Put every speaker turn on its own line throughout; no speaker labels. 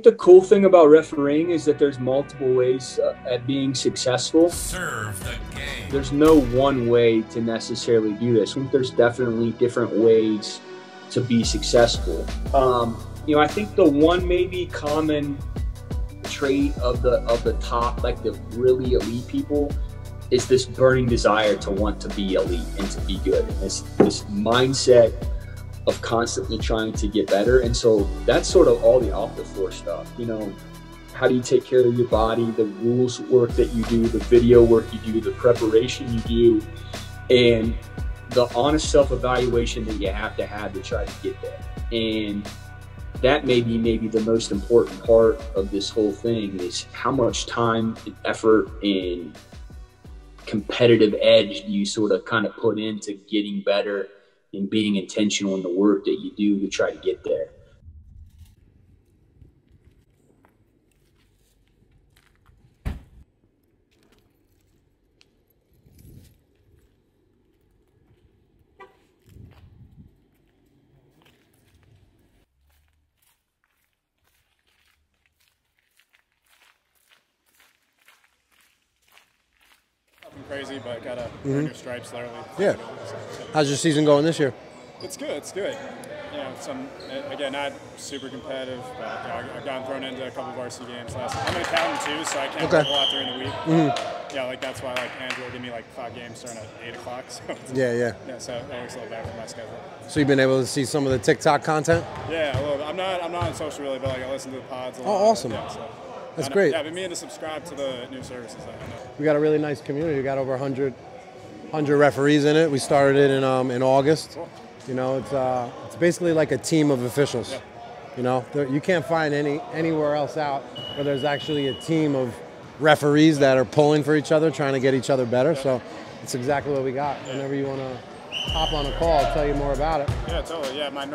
The cool thing about refereeing is that there's multiple ways at being successful.
Serve the game.
There's no one way to necessarily do this. I think there's definitely different ways to be successful. I think the one maybe common trait of the top, like the really elite people, is this burning desire to want to be elite and to be good. And this mindset of constantly trying to get better. And so that's sort of all the off the floor stuff. How do you take care of your body, the rules work that you do, the video work you do, the preparation you do, and the honest self-evaluation that you have to try to get there. And that may be maybe the most important part of this whole thing, is how much time and effort and competitive edge do you sort of kind of put into getting better and being intentional in the work that you do to try to get there.
Nothing crazy, but got a new stripes literally.
Yeah. How's your season going this year?
It's good. It's good. Again, not super competitive, but I've gotten thrown into a couple of varsity games last. I'm going to count them too, so I can't work a lot during the week. That's why Andrew will give me 5 games starting at 8 o'clock. So
Yeah,
so that works a little better for my schedule.
So you've been able to see some of the TikTok content?
Yeah, a little bit. I'm not on social really, but I listen to the pods a lot.
Oh, awesome. That's great.
Yeah, I've been meaning to subscribe to the new services. I know.
We got a really nice community. We got over 100 referees in it. We started it in August.
Cool.
It's basically like a team of officials.
Yeah.
You can't find anywhere else out where there's actually a team of referees that are pulling for each other, trying to get each other better. Yeah. So it's exactly what we got. Yeah. Whenever you want to hop on a call, I'll tell you more about it.
Yeah, totally. Yeah, I'm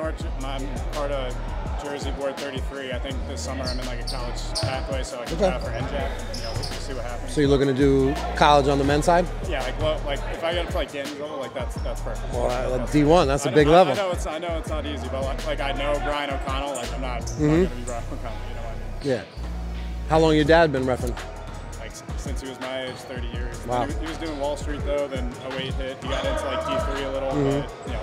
part of Jersey Board 33. I think this summer I'm in a college pathway, so I can try out for NJAC and we'll see what happens.
So you're looking to do college on the men's side?
Yeah, if I get to Danny's level, that's perfect.
Well, D1, that's a big level.
I know it's not easy, but I know Brian O'Connell. I'm not going to be Brian O'Connell. You know what I mean?
Yeah. How long your dad been reffing?
Since he was my age, 30 years.
Wow.
He was doing Wall Street though. Then 08 hit. He got into D3 a little,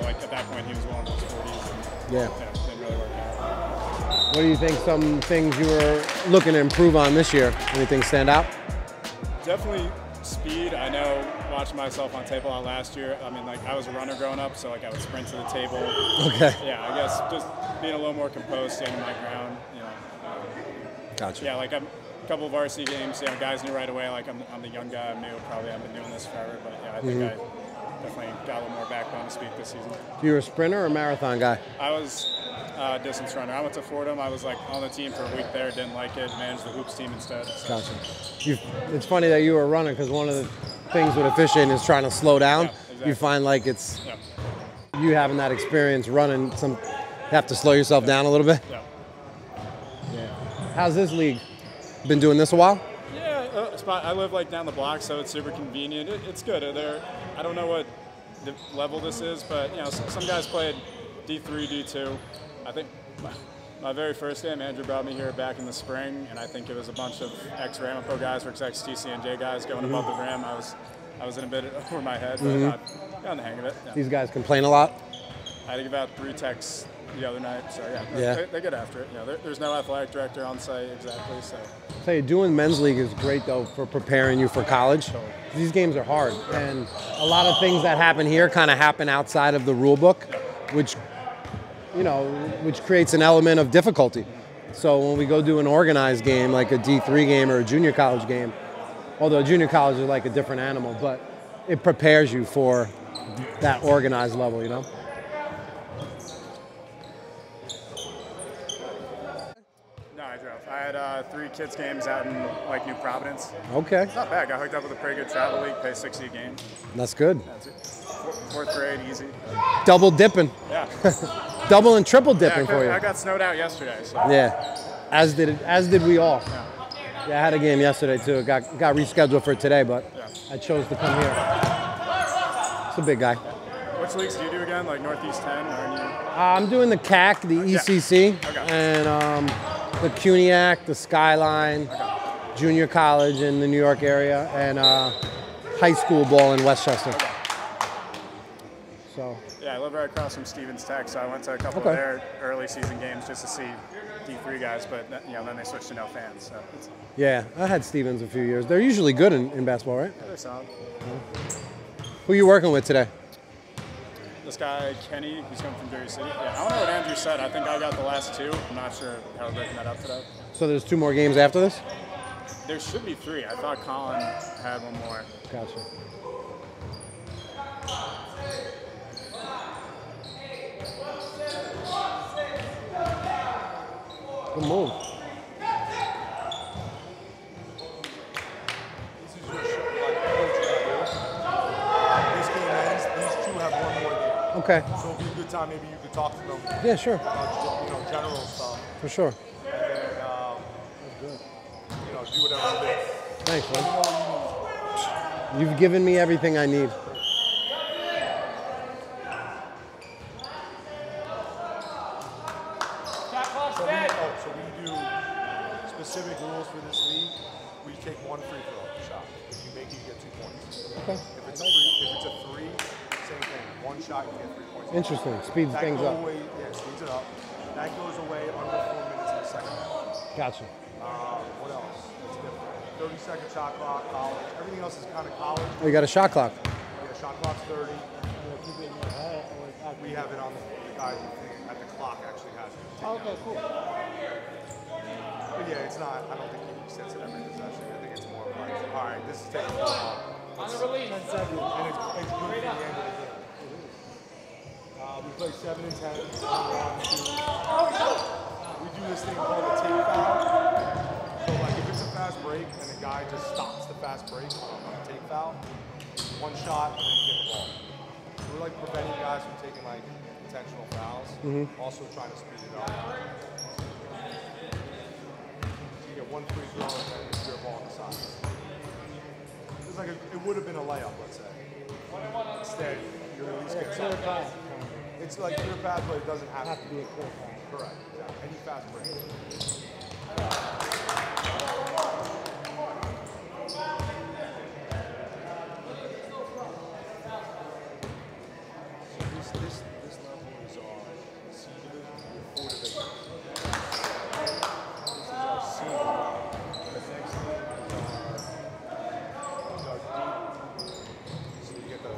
but at that point he was well into his 40s. Didn't really work out.
What do you think? Some things you were looking to improve on this year? Anything stand out?
Definitely speed. I know, watching myself on tape a lot last year. I was a runner growing up, so I would sprint to the table.
Okay.
Yeah, I guess just being a little more composed, standing my ground.
Gotcha.
Yeah, a couple of varsity games. Guys knew right away. I'm the young guy. I'm new. Probably I've been doing this forever, but I think I definitely got a little more backbone to speak this season.
You were a sprinter or a marathon guy?
I was a distance runner. I went to Fordham. I was on the team for a week there. Didn't like it. Managed the hoops team instead. So.
Gotcha. It's funny that you were running, because one of the things with officiating is trying to slow down.
Yeah, exactly.
You find it's you having that experience running. You have to slow yourself down a little bit.
Yeah.
How's this league? Been doing this a while?
Yeah, I live down the block, so it's super convenient. It's good. I don't know what the level this is, but some guys played D3, D2. I think my very first game, Andrew brought me here back in the spring, and I think it was a bunch of ex-Ramapo guys versus ex-TCNJ guys going above the rim. I was in a bit over my head, but I got on the hang of it. Yeah.
These guys complain a lot?
I had to give out 3 texts the other night, so they get after it. There's no athletic director on site exactly, so.
I'll tell you, doing men's league is great though for preparing you for college.
Totally.
These games are hard, and a lot of things that happen here kind of happen outside of the rule book, which creates an element of difficulty. So when we go do an organized game, like a D3 game or a junior college game, although junior college is a different animal, but it prepares you for that organized level,
No, I drove. I had 3 kids games out in New Providence.
Okay.
It's not bad. Got hooked up with a pretty good travel league. Pay $60 a game.
That's good.
That's it. 4th grade, easy.
Double dipping.
Yeah.
Double and triple dipping for you.
I got snowed out yesterday. So.
Yeah. As did we all. Yeah, I had a game yesterday too. It got rescheduled for today, but I chose to come here. It's a big guy.
Which leagues do you do again? Northeast 10? Or
I'm doing the CAC, the ECC,
Okay.
and The CUNYAC, the Skyline, junior college in the New York area, and high school ball in Westchester. So.
Yeah, I live right across from Stevens Tech, so I went to a couple of their early season games just to see D3 guys, but you know, then they switched to no fans. So
yeah, I had Stevens a few years. They're usually good in basketball, right?
Yeah, they're solid.
Who are you working with today?
This guy, Kenny, he's coming from Jersey City. Yeah, I don't know what Andrew said. I think I got the last 2. I'm not sure how we're breaking that up today.
So there's 2 more games after this?
There should be 3. I thought Colin had one more.
Gotcha. Good move.
This is your show, like coach. This game ends. These 2 have one more game.
Okay.
So it'll be a good time. Maybe you could talk to them.
Yeah, sure.
About, you know, general stuff.
For sure.
And then, you know, do whatever you do.
Thanks, man.
You know what you need.
You've given me everything I need.
So we do specific rules for this league. We take 1 free throw shot. If you make it, you get 2 points.
Okay.
If it's a 3, same thing. 1 shot, you get 3 points.
Interesting. Speeds
That
things
goes
up.
away, yeah, speeds it up. That goes away under 4 minutes in the second half.
Gotcha.
What else? It's different. 30-second shot clock, college. Everything else is kind of college.
Oh, you got a shot clock.
Yeah, shot clock's 30. We have it on the guy at the clock actually has it.
Okay, cool.
But yeah, it's not, I don't think he resets it every possession. I think it's more of like, all right, this is taking a while.
On the release.
And it's good for the end of the game. We play 7 and 10. We do this thing called the Tik Tok. So like if it's a fast break and the guy just stops the fast break on a take foul, 1 shot and then you get the ball. So we're like preventing guys from taking like intentional fouls. Also trying to speed it up. So you get 1 free throw and then your ball on the side. It's like it would have been a layup, let's say. Instead, you at least get something. It's like clear path, but it doesn't have to be a clear path. Correct. Yeah. Any fast break. So this level is our C division. 4 divisions. This is our C. The next thing is our D. So you get the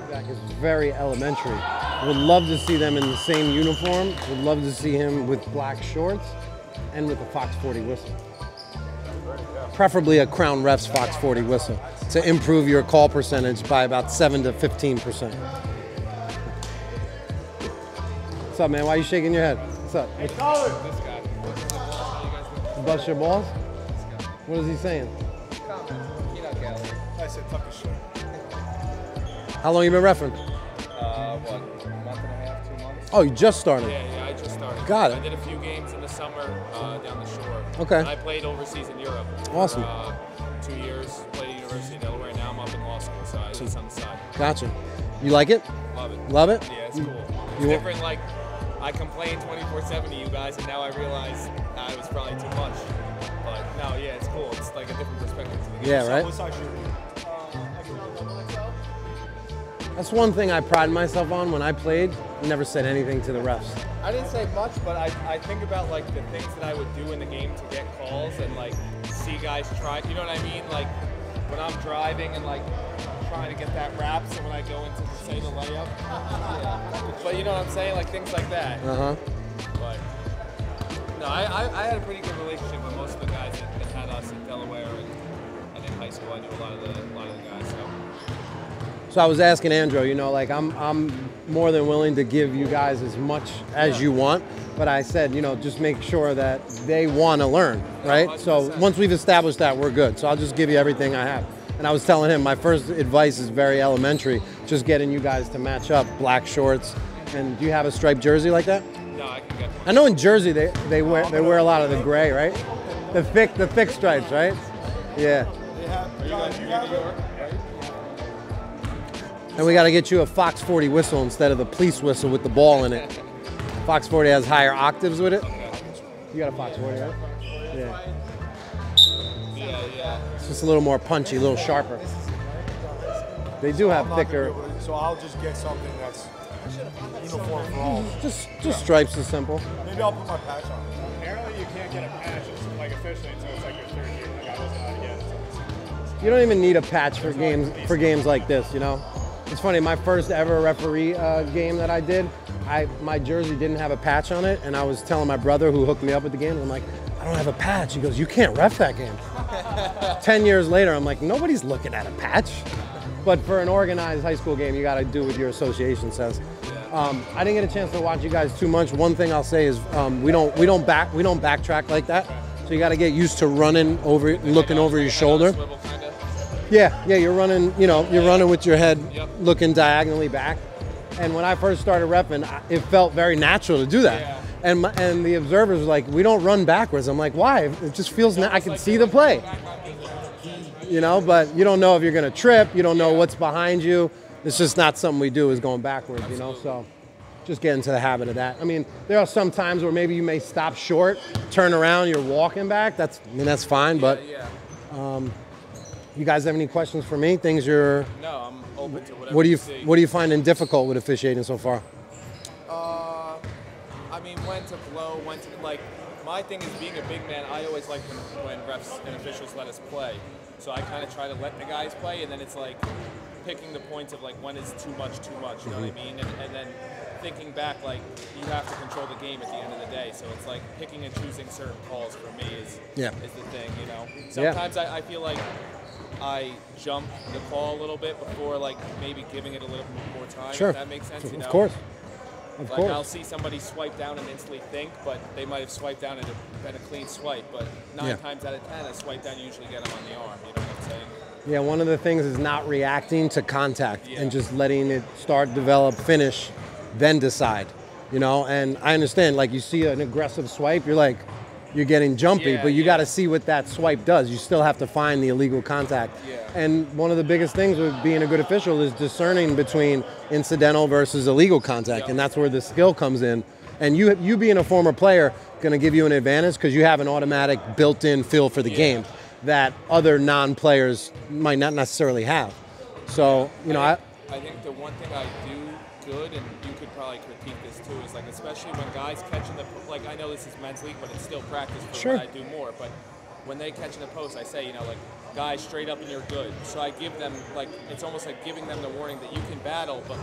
Zach is very elementary. Would love to see them in the same uniform. Would love to see him with black shorts and with a Fox 40 whistle. Preferably a Crown Refs Fox 40 whistle to improve your call percentage by about 7 to 15%. What's up, man? Why are you shaking your head? What's up?
This guy.
Bust your balls? What is he saying?
I said tuck his shirt.
How long you been refereeing?
What, a month and a half, 2 months?
Oh, you just started?
Yeah, I just started.
Got it.
I did a few games in the summer down the shore.
Okay.
And I played overseas in Europe.
Awesome.
For, 2 years, played at University of Delaware. Now I'm up in law school, so I do this on the side.
Gotcha. You like it?
Love it.
Love it?
Yeah, it's cool. It's different, like, I complain 24/7 to you guys, and now I realize it was probably too much. But, no, yeah, it's cool. It's like a different perspective to the game.
Yeah, right?
What size should it be?
That's one thing I pride myself on. When I played, I never said anything to the refs.
I didn't say much, but I think about like the things that I would do in the game to get calls and like see guys try. You know what I mean? Like when I'm driving and like trying to get that wrap, so when I go into say the layup. Yeah. But you know what I'm saying? Like things like that. But no, I had a pretty good relationship with most of the guys that had us in Delaware and in high school. I knew a lot of the guys.
So I was asking Andrew, you know, like I'm more than willing to give you guys as much as you want, but I said, you know, just make sure that they want to learn, right?
100%.
So once we've established that, we're good. So I'll just give you everything I have. And I was telling him my first advice is very elementary, just getting you guys to match up, black shorts. And do you have a striped jersey like that?
No, I can get.
I know in Jersey they wear a lot of the gray, right? The thick stripes, right? Yeah. And we got to get you a Fox 40 whistle instead of the police whistle with the ball in it. Fox 40 has higher octaves with it. You got a Fox 40, right? Yeah.
Yeah.
It's just a little more punchy, a little sharper. They do have thicker.
So I'll just get something that's uniform for all.
Just stripes is simple.
Maybe I'll put my patch on.
Apparently you can't get a patch, like officially, until it's like your third year. Like I wasn't allowed to get it.
You don't even need a patch for games like this, you know? It's funny, my first ever referee game that I did, my jersey didn't have a patch on it, and I was telling my brother who hooked me up with the game, I'm like, I don't have a patch. He goes, you can't ref that game. 10 years later, I'm like, nobody's looking at a patch. But for an organized high school game, you got to do what your association says. I didn't get a chance to watch you guys too much. One thing I'll say is we don't backtrack like that. So you got to get used to running over, looking over your shoulder. Yeah, you're running. You're running with your head looking diagonally back. And when I first started repping, it felt very natural to do that.
Yeah.
And the observers were like, we don't run backwards. I'm like, why? It just feels. I can see the play. But you don't know if you're going to trip. You don't know what's behind you. It's just not something we do is going backwards, So just get into the habit of that. I mean, there are some times where maybe you may stop short, turn around, you're walking back. That's fine. But you guys have any questions for me? Things you're...
No, I'm open to whatever you see.
What do you find difficult with officiating so far?
I mean, when to blow, when to, my thing is being a big man, I always like when refs and officials let us play. So I kind of try to let the guys play, and then it's like picking the points of when is too much, you know what I mean? And then thinking back, you have to control the game at the end of the day. So it's like picking and choosing certain calls for me is the thing, Sometimes I feel like I jump the call a little bit before maybe giving it a little more time.
Sure.
If that makes sense,
Of course.
I'll see somebody swipe down and instantly think, but they might have swiped down and been a clean swipe. But 9 times out of 10, a swipe down, you usually get them on the arm. You know what I'm saying?
Yeah, one of the things is not reacting to contact and just letting it start, develop, finish, then decide. And I understand, you see an aggressive swipe, you're getting jumpy, but you got to see what that swipe does. You still have to find the illegal contact.
Yeah.
And one of the biggest things with being a good official is discerning between incidental versus illegal contact, and that's where the skill comes in. And you being a former player going to give you an advantage because you have an automatic built-in feel for the game that other non-players might not necessarily have. So,
I think the one thing I do good, and you could probably critique this too, is especially when guys catching the, I know this is men's league, but it's still practice for when I do more, but when they catch in the post, I say, guys, straight up and you're good. So I give them, it's almost like giving them the warning that you can battle, but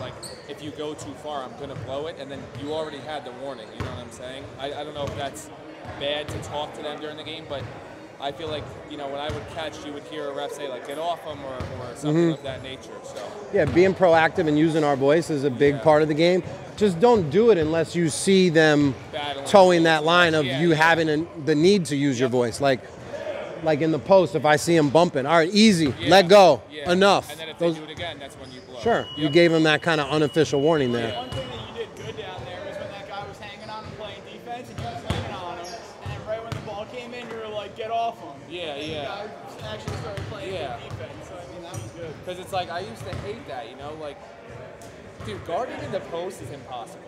if you go too far, I'm going to blow it, and then you already had the warning, you know what I'm saying? I don't know if that's bad to talk to them during the game, but I feel like, when I would catch, you would hear a ref say, get off them or something of that nature, so. Yeah,
being proactive and using our voice is a big part of the game. Just don't do it unless you see them towing that line of you having the need to use your voice. Like in the post, if I see them bumping, all right, easy, let go, enough.
And then if they do it again, that's when you blow.
Sure, you gave them that kind of unofficial warning there.
One thing that you did good down there was when that guy was hanging on and playing defense, and you was leaning on him, and then right when the ball came in, you were like, get off him.
Yeah.
The guy actually started playing good defense, so I mean, that was good.
Because it's I used to hate that, dude, guarding in the post is impossible.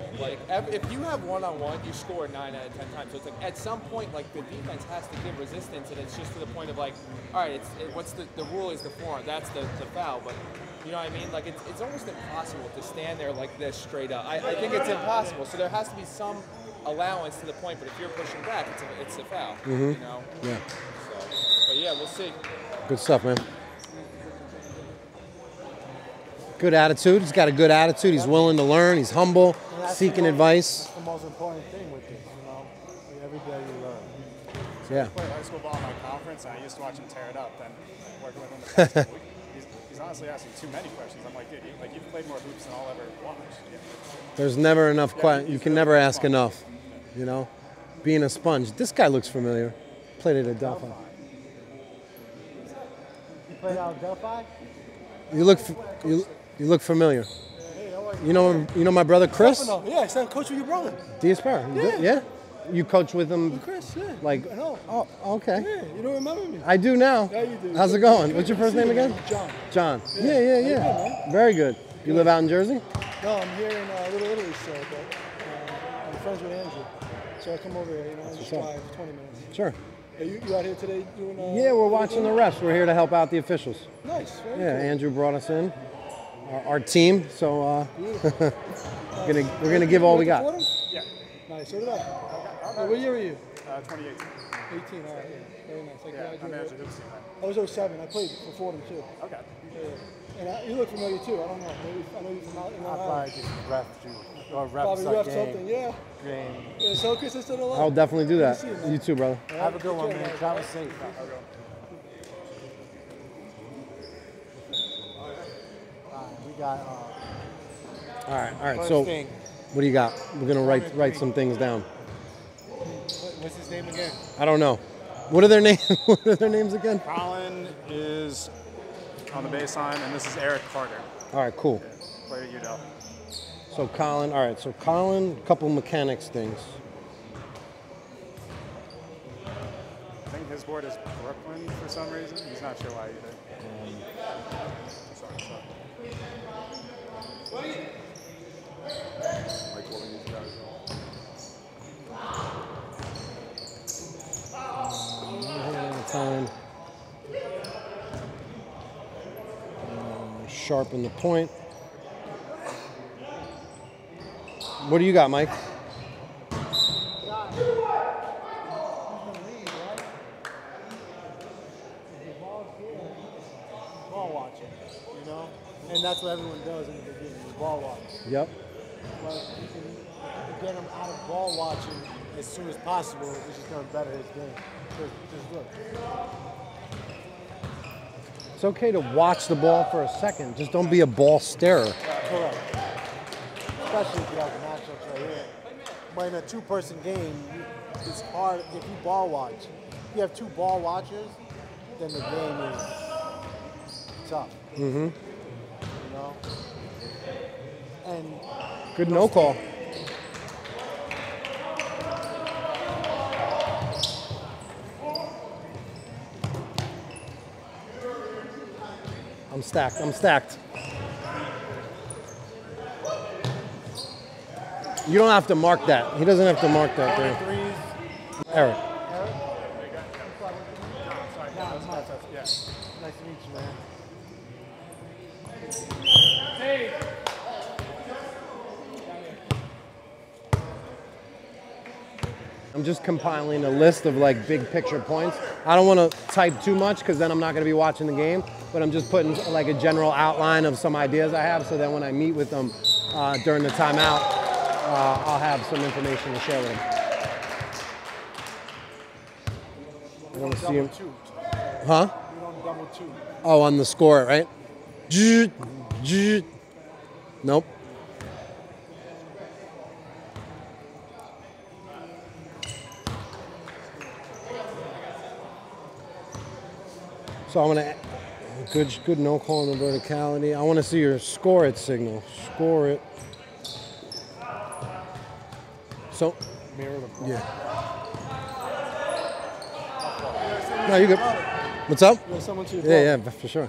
If you have one-on-one, you score 9 out of 10 times. So it's at some point, the defense has to give resistance, and it's just to the point of all right, what's the rule is the forearm, that's the foul, but you know what I mean? It's almost impossible to stand there like this straight up. I think it's impossible. So there has to be some allowance to the point, but if you're pushing back, it's a foul.
Yeah.
So, but yeah, we'll see.
Good stuff, man. Good attitude. He's got a good attitude. He's willing to learn. He's humble, seeking advice.
That's the most important thing with this, Every day you learn.
Yeah.
I played high school ball in my conference, and I used to watch him tear it up. Then working with him the past couple weeks, he's honestly asking too many questions. I'm like, dude, you've played more hoops than I'll ever watch.
There's never enough questions. You can never ask enough, Being a sponge. This guy looks familiar. Played at Delphi.
You played out of Delphi?
You look familiar. You know my brother Chris?
Yeah, I started coaching with your brother.
Diaspera. Yeah. You coach with him?
With Chris, yeah.
Oh, okay.
Yeah, you don't remember me?
I do now.
Yeah, you do.
How's it going? What's your first name again?
John.
Yeah. Very good. You live out in Jersey?
No, I'm here in Little Italy still, but I'm friends with Andrew.
So I come over here, you know, and just drive 20 minutes.
Sure.
Are you out here today doing?
Yeah, we're watching the refs. We're here to help out the officials.
Nice. Very
Yeah,
cool.
Andrew brought us in, our team. So we're gonna give all we got.
Yeah.
Nice. So did I. What year are you?
2018.
18. All right. Yeah. Very nice.
Yeah, I managed a hoops team.
I was 07. I played for Fordham too.
Okay.
Yeah. And you look familiar too. I don't know. Maybe I know you from out in Long Island.
just ref you or ref
Probably ref something. Yeah.
game.
Yeah. So Chris, I still alive.
I'll definitely do that.
See you, man.
You too, brother.
Have a good one, man. Travel safe. We got
All right.
first
So,
thing.
what do you got? We're gonna write some things down.
What's his name again?
I don't know. What are their names? What are their names again?
Colin is on the baseline, and this is Eric Carter.
All right, cool.
Played at UW.
So Colin. All right. So Colin, a couple mechanics things.
I think his board is Brooklyn for some reason. He's not sure why either. Sorry. Like one of these guys.
Time. Sharpen the point. What do you got, Mike?
Ball watching, you know? And that's what everyone does in the beginning, is ball watch.
Yep.
But you can get him out of ball watching as soon as possible, which is going to better his game. Just look.
It's okay to watch the ball for a second. Just don't be a ball starer.
Correct. Especially if you have the matchups right here. But in a two-person game, it's hard if you ball watch. If you have two ball watchers, then the game is tough.
Mm-hmm.
You know? And
Good no call. I'm stacked. You don't have to mark that. He doesn't have to mark that there.
threes.
Eric.
Nice to meet you, man.
I'm just compiling a list of like big picture points. I don't want to type too much because then I'm not going to be watching the game, but I'm just putting like a general outline of some ideas I have so that when I meet with them during the timeout, I'll have some information to share with them. I want to see him. Huh?
We don't double two.
Oh, on the score, right? Nope. So I'm gonna good no call on the verticality. I want to see your score it signal. Score it. So
Mirror the ball.
yeah. No, you good. What's up?
You have someone to your
Yeah, for sure.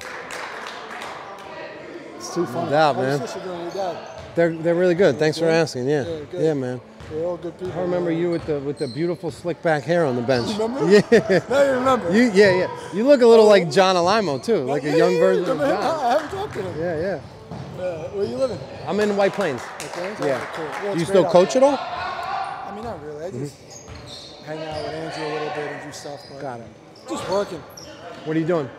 It's too fun.
No doubt,
How's
man.
your sister doing with your dad?
They're really good. Thanks for asking. Yeah,
Yeah, good.
yeah, man.
They're all good people.
I remember you with the beautiful slick back hair on the bench.
Remember?
Yeah.
Now you remember.
Yeah. You look a little like John Alimo too, like a young version of
Remember him?
John.
I haven't talked to him.
Yeah.
Where you living?
I'm in White Plains.
Okay.
Yeah.
Cool.
Do
it's
you
great
still
out
coach
there.
at all?
I mean, not really. I just hang out with Andrew a little bit and do stuff. But
Got it.
just working.
What are you doing?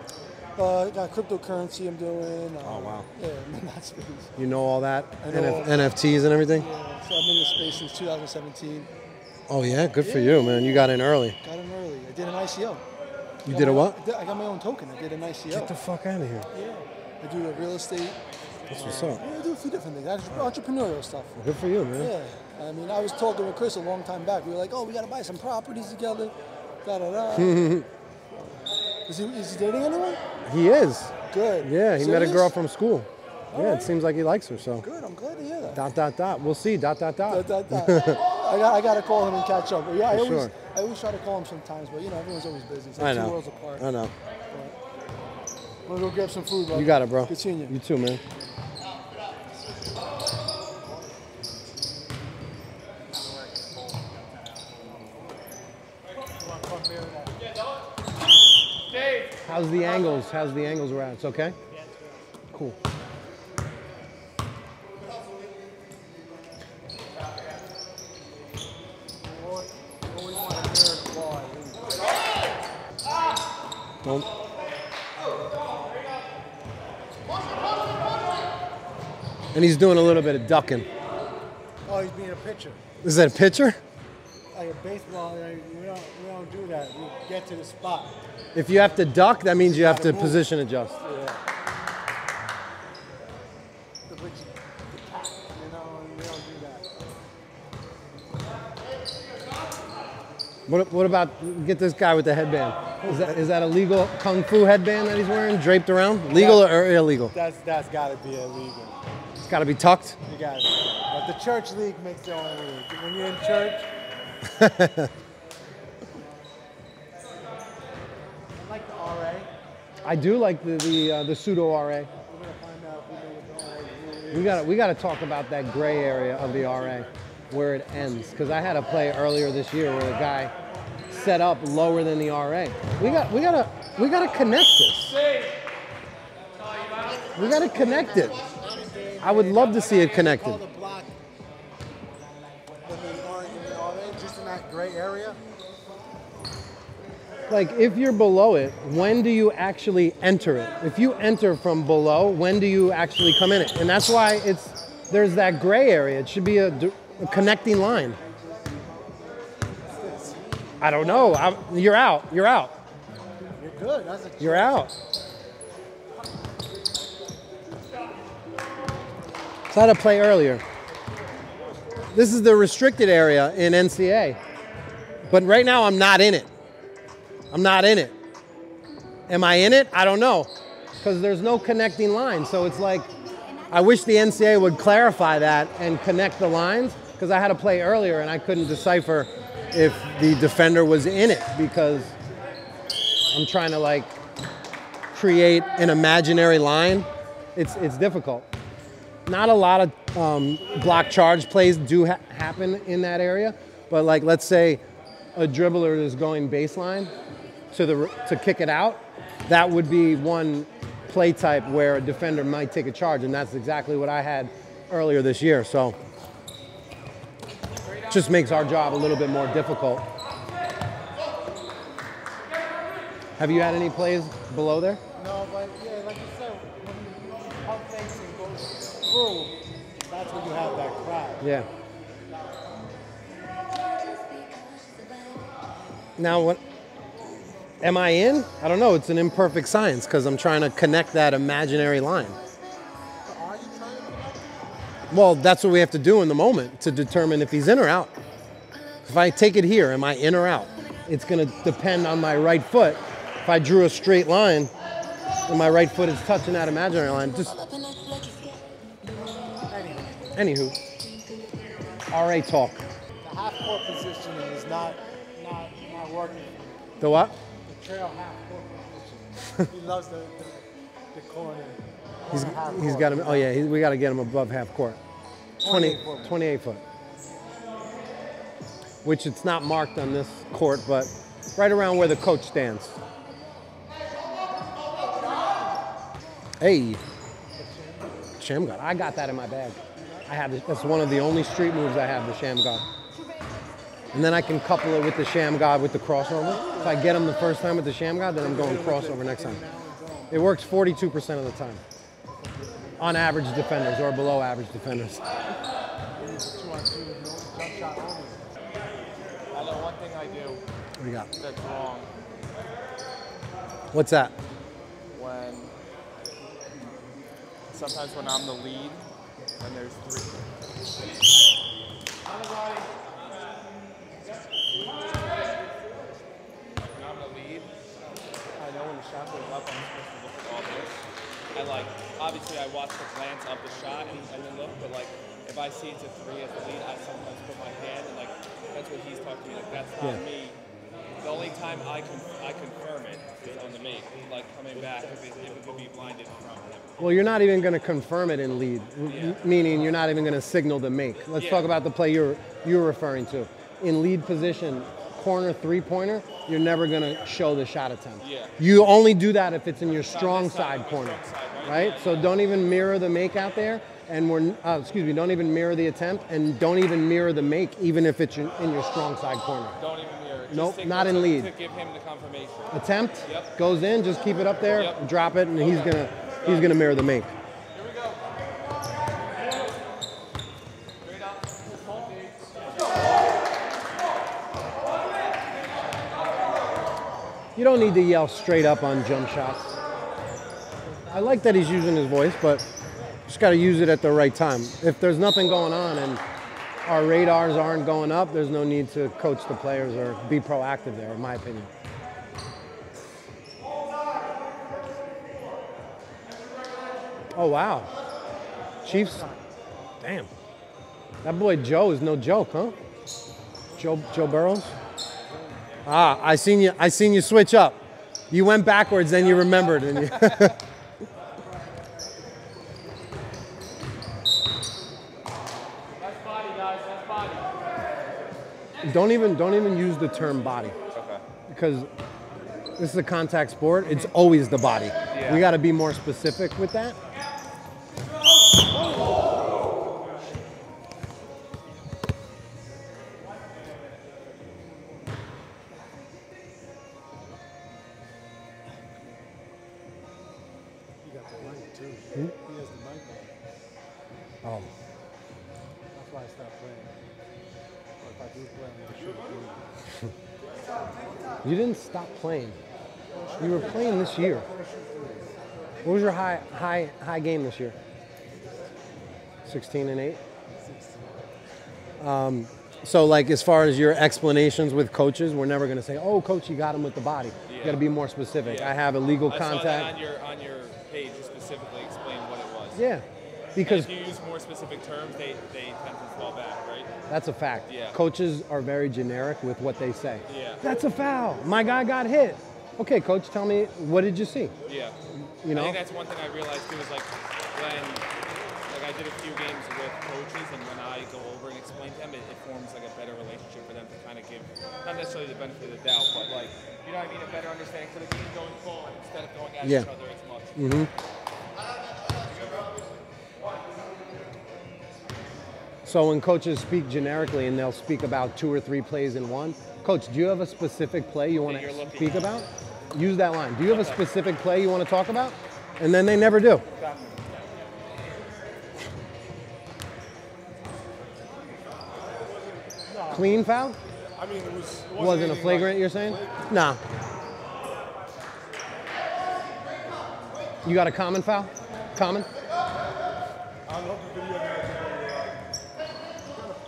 Got cryptocurrency I'm doing.
Oh, wow.
Yeah, I'm in that space.
You know all that?
I know.
NFTs and everything?
Yeah, so I'm in the space since 2017.
Oh, yeah. Good for you, man. You got in early.
Got in early. I did an ICO.
You did a what?
I got my own token. I did an ICO.
Get the fuck out of here.
Yeah. I do real estate.
That's what's up.
Yeah, I do a few different things. Entrepreneurial stuff.
Good for you, man.
Yeah. I mean, I was talking with Chris a long time back. We were like, oh, we got to buy some properties together. Da-da-da. Is he dating anyone?
He is.
Good.
Yeah, he met a
Serious?
girl from school.
All
Yeah,
right.
it seems like he likes her, so.
Good. I'm glad to hear that. ...
We'll see. ...
I got to call him and catch up. But yeah, I
For
always try to call him sometimes, but you know, everyone's always busy. It's
I
like
know.
2 worlds apart.
I know.
We'll go grab some food, bro.
You got it, bro.
Good seeing you.
You too, man. How's the angles? How's the angles around? It's okay?
Yeah, it's good.
Cool.
Always want to mirror the ball at least.
Well, and he's doing a little bit of ducking.
Oh, he's being a pitcher.
Is that a pitcher?
Like a baseball, we don't do that. We get to the spot.
If you have to duck, that means you have to
move.
position adjust.
Yeah. Which, you know, we don't do that.
What about, get this guy with the headband? Is that a legal Kung Fu headband that he's wearing, draped around? Legal or illegal?
That's got to be illegal.
It's got to be tucked?
You got it. But the church league makes their own league. When you're in church, I like the RA.
I do like the pseudo RA.
We're gonna find out who knows the RA.
We got to talk about that gray area of the RA, where it ends. Because I had a play earlier this year where the guy set up lower than the RA. We gotta connect this. We gotta connect it. I would love to see it connected.
Call the block in the RA, just in that gray area.
Like, if you're below it, when do you actually enter it? If you enter from below, when do you actually come in it? And that's why there's that gray area. It should be a connecting line. I don't know. You're out. You're out.
You're good. That's a
You're out. So I had a play earlier. This is the restricted area in NCAA. But right now I'm not in it. I'm not in it. Am I in it? I don't know. Because there's no connecting line. So it's like, I wish the NCAA would clarify that and connect the lines. Because I had a play earlier and I couldn't decipher if the defender was in it, because I'm trying to like create an imaginary line. It's difficult. Not a lot of block charge plays do happen in that area, but like, let's say a dribbler is going baseline to kick it out, that would be one play type where a defender might take a charge, and that's exactly what I had earlier this year. So it just makes our job a little bit more difficult. Have you had any plays below there?
No, but yeah, like you said, when you pump fakes and go through, that's when you have that crash.
Yeah. Now, what? Am I in? I don't know. It's an imperfect science because I'm trying to connect that imaginary line.
Are you trying to connect?
Well, that's what we have to do in the moment to determine if he's in or out. If I take it here, am I in or out? It's going to depend on my right foot. If I drew a straight line and my right foot is touching that imaginary line, just... Anywho. RA talk.
The half-court position is not working.
The what?
The trail half-court position. He loves the corner.
He's got him. Oh yeah, we got to get him above half court. 28 foot. Which it's not marked on this court, but right around where the coach stands. Hey, sham god. I got that in my bag. I have it. That's one of the only street moves I have, the sham god. And then I can couple it with the sham god with the crossover. If I get him the first time with the sham god, then I'm going crossover next time. It works 42% of the time. On average defenders or below average defenders.
I know one thing I do.
What do you got?
That's wrong.
What's that?
Sometimes when I'm the lead, and there's three. When I'm the lead, I know when the shot goes up, I'm supposed to look at all this. Obviously I watch the glance of the shot and then look, but like, if I see it's a three as the lead, I sometimes put my hand and like, that's what he's talking to me, like that's not me. The only time I confirm it is on the make, like coming back, if it could be blinded from him.
Well, you're not even going to confirm it in lead, meaning you're not even going to signal the make. Let's talk about the play you're referring to. In lead position, corner three-pointer, you're never going to show the shot attempt.
Yeah.
You only do that if it's in your strong
this side,
side
on my
corner,
strong side,
right?
Yeah,
So
yeah.
don't even mirror the make out there, and don't even mirror the attempt, and don't even mirror the make, even if it's in your strong side corner.
Don't even mirror. Just
Nope,
take
not
what's
in
up
lead.
To give him the confirmation.
Attempt,
Yep.
goes in, just keep it up there,
Yep.
drop it, and he's gonna mirror the make.
Here we go. Straight up.
You don't need to yell straight up on jump shots. I like that he's using his voice, but just got to use it at the right time. If there's nothing going on and our radars aren't going up, there's no need to coach the players or be proactive there, in my opinion. Oh, wow. Chiefs, damn. That boy Joe is no joke, huh? Joe Burrows? Ah, I seen you switch up. You went backwards, then you remembered. And you
That's body, guys. That's body.
don't even use the term body.
Okay.
Because this is a contact sport. It's always the body.
Yeah.
We got to be more specific with that.
He has the mic on.
Oh,
That's why I stopped playing. Or if I do play, I'm sure.
you didn't stop playing. You were playing this year. What was your high game this year? 16-8. So like as far as your explanations with coaches, we're never going to say, "Oh, coach, you got him with the body." You got to be more specific.
Yeah.
I have illegal
I
contact.
saw that on your page. You specifically explained what it was.
Yeah, because
And if you use more specific terms, they tend to fall back, right?
that's a fact.
Yeah.
Coaches are very generic with what they say.
Yeah.
That's a foul. My guy got hit. Okay, coach, tell me, what did you see?
Yeah.
You know?
I think that's one thing I realized too is like when I did a few games with coaches and when I go over and explain to them, it forms like a better relationship for them to kind of give, not necessarily the benefit of the doubt, but like, you know what I mean, a better understanding for the game going forward instead of going at each other as much.
Mm-hmm. So when coaches speak generically and they'll speak about 2 or 3 plays in one, coach, do you have a specific play you want
That you're
to
looking
speak
at.
about? Use that line. Do you have a specific play you want to talk about? And then they never do. Clean foul?
I mean, it wasn't
Wasn't a
anything
flagrant,
like-
you're saying? Nah. You got a common foul? Common?
I love the video.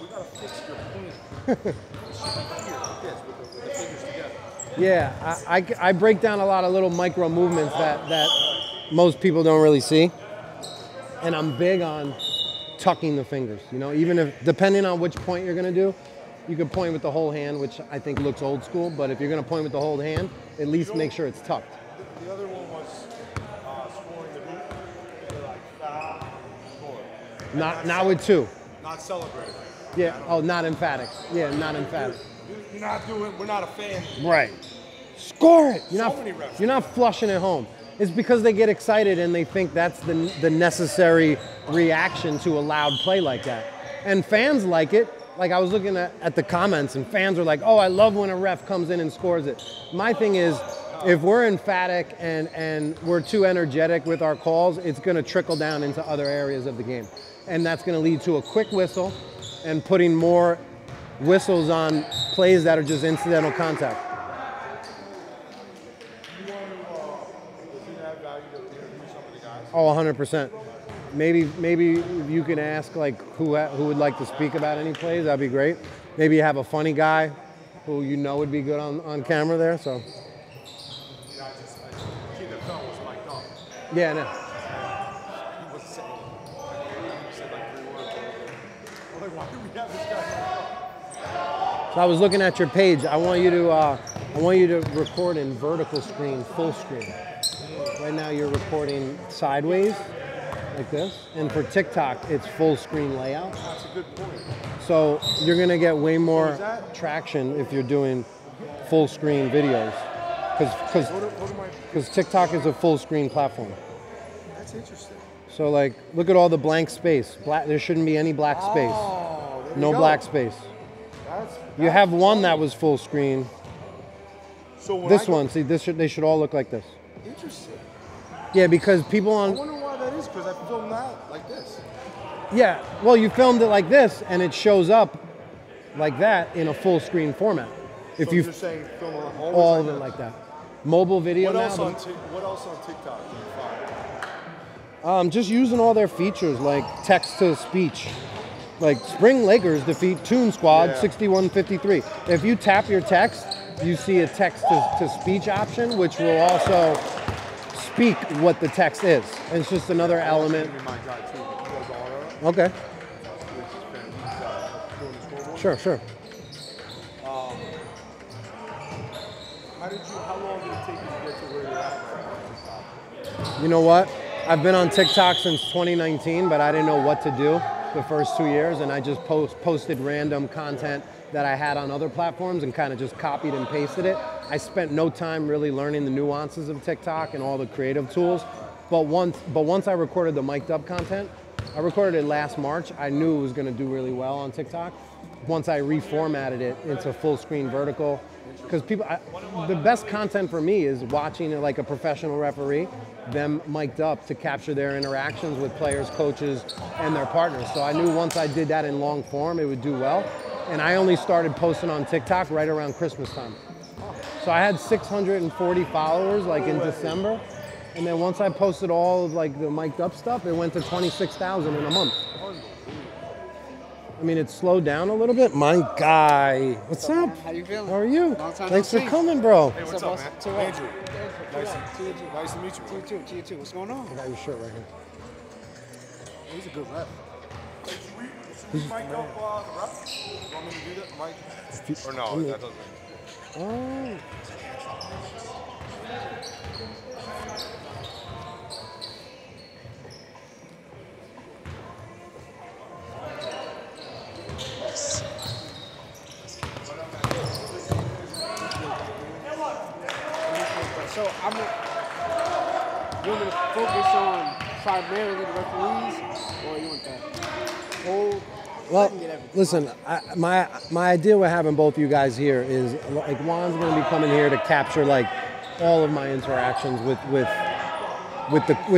We gotta fix your point. It should be here, like this, with the fingers together.
Yeah, I break down a lot of little micro movements that most people don't really see. And I'm big on tucking the fingers, you know, even if, depending on which point you're gonna do, you can point with the whole hand, which I think looks old school, but if you're gonna point with the whole hand, at least make sure it's tucked.
The other one was scoring the hoop. They're like foul, score.
Not with 2.
Not celebrating.
Yeah, oh, not emphatic. Yeah, not emphatic.
You're not doing. We're not a fan.
Right. Score it.
So many refs.
You're not flushing it home. It's because they get excited and they think that's the necessary reaction to a loud play like that. And fans like it. Like I was looking at the comments and fans were like, "Oh, I love when a ref comes in and scores it." My thing is, if we're emphatic and we're too energetic with our calls, it's going to trickle down into other areas of the game. And that's going to lead to a quick whistle and putting more whistles on plays that are just incidental contact.
Does it have value to interview some of the guys?
Oh, 100%. Maybe if you can ask like who would like to speak about any plays, that'd be great. Maybe you have a funny guy who you know would be good on camera there. So
Yeah, I kid that fell was mic'd up.
yeah, no.
He was saying. He said like 3 words. I'm like, why do we have this guy?
So I was looking at your page. I want you to record in vertical screen, full screen. Right now you're recording sideways, like this. And for TikTok, it's full screen layout.
That's a good point.
So you're gonna get way more
that?
traction if you're doing full screen videos, because TikTok is a full screen platform.
That's interesting.
So like, look at all the blank space. There shouldn't be any black space.
Oh, there
no
you go.
black space. You have one that was full screen.
So when
This one, see, they should all look like this.
Interesting.
Yeah, because people
I
on.
wonder why that is, because I filmed that like this.
Yeah, well, you filmed it like this, and it shows up like that in a full screen format. If
So
you
you're saying film
all of it like that. Mobile video
What
now.
else on TikTok do you find?
Just using all their features like text to speech. Like Spring Lakers defeat Toon Squad 61-53. If you tap your text, you see a text to speech option, which will also speak what the text is. And it's just another element. Okay. Sure, sure.
How long did it take you to get to where you're at right now?
You know what? I've been on TikTok since 2019, but I didn't know what to do the first 2 years, and I just posted random content that I had on other platforms and kind of just copied and pasted it. I spent no time really learning the nuances of TikTok and all the creative tools, but once I recorded the mic'd up content, I recorded it last March. I knew it was going to do really well on TikTok. Once I reformatted it into full screen vertical, because the best content for me is watching it like a professional referee, them mic'd up to capture their interactions with players, coaches, and their partners. So I knew once I did that in long form, it would do well. And I only started posting on TikTok right around Christmas time. So I had 640 followers like in December. And then once I posted all of like the mic'd up stuff, it went to 26,000 in a month. I mean, it slowed down a little bit. My guy, what's up?
How you feeling?
How are you?
Long time
Thanks
no
for
see.
coming, bro.
Hey, what's up, man? Andrew. Nice to meet you.
To you too. What's going on?
I got your shirt right here.
He's a good rep. Should we mic up the rep? You want me to do that, Mike? Or no, that doesn't.
Oh.
So you want me to focus on primarily the referees, or you want that whole?
Well, listen, my idea with having both you guys here is like Juan's going to be coming here to capture like all of my interactions with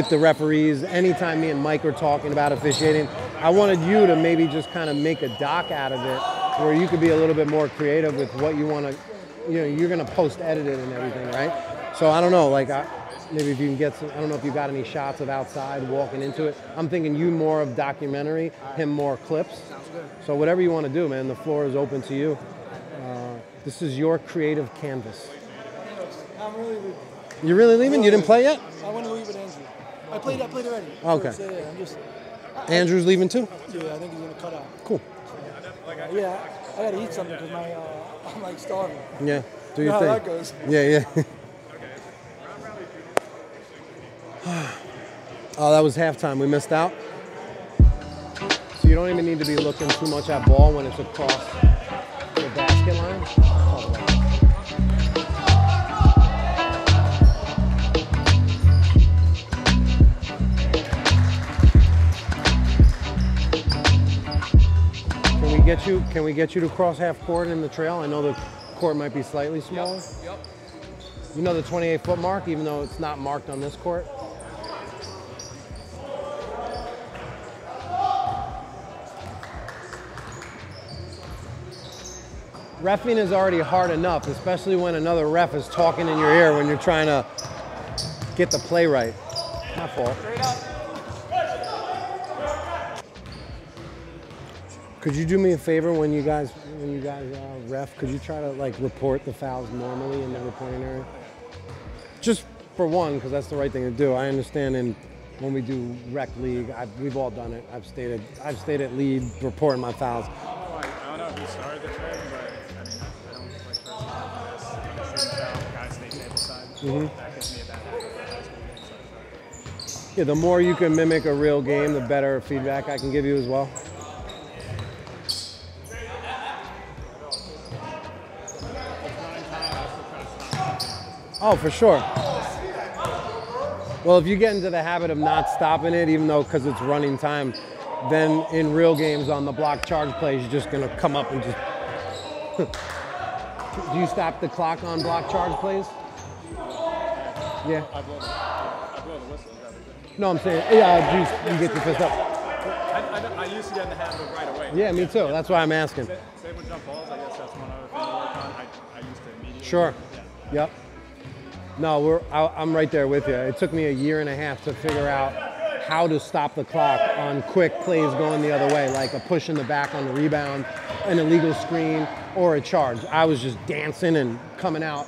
the referees. Anytime me and Mike are talking about officiating, I wanted you to maybe just kind of make a doc out of it, where you could be a little bit more creative with what you want to. You know, you're going to post edit it and everything, right? So I don't know, like maybe if you can get some, I don't know if you got any shots of outside walking into it. I'm thinking you more of documentary, him more clips.
Sounds good.
So whatever you want to do, man, the floor is open to you. This is your creative canvas.
I'm really leaving.
You're really leaving? You didn't play yet?
I want to leave with Andrew. I played already.
Okay.
So, yeah, I'm just.
Andrew's leaving too?
Yeah, I think he's gonna cut out.
Cool.
Yeah, I gotta eat something because I'm like starving.
Yeah, do
You
your
know
thing.
how that goes.
Yeah. Oh, that was halftime. We missed out. So you don't even need to be looking too much at ball when it's across the basket line. Can we get you to cross half court in the trail? I know the court might be slightly smaller.
Yep.
You know the 28-foot mark, even though it's not marked on this court? Reffing is already hard enough, especially when another ref is talking in your ear when you're trying to get the play right. My fault. Could you do me a favor when you guys ref? Could you try to like report the fouls normally in the reporting area? Just for one, because that's the right thing to do. I understand, and when we do rec league, we've all done it. I've stayed at lead reporting my fouls.
I don't know who started the trend, but I mean, I don't like personally like this. On the shooting foul, guys stay table side. That gives me a bad habit for high school games.
Yeah, the more you can mimic a real game, the better feedback I can give you as well. Oh, for sure. Well, if you get into the habit of not stopping it, even though because it's running time, then in real games on the block charge plays, you're just going to come up and just... Do you stop the clock on block charge plays? Yeah.
I blow the whistle.
No, I'm saying, yeah, you get your fist up.
I used to get in the habit of right away.
Yeah, me too. That's why I'm asking.
Same with jump balls. I guess that's one other thing to work on. I used to immediately.
Sure.
Yeah.
Yep. No, I'm right there with you. It took me a year and a half to figure out how to stop the clock on quick plays going the other way, like a push in the back on the rebound, an illegal screen, or a charge. I was just dancing and coming out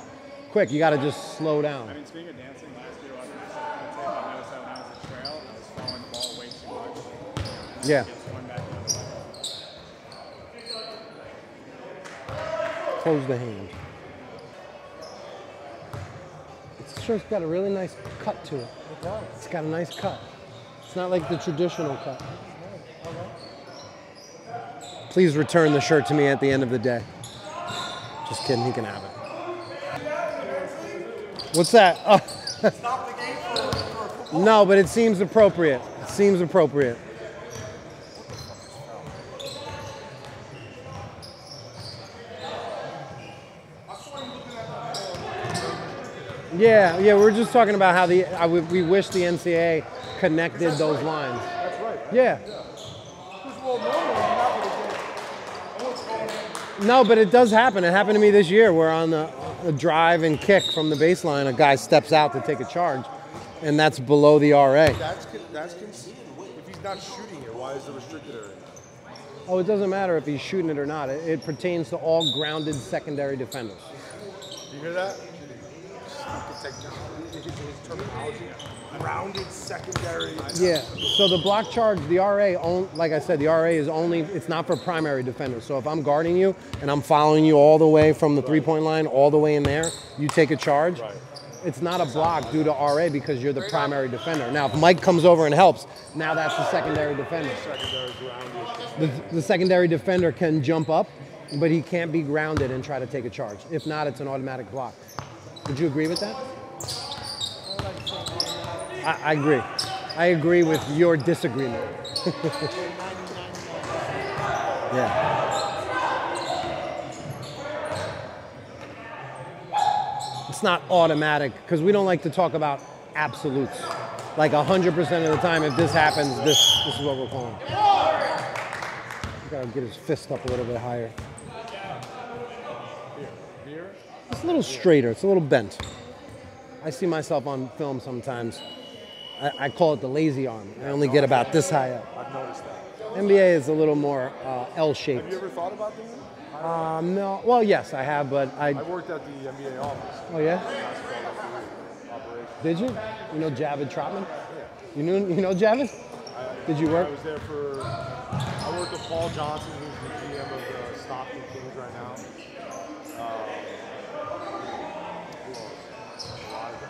quick. You got to just slow down.
I mean, speaking of dancing, last year I noticed that when I was at trail, I was throwing the ball way too much.
Yeah.
Going back the other way.
Close the hand. It's sure it's got a really nice cut to it.
It does.
It's got a nice cut. It's not like the traditional cut. Please return the shirt to me at the end of the day. Just kidding, he can have it. What's that? Oh. No, but it seems appropriate. It seems appropriate. Yeah, we're just talking about how we wish the NCAA connected those lines.
That's right.
Yeah.
Well, normally you're not going to get.
No, but it does happen. It happened to me this year where on the drive and kick from the baseline, a guy steps out to take a charge, and that's below the RA.
That's conceded. If he's not shooting it, why is the restricted area?
Oh, it doesn't matter if he's shooting it or not. It pertains to all grounded secondary defenders.
You hear that? Terminology. Grounded secondary.
Yeah. So the block charge, the RA, like I said, the RA is only, it's not for primary defenders. So if I'm guarding you and I'm following you all the way from the three-point line all the way in there, you take a charge.
Right.
It's not a block due to RA because you're the primary defender. Now, if Mike comes over and helps, now that's the secondary defender.
Secondary grounded.
The secondary defender can jump up, but he can't be grounded and try to take a charge. If not, it's an automatic block. Would you agree with that? I agree. I agree with your disagreement. Yeah. It's not automatic because we don't like to talk about absolutes. Like 100% of the time, if this happens, this is what we're calling. You gotta get his fist up a little bit higher.
Here?
It's a little straighter. It's a little bent. I see myself on film sometimes. I call it the lazy arm. I only get about this high up.
I've noticed that.
NBA is a little more L-shaped.
Have you ever thought about doing it?
No. Well, yes, I have, but
I worked at the NBA office.
Oh, yeah?
Operation.
Did you? You know Javid Trotman? Yeah. You know Javid? Did you work?
I was there for, I worked with Paul Johnson, who's the GM of the Stockton Kings right now.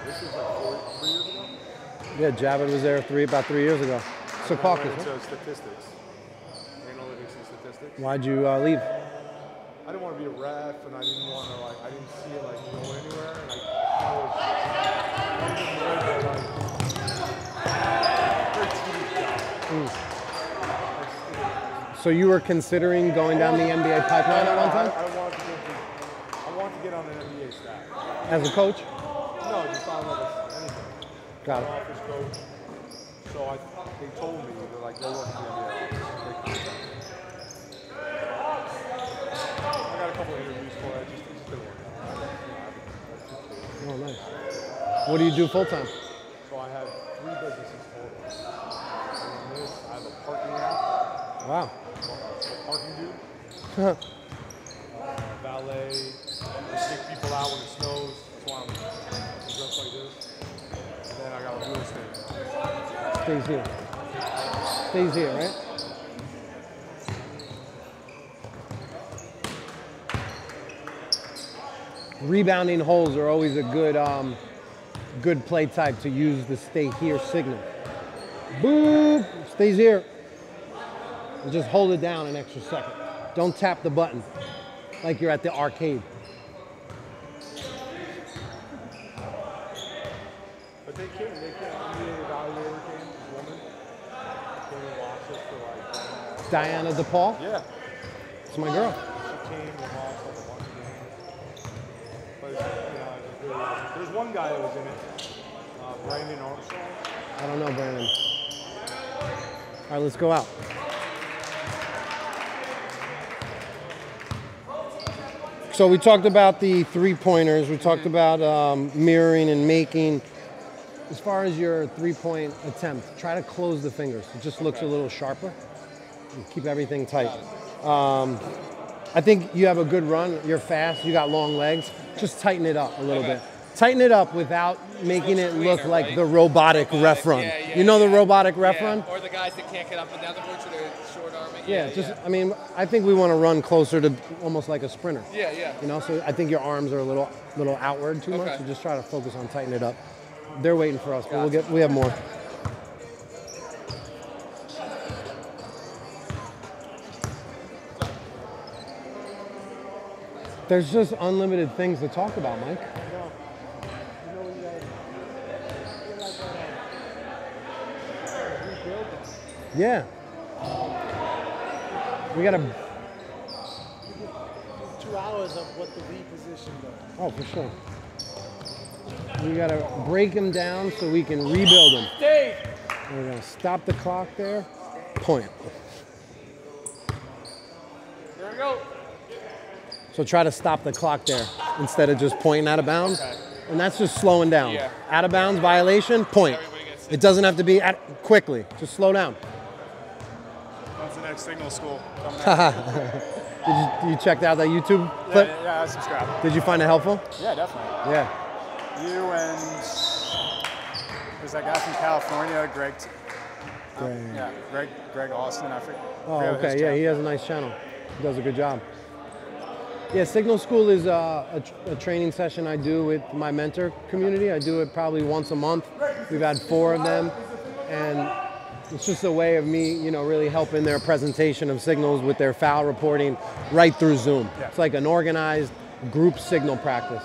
This was like 3 years ago?
Yeah, Javid was there about 3 years ago. So
Caucus. Statistics. Analytics and statistics.
Why'd you leave?
I didn't want to be a ref, and I didn't want to, like, I didn't see it, like, go anywhere, and
So you were considering going down the NBA pipeline at one time?
I wanted to get on an NBA staff.
As a coach?
No, just on anything.
Got it.
Office coach. So they told me, they're like, go work at the NBA office. I got a couple of interviews for it. It just didn't work out.
Oh, nice. What do you do full time?
So I have 3 businesses total. I have a parking app.
Wow.
Parking dude. Valet. I take people out when it snows. That's why I'm dressed like this. And then I got a real estate.
Stays here. Stays here, right? Rebounding holes are always a good play type to use the stay here signal. Boop, stays here. And just hold it down an extra second. Don't tap the button like you're at the arcade.
They came, NBA evaluator came, this woman. Came and watched us for like.
Diana DePaul?
Yeah.
It's my girl.
She came and watched like a bunch of games. But, you know, it was really awesome. There's one guy that was in it, Brandon Armstrong.
I don't know, Brandon. All right, let's go out. So we talked about the three-pointers. We talked about mirroring and making. As far as your three-point attempt, try to close the fingers. It just looks a little sharper. And keep everything tight. I think you have a good run. You're fast. You got long legs. Just tighten it up a little bit. Tighten it up without making it look like the robotic ref run. You know the robotic ref run?
Or the guys that can't get up and down the court, so they're short arming.
I mean, I think we want to run closer to almost like a sprinter.
Yeah.
You know, so I think your arms are a little outward too much. So just try to focus on tightening it up. They're waiting for us, but we have more. There's just unlimited things to talk about, Mike. Yeah. We got to...
2 hours of what the reposition does.
Oh, for sure. We got to break them down so we can rebuild them. We're going to stop the clock there. Point.
There we go.
So try to stop the clock there instead of just pointing out of bounds. And that's just slowing down. Out of bounds violation, point. It doesn't have to be quickly. Just slow down.
When's the next signal school coming
out? Did you check out that YouTube clip?
Yeah, I subscribed.
Did you find it helpful?
Yeah, definitely.
Yeah.
You and there's that guy from California, Greg. Greg Austin. I forget.
Oh, okay. Yeah, he has a nice channel. He does a good job. Yeah, Signal School is a training session I do with my mentor community. I do it probably once a month. We've had 4 of them, and it's just a way of me, you know, really helping their presentation of signals with their foul reporting right through Zoom. Yeah. It's like an organized group signal practice.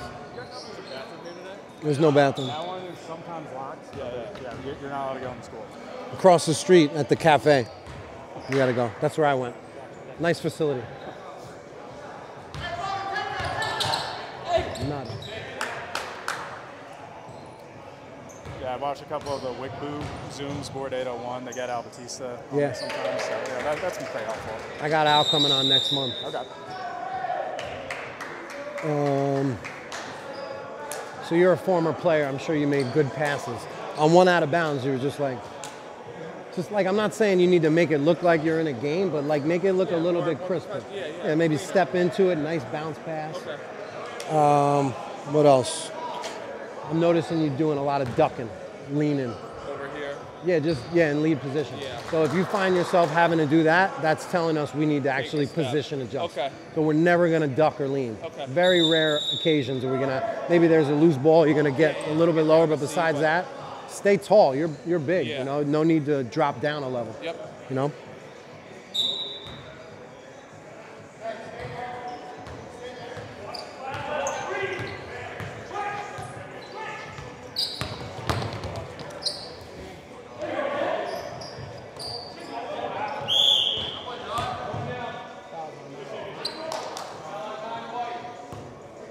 There's no bathroom.
That one is sometimes locked. Yeah. You're not allowed to go in the school.
Across the street at the cafe. You gotta go. That's where I went. Nice facility. Nada.
Yeah, I watched a couple of the Wickboo Zooms, Board 801. They get Al Batista sometimes. So yeah, that's been pretty helpful.
I got Al coming on next month.
Okay.
So you're a former player. I'm sure you made good passes. On one out of bounds, you were just like, I'm not saying you need to make it look like you're in a game, but like make it look a little bit crisper. Yeah, maybe step into it, nice bounce pass. Okay. What else? I'm noticing you doing a lot of ducking, leaning.
Over here?
Yeah, in lead position. Yeah. So if you find yourself having to do that, that's telling us we need to actually position adjust. Okay. So we're never going to duck or lean. Okay. Very rare occasions are we going to, maybe there's a loose ball, you're going to get a little bit lower, but besides that, stay tall. You're big, you know, no need to drop down a level.
Yep.
You know?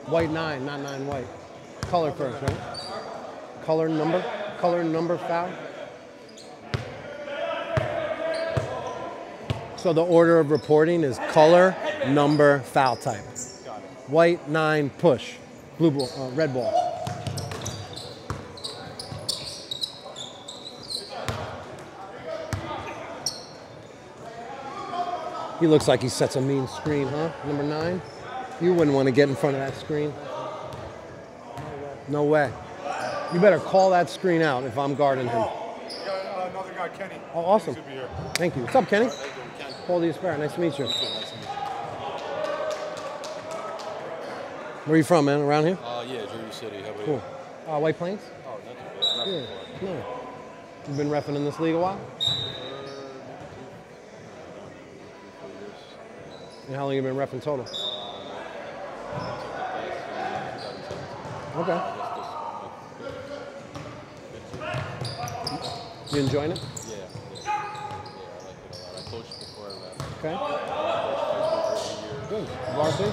White 9, not 9 white. Color first, right? Color number foul. So the order of reporting is color, number, foul type. White 9 push, blue ball, red ball. He looks like he sets a mean screen, huh? Number 9. You wouldn't want to get in front of that screen. No way. You better call that screen out if I'm guarding him.
Another guy, Kenny.
Oh, awesome. Thank you. What's up, Kenny? Paul Diaspera. Nice to meet you. Where are you from, man? Around here?
Yeah, Jersey City. How about
you? White Plains?
Oh, not too bad.
Yeah. No. You've been reffing in this league a while? And how long have you been reffing total? Okay. You enjoying it?
Yeah, I like it a lot. I coached before I left.
Okay.
I coached high school for a year.
Good. Varsity?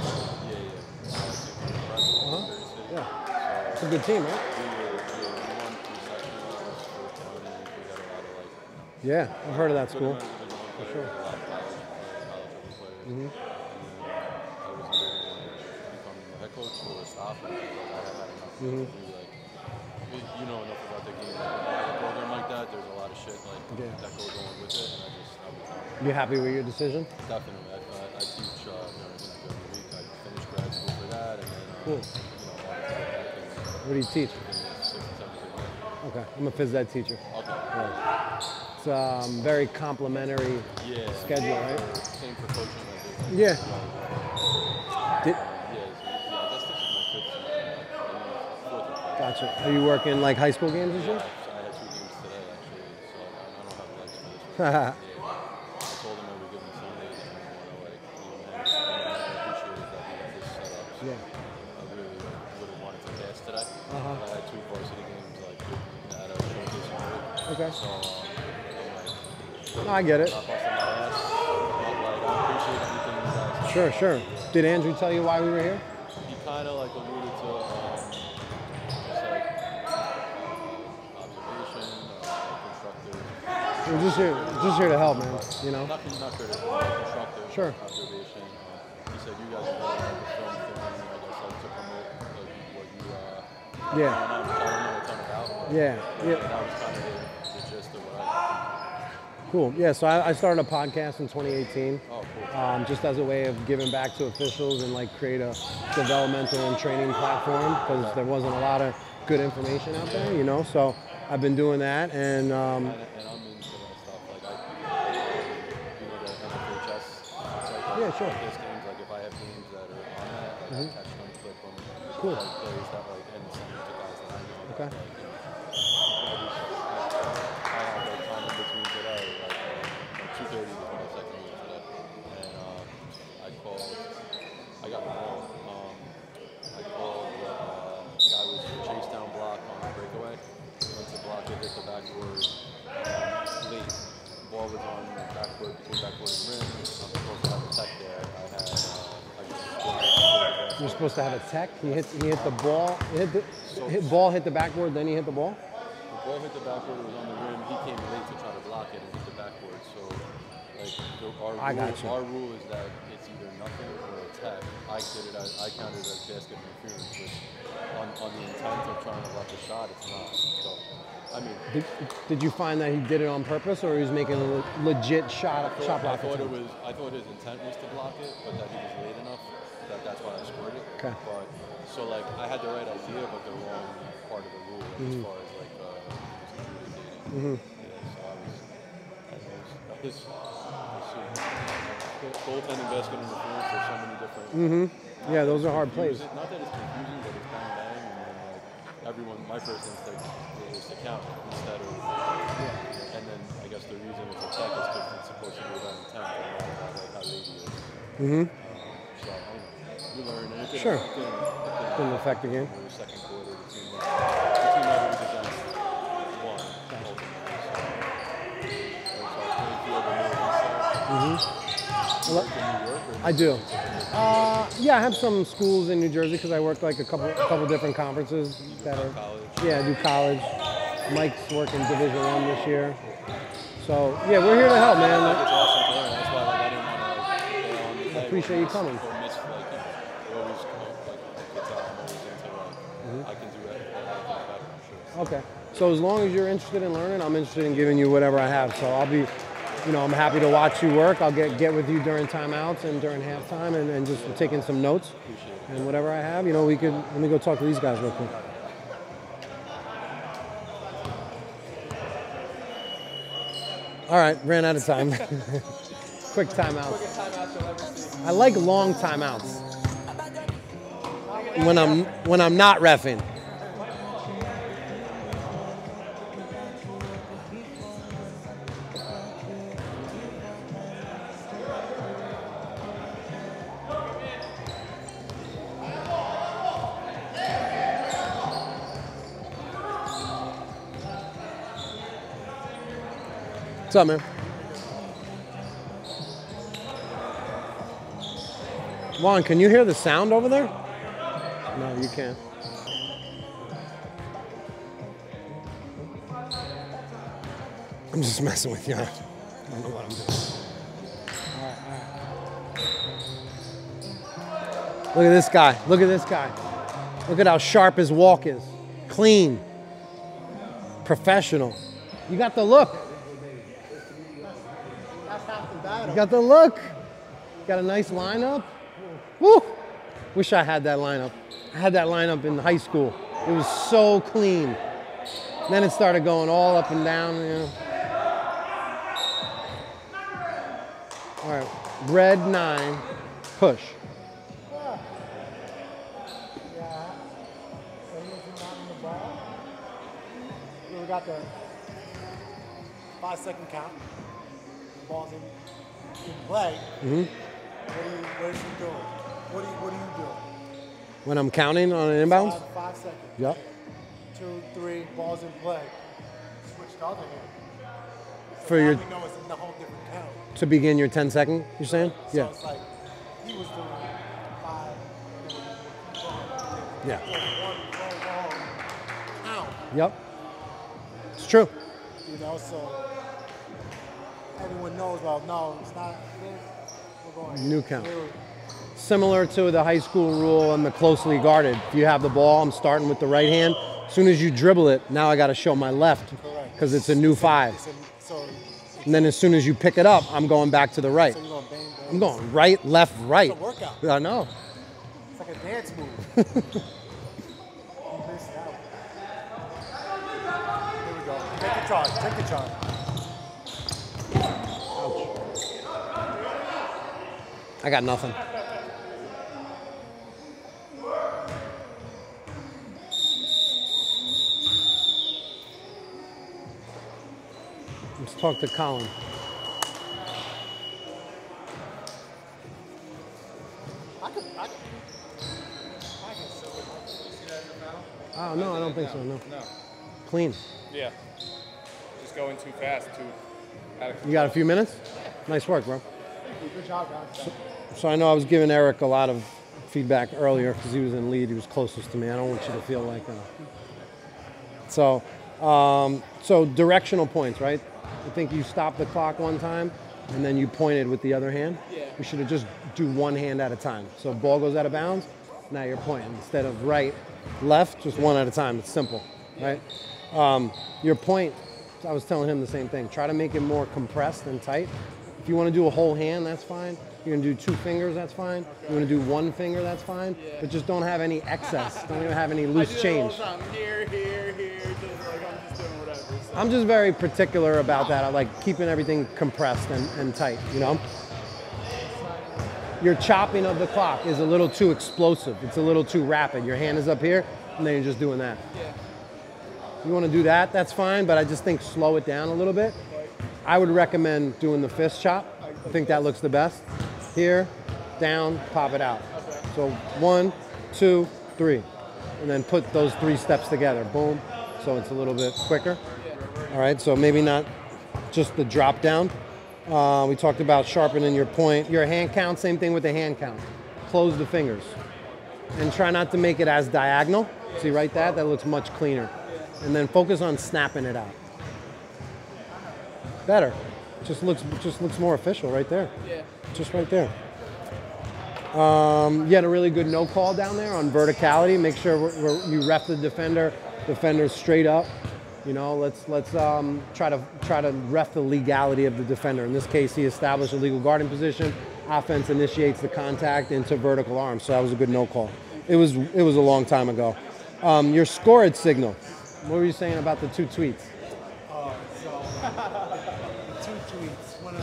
Yeah. It's a good team, right? Yeah, I've heard of that school. For sure.
Mm-hmm. I was either become the head coach or stop. I had enough.
Mm-hmm.
You know enough about the game. When you have a program like that, there's a lot of shit that goes on with it, and I was done.
You happy with your decision?
Definitely. I teach during the week. I finished grad school for that, and then
cool. What do you teach? Okay, I'm a phys ed teacher.
Okay.
Yeah. It's very complimentary schedule, right?
Same for coaching.
Yeah.
I guess this is my fifth.
Gotcha. Are you working like high school games this year?
I had 2 games today, actually, so I don't have legs for this one. I told them I would give them Sundays, and I want to appreciate that we have this set up. So I really would have wanted to pass today. I had 2 varsity games at a showcase in Hoboken.
Okay.
So
No, I get it.
I appreciate everything you guys.
Sure. Did Andrew tell you why we were here?
He kind of alluded to observation, constructive.
We're just here to help, man. You know.
Not critical, constructive.
Sure.
Observation. He said you guys are really like a film thing. I guess to promote what you.
Yeah.
I don't know a ton about.
Yeah.
That was kind of the gist of what I.
Cool. Yeah, so I started a podcast in 2018,
oh, cool.
Just as a way of giving back to officials and create a developmental and training platform because there wasn't a lot of good information out there, you know. So I've been doing that, and
I'm into that stuff. The NFL chess.
Yeah, sure.
There's games if I have games that are on that, I catch them, flip them.
Cool.
Plays that end the same to guys that I know.
Okay.
I have time in between today, 2:30 was my second game today, and I got the ball. I called guy was chase down block on a breakaway. Went to block it, hit the backboard late. The ball was on the backboard, between backboard and rim. I'm supposed to have a tech there.
You're supposed to have a tech. He hit the ball. Ball hit the backboard, then he hit the ball.
The ball hit the backboard. It was on the rim. He came late to try to block it and hit the backboard. So, our rule is that it's either nothing or a tech. I counted it as basket interference, which on the intent of trying to block the shot, it's not. So, I mean,
did you find that he did it on purpose, or he was making a legit shot block?
I thought his intent was to block it, but that he was late enough. That's why I scored it.
Okay.
But so I had the right idea, but the wrong part of the rule as far as communicating. Yeah, so goaltending, basket interference. There's so many different.
Yeah, those are hard plays.
Not that it's confusing, but it's bang bang, and then everyone. My first instinct is to count instead of. Yeah. And then I guess the reason it's a tech is because it's supposed to be about intent, and not about how easy it is. So you learn, and it
didn't affect the game.
The second quarter, the team that was against won ultimately.
I do. Yeah, I have some schools in New Jersey because I work a couple different conferences that are.
College.
Yeah, I do college. Mike's working Division I this year. So yeah, we're here to help, man.
It's awesome to learn. That's why I didn't want to
I appreciate you coming.
I can do it. I'm sure.
Okay. So as long as you're interested in learning, I'm interested in giving you whatever I have. So I'll be, I'm happy to watch you work. I'll get with you during timeouts and during halftime and just taking some notes. And whatever I have, let me go talk to these guys real quick. All right, ran out of time. Quick timeouts. I like long timeouts. When I'm not reffing. What's up, man? Juan, can you hear the sound over there? No, you can't. I'm just messing with you. I don't know what I'm doing. Look at this guy. Look at this guy. Look at how sharp his walk is. Clean. Professional. You got the look. You got the look. Got a nice lineup. Woo! Wish I had that lineup. I had that lineup in high school. It was so clean. Then it started going all up and down. You know. All right, red 9, push.
We got the 5-second count. Ball's in play.
Mm-hmm.
What is he doing? What are you doing?
When I'm counting on an inbounds?
5 seconds.
Yep.
2, 3, balls in play. Switch to other hand. So
For your
we know it's in a whole different count.
to begin your 10 second, you're saying?
So
Yeah.
it's like he was doing 5.
Yeah.
Count.
Yep. It's true.
You know, so everyone knows. Well, no, it's not this. We're going
New count.
through.
Similar to the high school rule and the closely guarded. If you have the ball, I'm starting with the right hand. As soon as you dribble it, now I got to show my left because it's a new 5. And then as soon as you pick it up, I'm going back to the right.
So you're going bang, bang.
I'm going right, left, right.
It's a workout.
I know.
It's like a dance move. You missed out. Here we go. Take the charge. Take the charge.
I got nothing. Let's talk to Colin. Oh, no, I don't think so, no. Clean.
Yeah. Just going too fast,
You got a few minutes? Nice work, bro.
Good job, guys.
So I know I was giving Eric a lot of feedback earlier because he was in lead. He was closest to me. I don't want you to feel like... So directional points, right? I think you stopped the clock one time and then you pointed with the other hand.
Yeah.
We should have just do one hand at a time. So if ball goes out of bounds, now you're pointing. Instead of right, left, just one at a time. It's simple, right? Your point, I was telling him the same thing. Try to make it more compressed and tight. If you want to do a whole hand, that's fine. You're going to do 2 fingers, that's fine. You want to do 1 finger, that's fine. Yeah. But just don't have any excess. Don't even have any loose change.
Here, here, here. Just like I'm just doing whatever. So.
I'm just very particular about that. I like keeping everything compressed and tight, you know? Your chopping of the clock is a little too explosive. It's a little too rapid. Your hand is up here, and then you're just doing that.
Yeah.
You want to do that, that's fine, but I just think slow it down a little bit. I would recommend doing the fist chop. I think that looks the best. Here, down, pop it out.
Okay.
So 1, 2, 3. And then put those 3 steps together. Boom. So it's a little bit quicker. All right, so maybe not just the drop down. We talked about sharpening your point. Your hand count, same thing with the hand count. Close the fingers. And try not to make it as diagonal. See right that? That looks much cleaner. And then focus on snapping it out. Better. Just looks more official right there.
Yeah.
Just right there. You had a really good no call down there on verticality. Make sure you ref the defender straight up. You know, let's try to ref the legality of the defender. In this case, he established a legal guarding position. Offense initiates the contact into vertical arm. So that was a good no call. It was a long time ago. Your scored signal. What were you saying about the 2 tweets?
So the 2 tweets, one of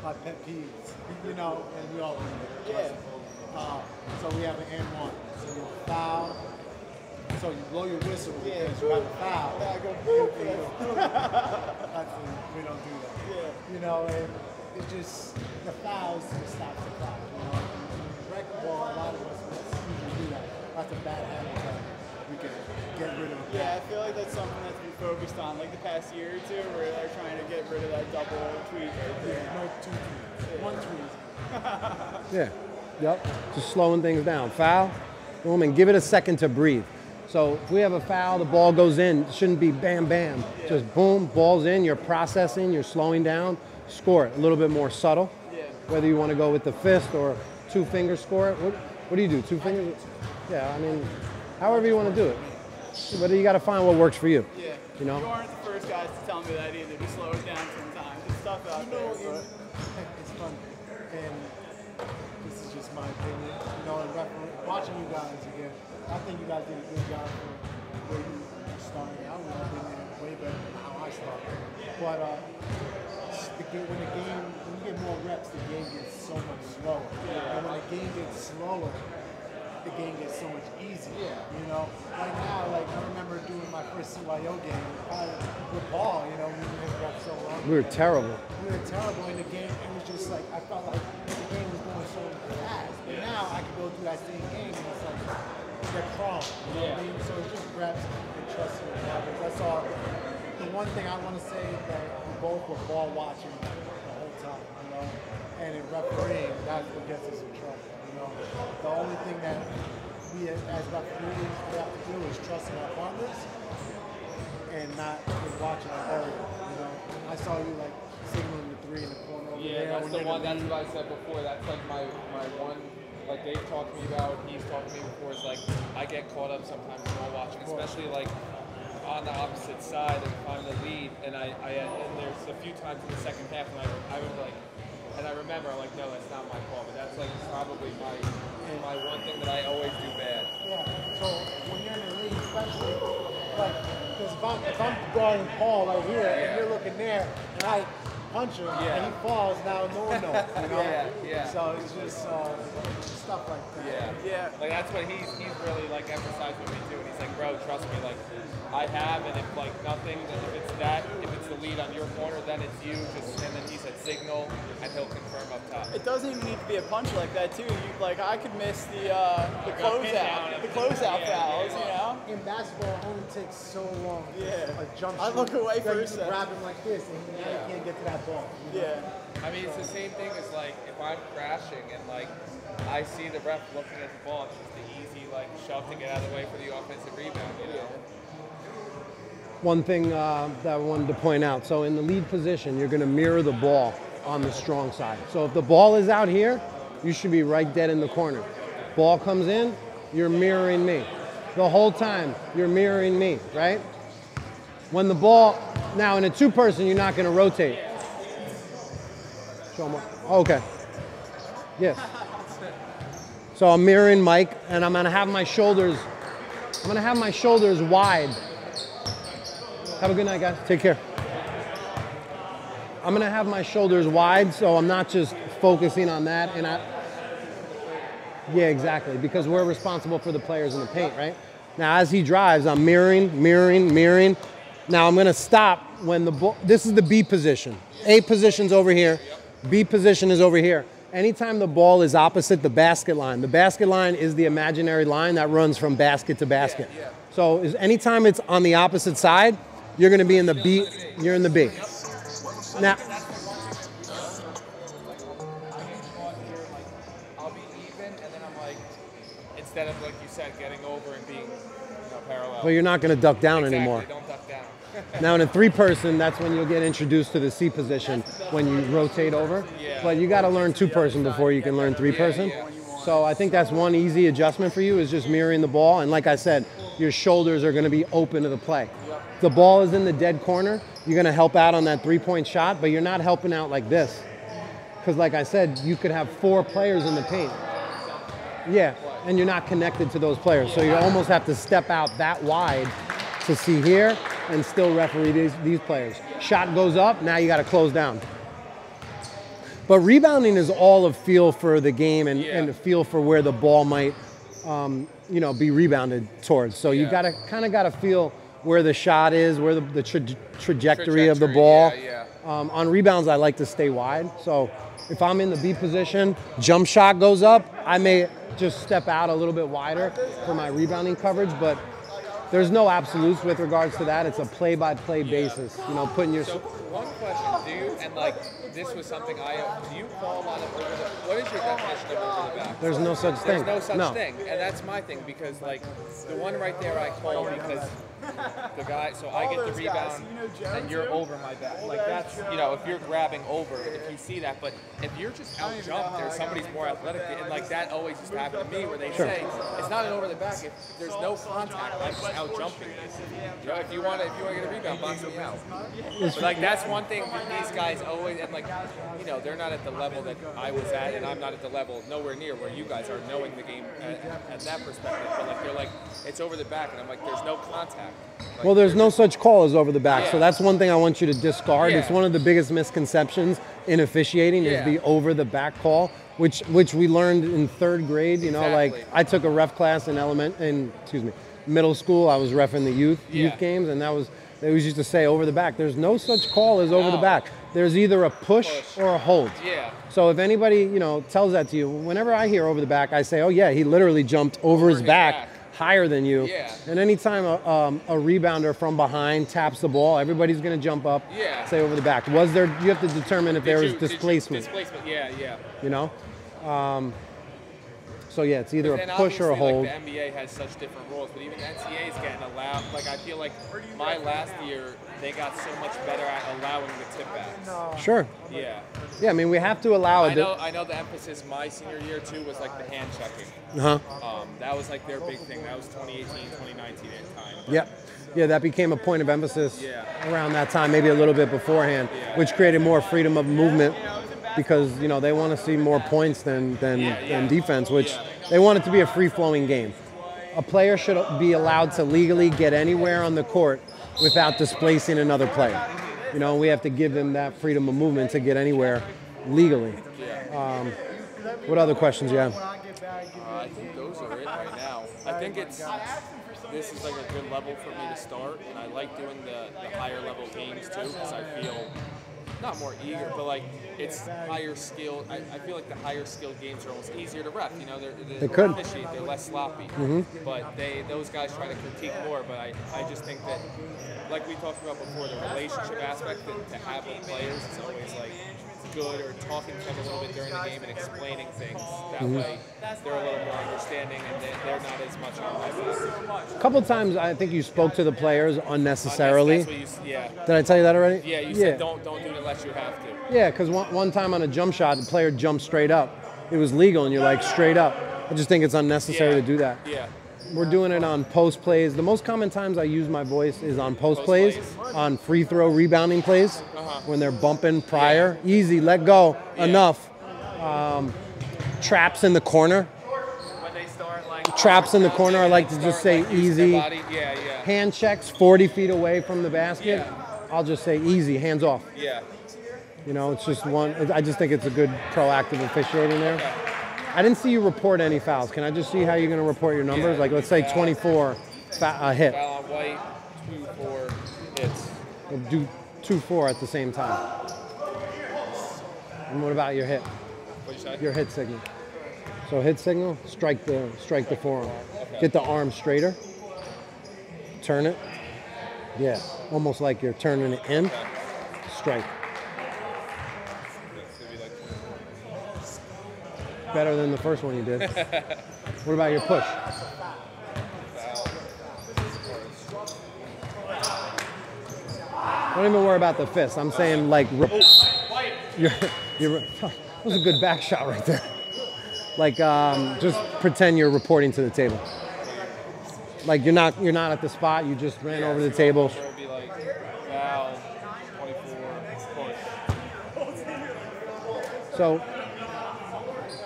my pet peeves, you know, and we all know.
Yeah.
So we have an N1. So you foul. So you blow your whistle because you have a foul.
Yeah, I go
we don't do that.
Yeah.
You know, and it just, the fouls just stops the clock. You know, rec ball, a lot of us usually do that. That's a bad habit.
we can get rid of that.
Yeah, I feel like that's something that's been focused on like the past year or two, where they're trying to get rid of that double tweak right there.
Yeah, no two tweets. One tweet.
Yeah. Yep. Just slowing things down. Foul, boom, and give it a second to breathe. So if we have a foul, the ball goes in. It shouldn't be bam, bam. Yeah. Just boom, ball's in. You're processing. You're slowing down. Score it. A little bit more subtle.
Yeah.
Whether you want to go with the fist or 2 fingers score it. What do you do? 2 fingers? Yeah. I mean, however you want to do it. But you got to find what works for you.
Yeah.
You know.
You aren't the first guys to tell me that either. Just slow it down sometimes. It's tough out there. But
It's fun. And this is just my opinion. You know, watching you guys again, I think you guys did a good job for where you started out. I've been there way better than how I started. But when you get more reps, the game gets so much slower. Yeah. And when the game gets slower, the game gets so much easier. Yeah. You know, right now, like I remember doing my first CYO game with Paul. You know, we were up so long.
We were terrible.
We were terrible in the game. It was just like I felt like the game was going so fast. But now I can go through that same game and it's like they're crawling. You know what I mean? So it's just reps and trusting the habits. That's all. The one thing I want to say is that we both were ball watching the whole time. You know, and in refereeing, that's what gets us in trouble. You know, the only thing that we as referees we have to do is trust in our partners and not just watching our area. You know, I saw you like signaling the 3 in the corner over there.
Yeah, that's the one. That's what I said before. That's like my one. Like they've talked to me about, he's talked to me before. Is like I get caught up sometimes ball watching, especially like on the opposite side if I'm the lead. And and there's a few times in the second half, and I was like. And I remember, I'm like, no, that's not my call. But that's like probably my one thing that I always do bad.
Yeah. So when you're in the league, especially, like, because if I'm guarding Paul right here, and you're looking there, and I punch him, and he falls, now no one knows. You know?
Yeah.
So it's just stuff like that.
Yeah. Like that's what he's really like emphasized with me too. And he's like, bro, trust me, like I have, and if like nothing, then if it's the lead on your corner, then it's you. And then he said signal, and he'll confirm up top.
it doesn't even need to be a punch like that too. Like I could miss the closeout fouls. You know.
In basketball, it only takes so long.
Yeah.
A jump shot.
I look away for a
You
second.
grab him like this, and now you can't get to that ball. You know?
Yeah.
I mean, it's the same thing as like if I'm crashing and like I see the ref looking at the ball, it's just the easy like shove to get out of the way for the offensive rebound. You know.
One thing that I wanted to point out, so in the lead position, you're going to mirror the ball on the strong side. So if the ball is out here, you should be right dead in the corner. Ball comes in, you're mirroring me. The whole time, you're mirroring me, right? When the ball, now in a 2-person, you're not going to rotate. Show them. Okay. Yes. So I'm mirroring Mike, and I'm going to have my shoulders wide. Have a good night, guys. Take care. I'm going to have my shoulders wide, so I'm not just focusing on that. And yeah, exactly, because we're responsible for the players in the paint, right? Now, as he drives, I'm mirroring. Now, I'm going to stop when the ball, this is the B position. A position's over here. B position is over here. Anytime the ball is opposite the basket line is the imaginary line that runs from basket to basket. So anytime it's on the opposite side, you're going to be in the B. You're in the B. Now,
I'll be even, and then I'm like, instead of like you said, getting over and being parallel.
well, you're not going to duck down anymore.
Don't duck down.
Now, in a 3-person, that's when you'll get introduced to the C position when you rotate over. But you got to learn 2-person before you can learn 3-person. So I think that's one easy adjustment for you is just mirroring the ball. And like I said, your shoulders are going to be open to the play. The ball is in the dead corner. You're going to help out on that 3-point shot, but you're not helping out like this. Because like I said, you could have 4 players in the paint. Yeah, and you're not connected to those players. So you almost have to step out that wide to see here and still referee these players. Shot goes up, now you got to close down. But rebounding is all a feel for the game and a feel for where the ball might, be rebounded towards. So you got to feel where the shot is, where the trajectory of the ball. On rebounds, I like to stay wide. So if I'm in the B position, jump shot goes up, I may just step out a little bit wider for my rebounding coverage. But there's no absolutes with regards to that. It's a play-by-play basis. You know, putting your.
So one question, do you, and like this was something do you call on over the, what is your definition of over the back?
There's no such thing.
There's no such thing, and that's my thing, because like the one right there I call because the guy, so I get the rebound and you're over my back. Like that's, you know, if you're grabbing over, if you see that, but if you're just out jumped, there's somebody's more athletic, and like that always just happened to me where they say it's not an over the back if there's no contact, I'm just out jumping. You know, if you want to get a rebound, box them out. But like that's one thing that these guys always, and like, you know, they're not at the level that I was at, and I'm not at the level nowhere near where you guys are knowing the game at that perspective. But like they're like, it's over the back, and I'm like, there's no contact. Like,
well, there's no such call as over the back,
Yeah.
so that's one thing I want you to discard.
Yeah.
It's one of the biggest misconceptions in officiating is the over the back call, which we learned in 3rd grade. You know, like I took a ref class in middle school. I was reffing the youth games, and they always used to say over the back. There's no such call as over the back. There's either a push or a hold.
Yeah.
So if anybody, you know, tells that to you, whenever I hear over the back, I say, oh yeah, he literally jumped over his back higher than you.
Yeah.
And anytime a rebounder from behind taps the ball, everybody's going to jump up, say over the back. You have to determine if there was displacement.
Displacement, yeah.
You know? So yeah, it's either a
And
push or a hold.
Like the NBA has such different rules, but even the NCAA is getting allowed. Like I feel like my last year, they got so much better at allowing the tip backs.
Sure.
Yeah.
Yeah, I mean, we have to allow it.
I know the emphasis my senior year too was like the hand checking. That was like their big thing. That was 2018, 2019 at the time.
Yeah, that became a point of emphasis around that time, maybe a little bit beforehand, which created more freedom of movement because, you know, they want to see more points than defense, which they want it to be a free-flowing game. A player should be allowed to legally get anywhere on the court without displacing another player. You know, we have to give them that freedom of movement to get anywhere legally. What other questions you have?
I think those are it right now. I think this is like a good level for me to start, and I like doing the higher level games too because I feel not more eager, but like it's higher skill. I feel like the higher skill games are almost easier to ref. You know, they're less sloppy, but those guys try to critique more. But I just think that, like we talked about before, the relationship aspect that to have with players is always like good, or talking to them a little bit during the game and explaining things. That way they're a little more understanding and they're not as much on my back.
A couple of times I think you spoke to the players unnecessarily.
That's what you,
Did I tell you that already?
Yeah, you said don't do it unless you have to.
Yeah, because one time on a jump shot, the player jumped straight up. It was legal, and you're like, straight up. I just think it's unnecessary to do that.
Yeah.
We're doing it on post plays. The most common times I use my voice is on post plays, on free throw rebounding plays, when they're bumping prior. Easy, let go, enough. Traps in the corner.
When they start like
traps in the corner, I like to just say easy.
Yeah.
Hand checks 40 feet away from the basket. I'll just say easy, hands off.
Yeah.
You know, it's just one. I just think it's a good proactive officiating there. I didn't see you report any fouls. Can I just see how you're going to report your numbers? Like, let's say 24 hit.
Foul on white, 2-4 hits.
We'll do 2-4 at the same time. And what about your hit?
What'd you say?
Your hit signal. So hit signal, strike the forearm. Get the arm straighter. Turn it. Yeah, almost like you're turning it in. Strike. Better than the first one you did. What about your push? Don't even worry about the fist. I'm saying like, that was a good back shot right there. Like, just pretend you're reporting to the table. Like you're not at the spot. You just ran over the table.
It would be like foul, 24, push.
So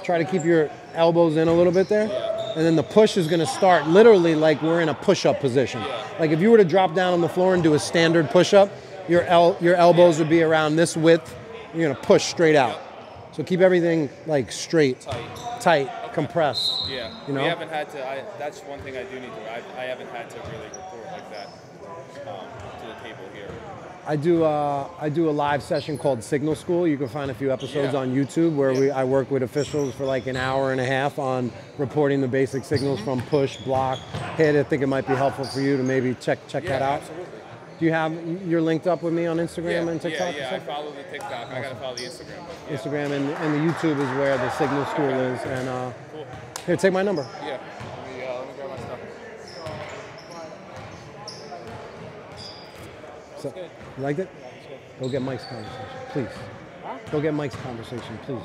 try to keep your elbows in a little bit there. And then the push is going to start literally like we're in a push-up position. Like if you were to drop down on the floor and do a standard push-up, your elbows would be around this width. You're going to push straight out. So keep everything like straight, tight, compressed.
Yeah,
you know?
We haven't had to, that's one thing I do need to do. I haven't had to really report like that to the table here.
I do a live session called Signal School. You can find a few episodes on YouTube where I work with officials for like an hour and a half on reporting the basic signals from push, block, hit. I think it might be helpful for you to maybe check that out.
Absolutely.
Do you have, you're linked up with me on Instagram and TikTok?
Yeah, I follow the TikTok. Awesome. I gotta follow the Instagram.
Instagram and the YouTube is where the Signal School is. And
cool.
Here, take my number.
Yeah. Let me grab my stuff.
So, you liked it? Go get Mike's conversation, please. Huh? Go get Mike's conversation, please.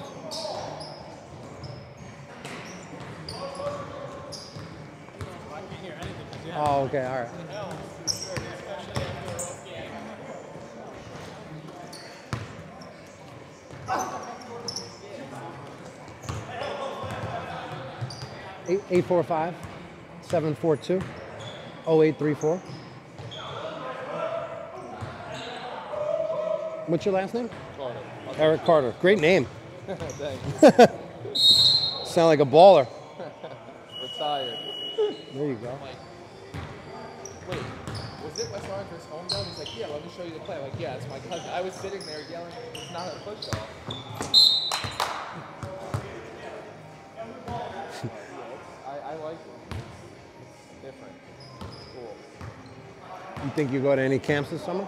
Oh, okay, all right. Eight 845-742-0834. What's your last name?
Carter.
Eric Carter. Great name.
Thanks.
Sound like a baller.
Retired.
There you go.
Wait, was it West Orange's home though? He's like, yeah, let me show you the play. I'm like, yeah, it's my cousin. I was sitting there yelling, it's not a push off. I like it. It's different. It's cool.
You think you go to any camps this summer?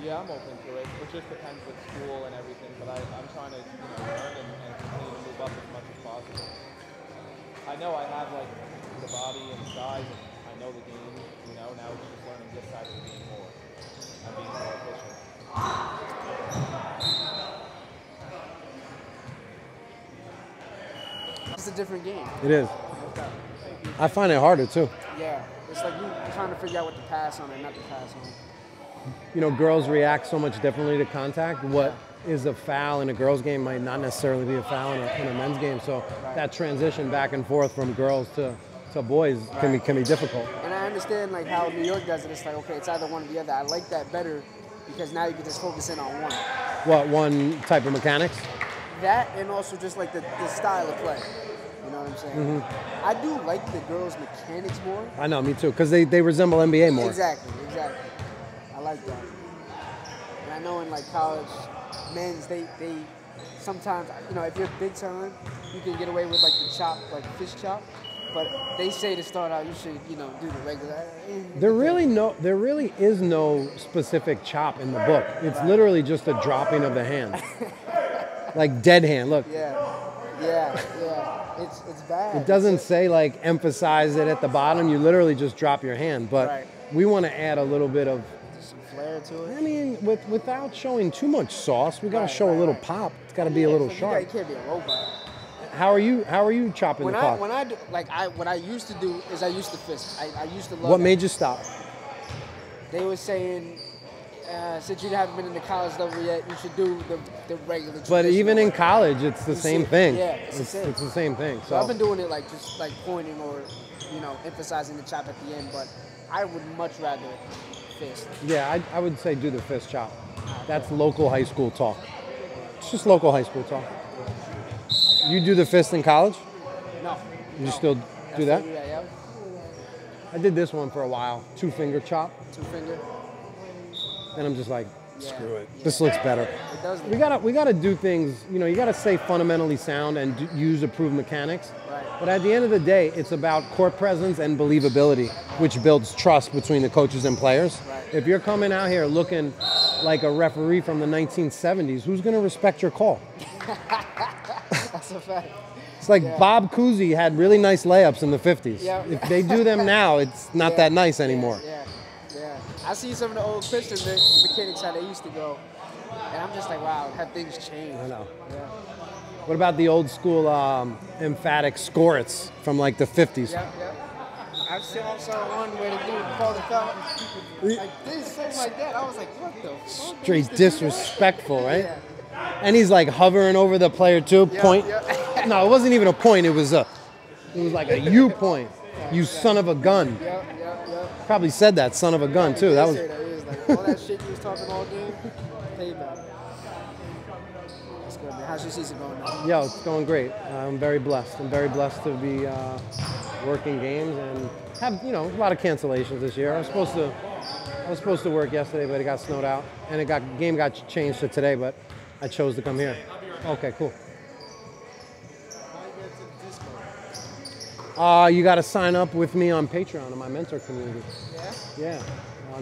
Yeah, I'm open to it. It just depends with school and everything, but I'm trying to learn and continue to move up as much as possible. I know I have like the body and the size, and I know the game, now it's just learning this side of the game more. I'm being more efficient.
It's a different game.
It is. I find it harder too.
Yeah, it's like you trying to figure out what to pass on and not to pass on.
Girls react so much differently to contact. What is a foul in a girls' game might not necessarily be a foul in a men's game. So that transition back and forth from girls to boys can be difficult.
And I understand like how New York does it. It's like, okay, it's either one or the other. I like that better because now you can just focus in on one.
What, one type of mechanics?
That and also just like the style of play. You know what I'm saying?
Mm-hmm.
I do like the girls' mechanics more.
I know, me too, because they resemble NBA more.
Exactly. I like that. And I know in like college, men's, they sometimes, if you're big time, you can get away with like the chop, like fish chop. But they say to start out, you should, do the regular.
There really is no specific chop in the book. It's literally just a dropping of the hand. Like dead hand, look.
Yeah. It's bad.
It doesn't say like emphasize it at the bottom. You literally just drop your hand. But we want to add a little bit of
some flair to it.
I mean, without showing too much sauce, we got to show a little pop. It's got to be a little sharp.
You can't be a robot.
How are you chopping the clock?
When I do, what I used to do is I used to fist. I used to love.
What made you stop?
They were saying, since you haven't been in the college level yet, you should do the regular.
But even in college, it's the same thing.
Yeah, it's
the same thing.
So I've been doing it just like pointing or, emphasizing the chop at the end. But I would much rather fist.
Yeah, I would say do the fist chop. That's local high school talk. It's just local high school talk. You do the fist in college?
No.
You still do that?
Yeah.
I did this one for a while. 2-finger chop.
2-finger.
And I'm just like, screw it. Yeah. This looks better.
It does.
We gotta do things. You gotta stay fundamentally sound and use approved mechanics.
Right.
But at the end of the day, it's about court presence and believability, which builds trust between the coaches and players.
Right.
If you're coming out here looking like a referee from the 1970s, who's gonna respect your call?
That's a fact.
It's like Bob Cousy had really nice layups in the 50s.
Yeah.
If they do them now, it's not that nice anymore.
Yeah. I see some of the old Christian mechanics how they used to go, and I'm just like, wow, have things changed?
I know.
Yeah.
What about the old school emphatic scorets from like the 50s?
Yeah. I saw one where the dude called the foul like this, something like that. I was like, what the fuck?
Straight disrespectful, right? Yeah. And he's like hovering over the player too. Point. Yeah. No, it wasn't even a point. It was like a U point. You son of a gun.
Yeah.
Probably said that, son of a gun too. That was.
He was like, all that shit you was talking all game. Payback. That's good, man. How's your season going now?
Yo, it's going great. I'm very blessed. I'm very blessed to be working games and have a lot of cancellations this year. I was supposed to I was supposed to work yesterday, but it got snowed out, and game got changed to today, but I chose to come here. Okay, cool. You got to sign up with me on Patreon in my mentor community. Yeah? Yeah.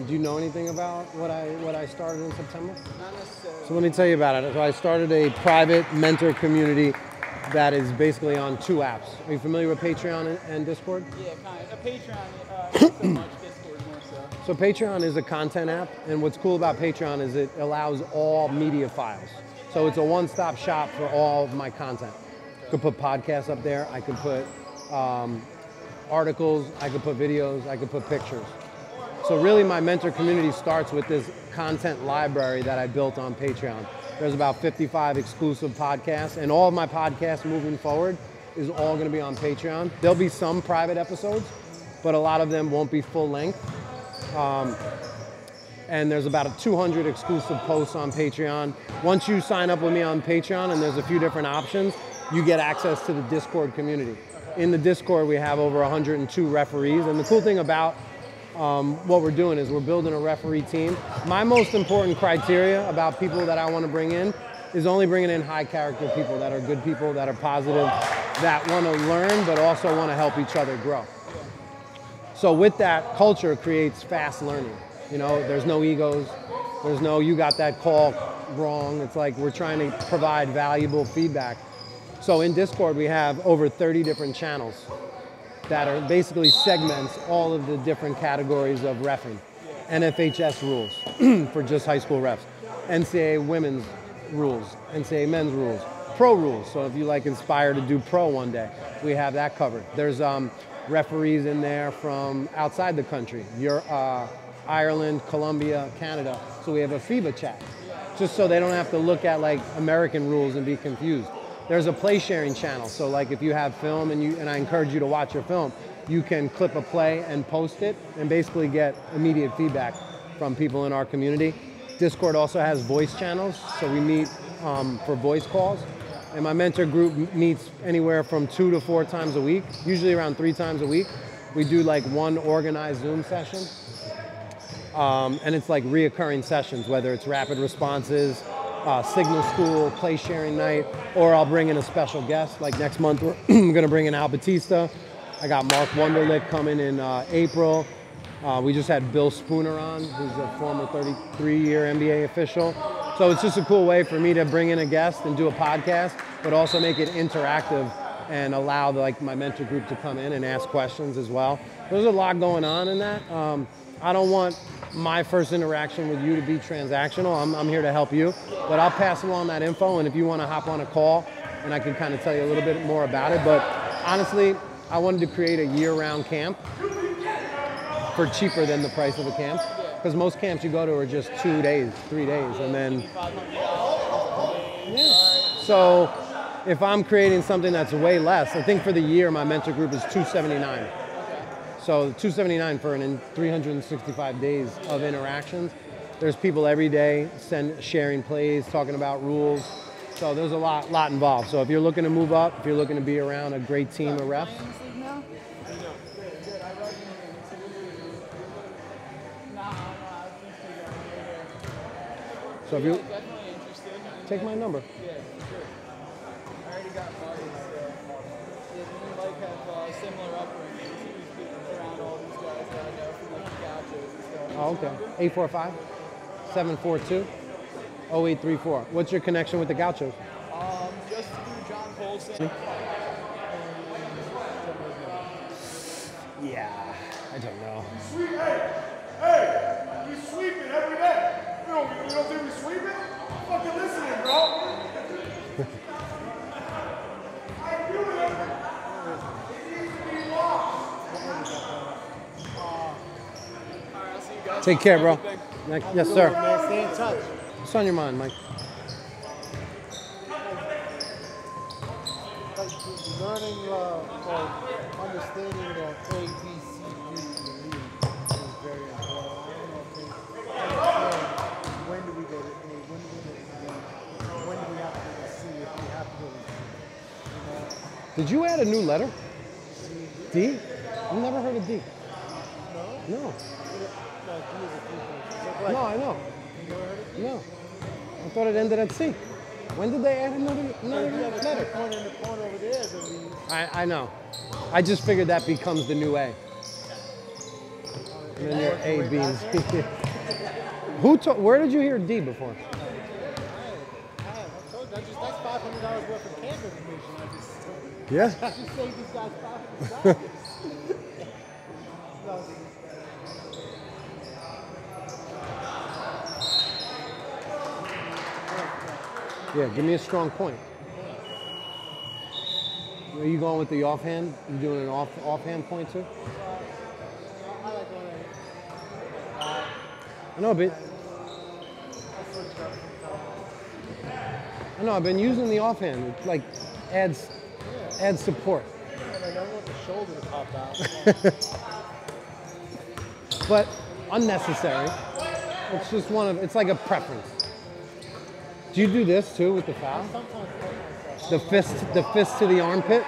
Do you know anything about what I started in September?
Not necessarily.
So let me tell you about it. So I started a private mentor community that is basically on 2 apps. Are you familiar with Patreon and Discord?
Yeah, kind of. Patreon, not so much. Discord more so.
So Patreon is a content app, and what's cool about Patreon is it allows all media files. So it's a one-stop shop for all of my content. I could put podcasts up there. I could put articles. I could put videos. I could put pictures. So really my mentor community starts with this content library that I built on Patreon. There's about 55 exclusive podcasts, and all of my podcasts moving forward is all going to be on Patreon. There'll be some private episodes, but a lot of them won't be full length. And there's about 200 exclusive posts on Patreon. Once you sign up with me on Patreon, and there's a few different options, you get access to the Discord community. In the Discord, we have over 102 referees, and the cool thing about what we're doing is we're building a referee team. My most important criteria about people that I want to bring in is only bringing in high character people that are good people, that are positive, that want to learn, but also want to help each other grow. So with that, culture creates fast learning. You know, there's no egos. There's no, you got that call wrong. It's like we're trying to provide valuable feedback. So in Discord, we have over 30 different channels that are basically segments all of the different categories of reffing. NFHS rules for just high school refs. NCAA women's rules, NCAA men's rules, pro rules. So if you like aspire to do pro one day, we have that covered. There's referees in there from outside the country, Ireland, Colombia, Canada. So we have a FIBA chat, just so they don't have to look at like American rules and be confused. There's a play sharing channel. So like if you have film and I encourage you to watch your film, you can clip a play and post it and basically get immediate feedback from people in our community. Discord also has voice channels. So we meet for voice calls. And my mentor group meets anywhere from 2 to 4 times a week, usually around 3 times a week. We do like one organized Zoom session. And it's like reoccurring sessions, whether it's rapid responses, signal school, play sharing night, or I'll bring in a special guest. Like next month, we're going to bring in Al Batista. I got Mark Wunderlich coming in April. We just had Bill Spooner on, who's a former 33-year NBA official. So it's just a cool way for me to bring in a guest and do a podcast, but also make it interactive and allow my mentor group to come in and ask questions as well. There's a lot going on in that. I don't want my first interaction with you to be transactional. I'm here to help you, but I'll pass along that info, and if you want to hop on a call, and I can kind of tell you a little bit more about it. But honestly, I wanted to create a year-round camp for cheaper than the price of a camp, because most camps you go to are just 2 days, 3 days, and then so if I'm creating something that's way less, I think for the year my mentor group is $279. So $279 for 365 days of interactions. There's people every day sharing plays, talking about rules. So there's a lot involved. So if you're looking to move up, if you're looking to be around a great team of refs. So if you take my number.
Yeah, for sure. I already got Marty's. Me and Mike have similar upbringings. He's around all these guys that I know from like the Gauchos and stuff.
Oh, okay. 845-742-0834. What's your connection with the Gauchos?
Just through John Colson.
Yeah, I don't know.
Hey, we sweep it every day. You don't think we sweep it? I'm fucking listening, bro. I do it every day. It needs to be lost.
Alright, I'll see you guys.
Take care, bro. Yes, sir.
Man, stay in touch.
What's on your mind, Mike?
Learning or understanding the A, B, C, D in the league is very important. I don't know if they understand when do we go to A, when do we go to B, when do we have to go to C, if we have to go to D.
Did you add a new letter? D? I've never heard of D.
No?
No.
No, D is a three-point.
No, I know.
You never heard of it?
No. I thought it ended at C. When did they add another
If you have a
letter?
three-pointer in the corner over there, then
I know. I just figured that becomes the new A. And then your A, B, and C. Where did you hear D before?
I told you, that's $500 worth of camp information I just told you.
Yeah.
I just saved these guys $500. No,
Yeah, give me a strong point. Are you going with the offhand? You doing an offhand point too?
I like going
I know, but I know I've been using the offhand. It like adds support.
I don't want the shoulder to pop out.
But unnecessary. It's just it's like a preference. Do you do this too with the foul? The fist to the armpit?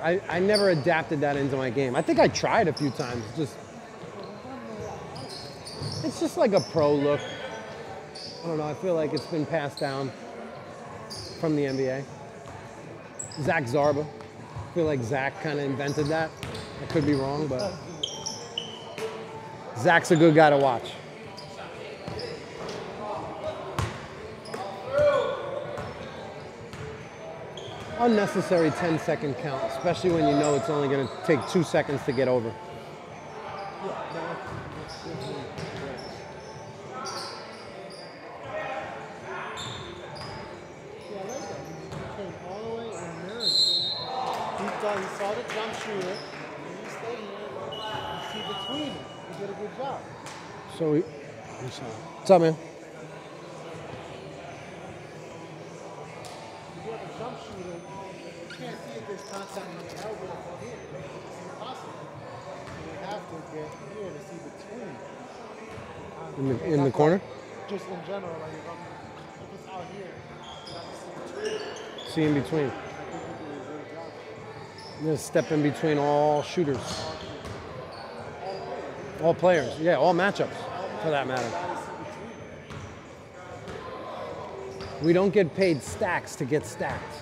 I never adapted that into my game. I think I tried a few times. It's just like a pro look. I don't know, I feel like it's been passed down from the NBA. Zach Zarba. I feel like Zach kind of invented that. I could be wrong, but Zach's a good guy to watch. Unnecessary 10-second count, especially when you know it's only going to take 2 seconds to get over.
He saw the jump shooter, and he stayed here. You see between them. He did a good job.
So what's up, man?
If you have a jump shooter, you can't see if there's contact on the elbow or here. It's impossible. You have to get here to see between.
In the corner?
Just in general, like if it's out here, you have to see between.
See in between. Just step in between all shooters. All players. Yeah, all matchups, for that matter. We don't get paid stacks to get stacked.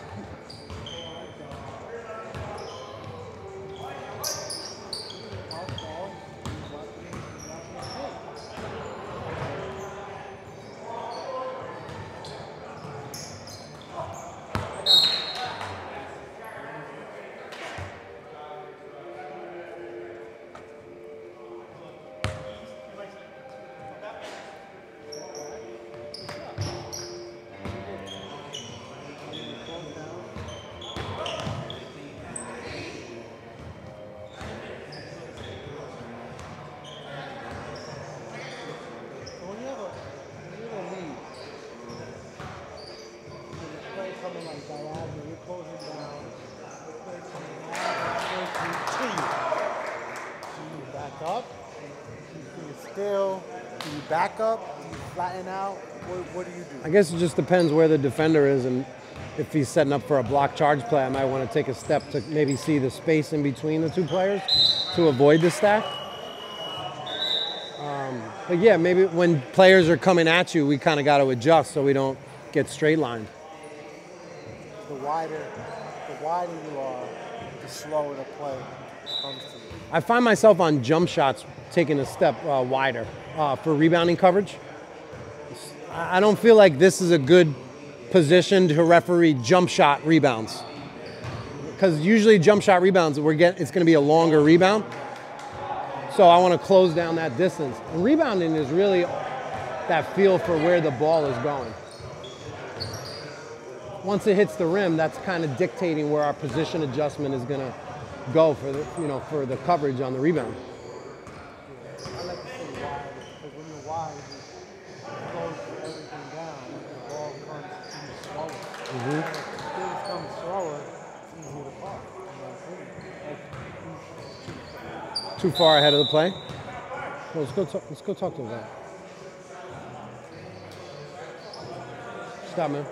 Back up, flatten out. What do you do?
I guess it just depends where the defender is, and if he's setting up for a block charge play, I might want to take a step to maybe see the space in between the two players to avoid the stack. But yeah, maybe when players are coming at you, we kind of got to adjust so we don't get straight lined.
The wider you are, the slower the play comes to you.
I find myself on jump shots taking a step wider for rebounding coverage. I don't feel like this is a good position to referee jump shot rebounds, because usually jump shot rebounds it's going to be a longer rebound. So I want to close down that distance. And rebounding is really that feel for where the ball is going. Once it hits the rim, that's kind of dictating where our position adjustment is going to go for the coverage on the rebound.
I like to say wide, because when you're wide, you close everything down, the ball comes slower. If things come slower, it's easier to pass.
Too far ahead of the play? Well, let's go talk to him about it. Stop, man.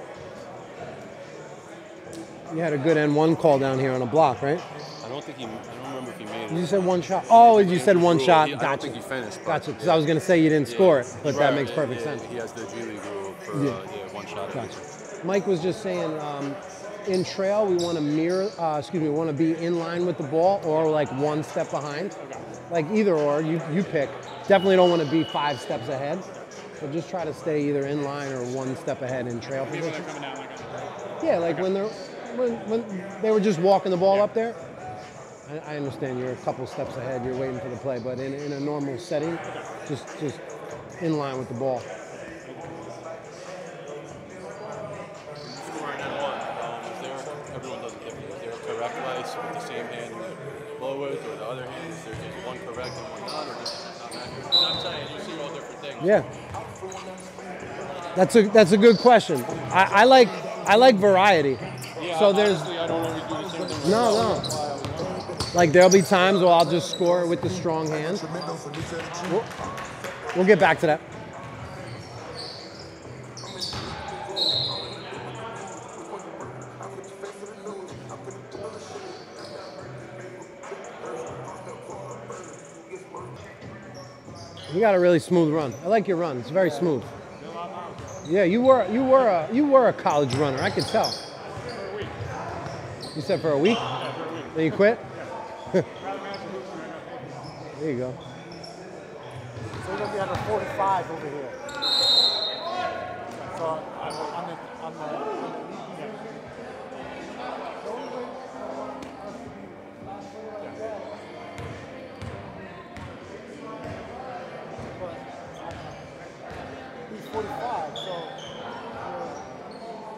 You had a good N1 call down here on a block, right?
I don't remember if he made
You said one shot. Oh, you said one shot.
I don't
Gotcha.
think he finished.
Gotcha. Because I was going to say you didn't score it, but that
Right,
makes perfect sense.
He has the G League rule for one shot.
Gotcha. Mike was just saying, in trail, we want to mirror, we want to be in line with the ball or like one step behind. Like either or, you pick. Definitely don't want to be 5 steps ahead. So just try to stay either in line or one step ahead in trail position. Yeah, like when they were just walking the ball up there. I understand you're a couple steps ahead, you're waiting for the play, but in a normal setting, just in line with the ball.
Scoring and one. Everyone does it differently. Is there a correct place with the same hand you blow with, or the other hand? Is there just one correct and one not, or just not accurate? You know what I'm saying? You see all different things.
Yeah. That's a good question. I like variety.
Yeah,
so there's
honestly, I don't always do the same thing.
no. Like there'll be times where I'll just score with the strong hand. We'll get back to that. You got a really smooth run. I like your run. It's very smooth. Yeah, you were a college runner. I could tell. You said for a week?
Yeah, for a week.
Then you quit? There you go.
So we're going to be under 45 over here. So on the he's 45, so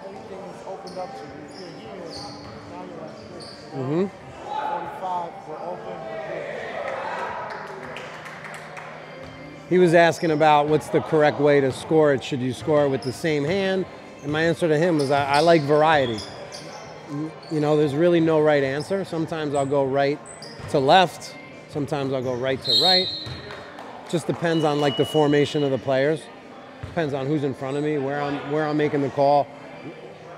everything is opened up to you. If you're here, now you're like this. 45, we're open, we're good.
He was asking about what's the correct way to score it. Should you score it with the same hand? And my answer to him was I like variety. You know, there's really no right answer. Sometimes I'll go right to left. Sometimes I'll go right to right. Just depends on like the formation of the players. Depends on who's in front of me, where I'm making the call.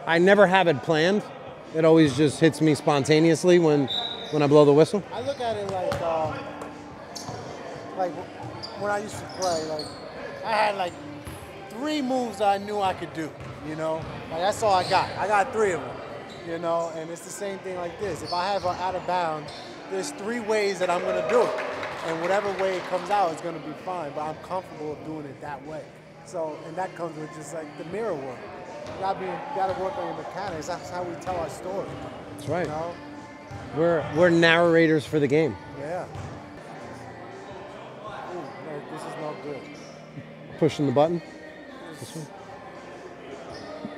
I never have it planned. It always just hits me spontaneously when I blow the whistle.
I look at it like when I used to play, like I had like 3 moves that I knew I could do, you know? Like that's all I got. I got 3 of them, you know? And it's the same thing like this. If I have an out of bounds, there's 3 ways that I'm gonna do it. And whatever way it comes out is gonna be fine, but I'm comfortable of doing it that way. So, and that comes with just like the mirror work. You gotta work on your mechanics. That's how we tell our story.
That's right.
You know?
We're narrators for the game.
Yeah. Ooh, no, this is not good.
Pushing the button. This one.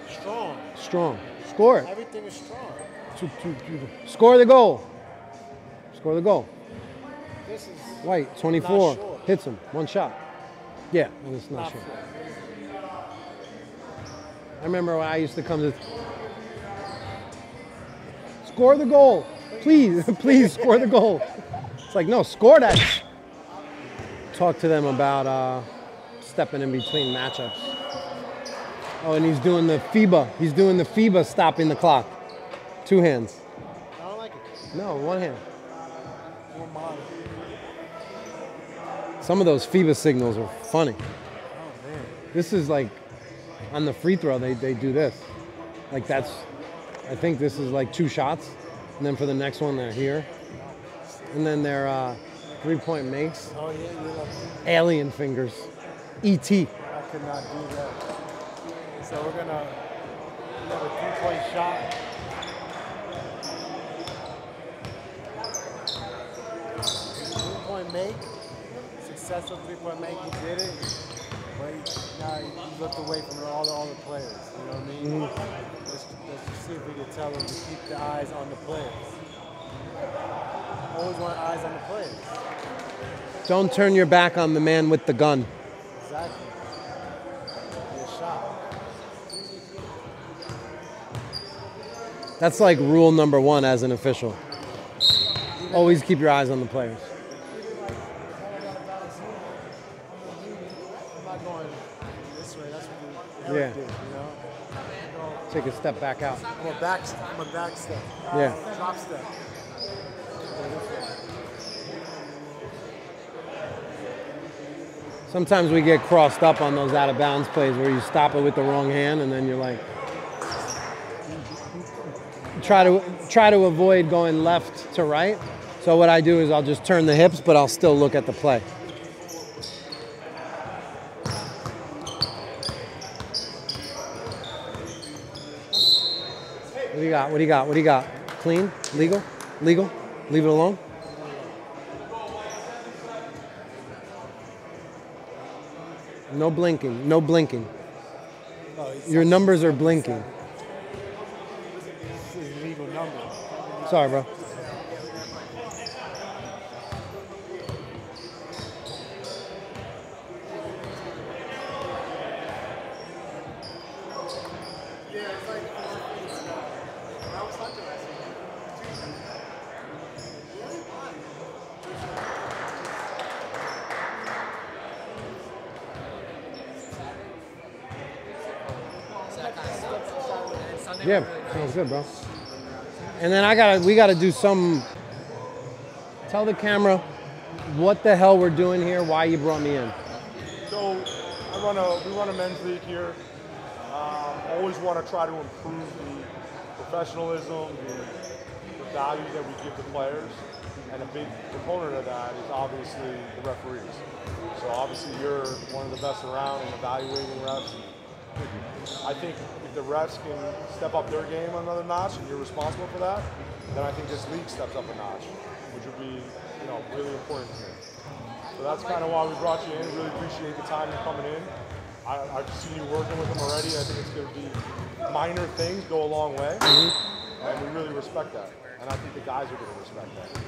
Strong.
Strong. Score it.
Everything is strong.
Score the goal. Score the goal.
This is
White, 24.
not sure.
Hits him. 1 shot. Yeah, and it's not sure. I remember when I used to come to score the goal. Please, please score the goal. It's like, no, score that. Talk to them about stepping in between matchups. Oh, and he's doing the FIBA. He's doing the FIBA stopping the clock. 2 hands.
I don't like it.
No, 1 hand.
More modern.
Some of those FIBA signals are funny.
Oh, man.
This is like, on the free throw, they do this. Like that's, I think this is like 2 shots. And then for the next one, they're here. And then they're 3-point makes.
Oh, yeah, you're like,
Alien fingers. E.T.
I could not do that. So we're going to have a 3-point shot. 3-point make. Successful 3-point make. He did it. But now he looked away from all the players. You know what I mean? Let's just see if we can tell him to keep the eyes on the players. Always want eyes on the players.
Don't turn your back on the man with the gun.
Exactly. Be a shot.
That's like rule number 1 as an official. Always keep your eyes on the players.
I'm not going this way. That's what we
Yeah.
do, you know?
Take a step back out.
I'm a back step.
Yeah.
Drop step.
Sometimes we get crossed up on those out of bounds plays where you stop it with the wrong hand and then you're like, try to avoid going left to right. So what I do is I'll just turn the hips, but I'll still look at the play. What do you got? What do you got? What do you got? Clean? Legal? Legal? Leave it alone? No blinking. No blinking. Your numbers are blinking.
This is legal number.
Sorry, bro. Yeah, sounds good, bro. And then we gotta do some. Tell the camera what the hell we're doing here, why you brought me in.
So we run a men's league here. Always want to try to improve the professionalism, the value that we give the players, and a big component of that is obviously the referees. So obviously you're one of the best around in evaluating refs. I think if the refs can step up their game another notch, and you're responsible for that, then I think this league steps up a notch, which would be, really important to me. So that's kind of why we brought you in. Really appreciate the time you're coming in. I've seen you working with them already. I think it's going to be minor things go a long way, and we really respect that. And I think the guys are going to respect that.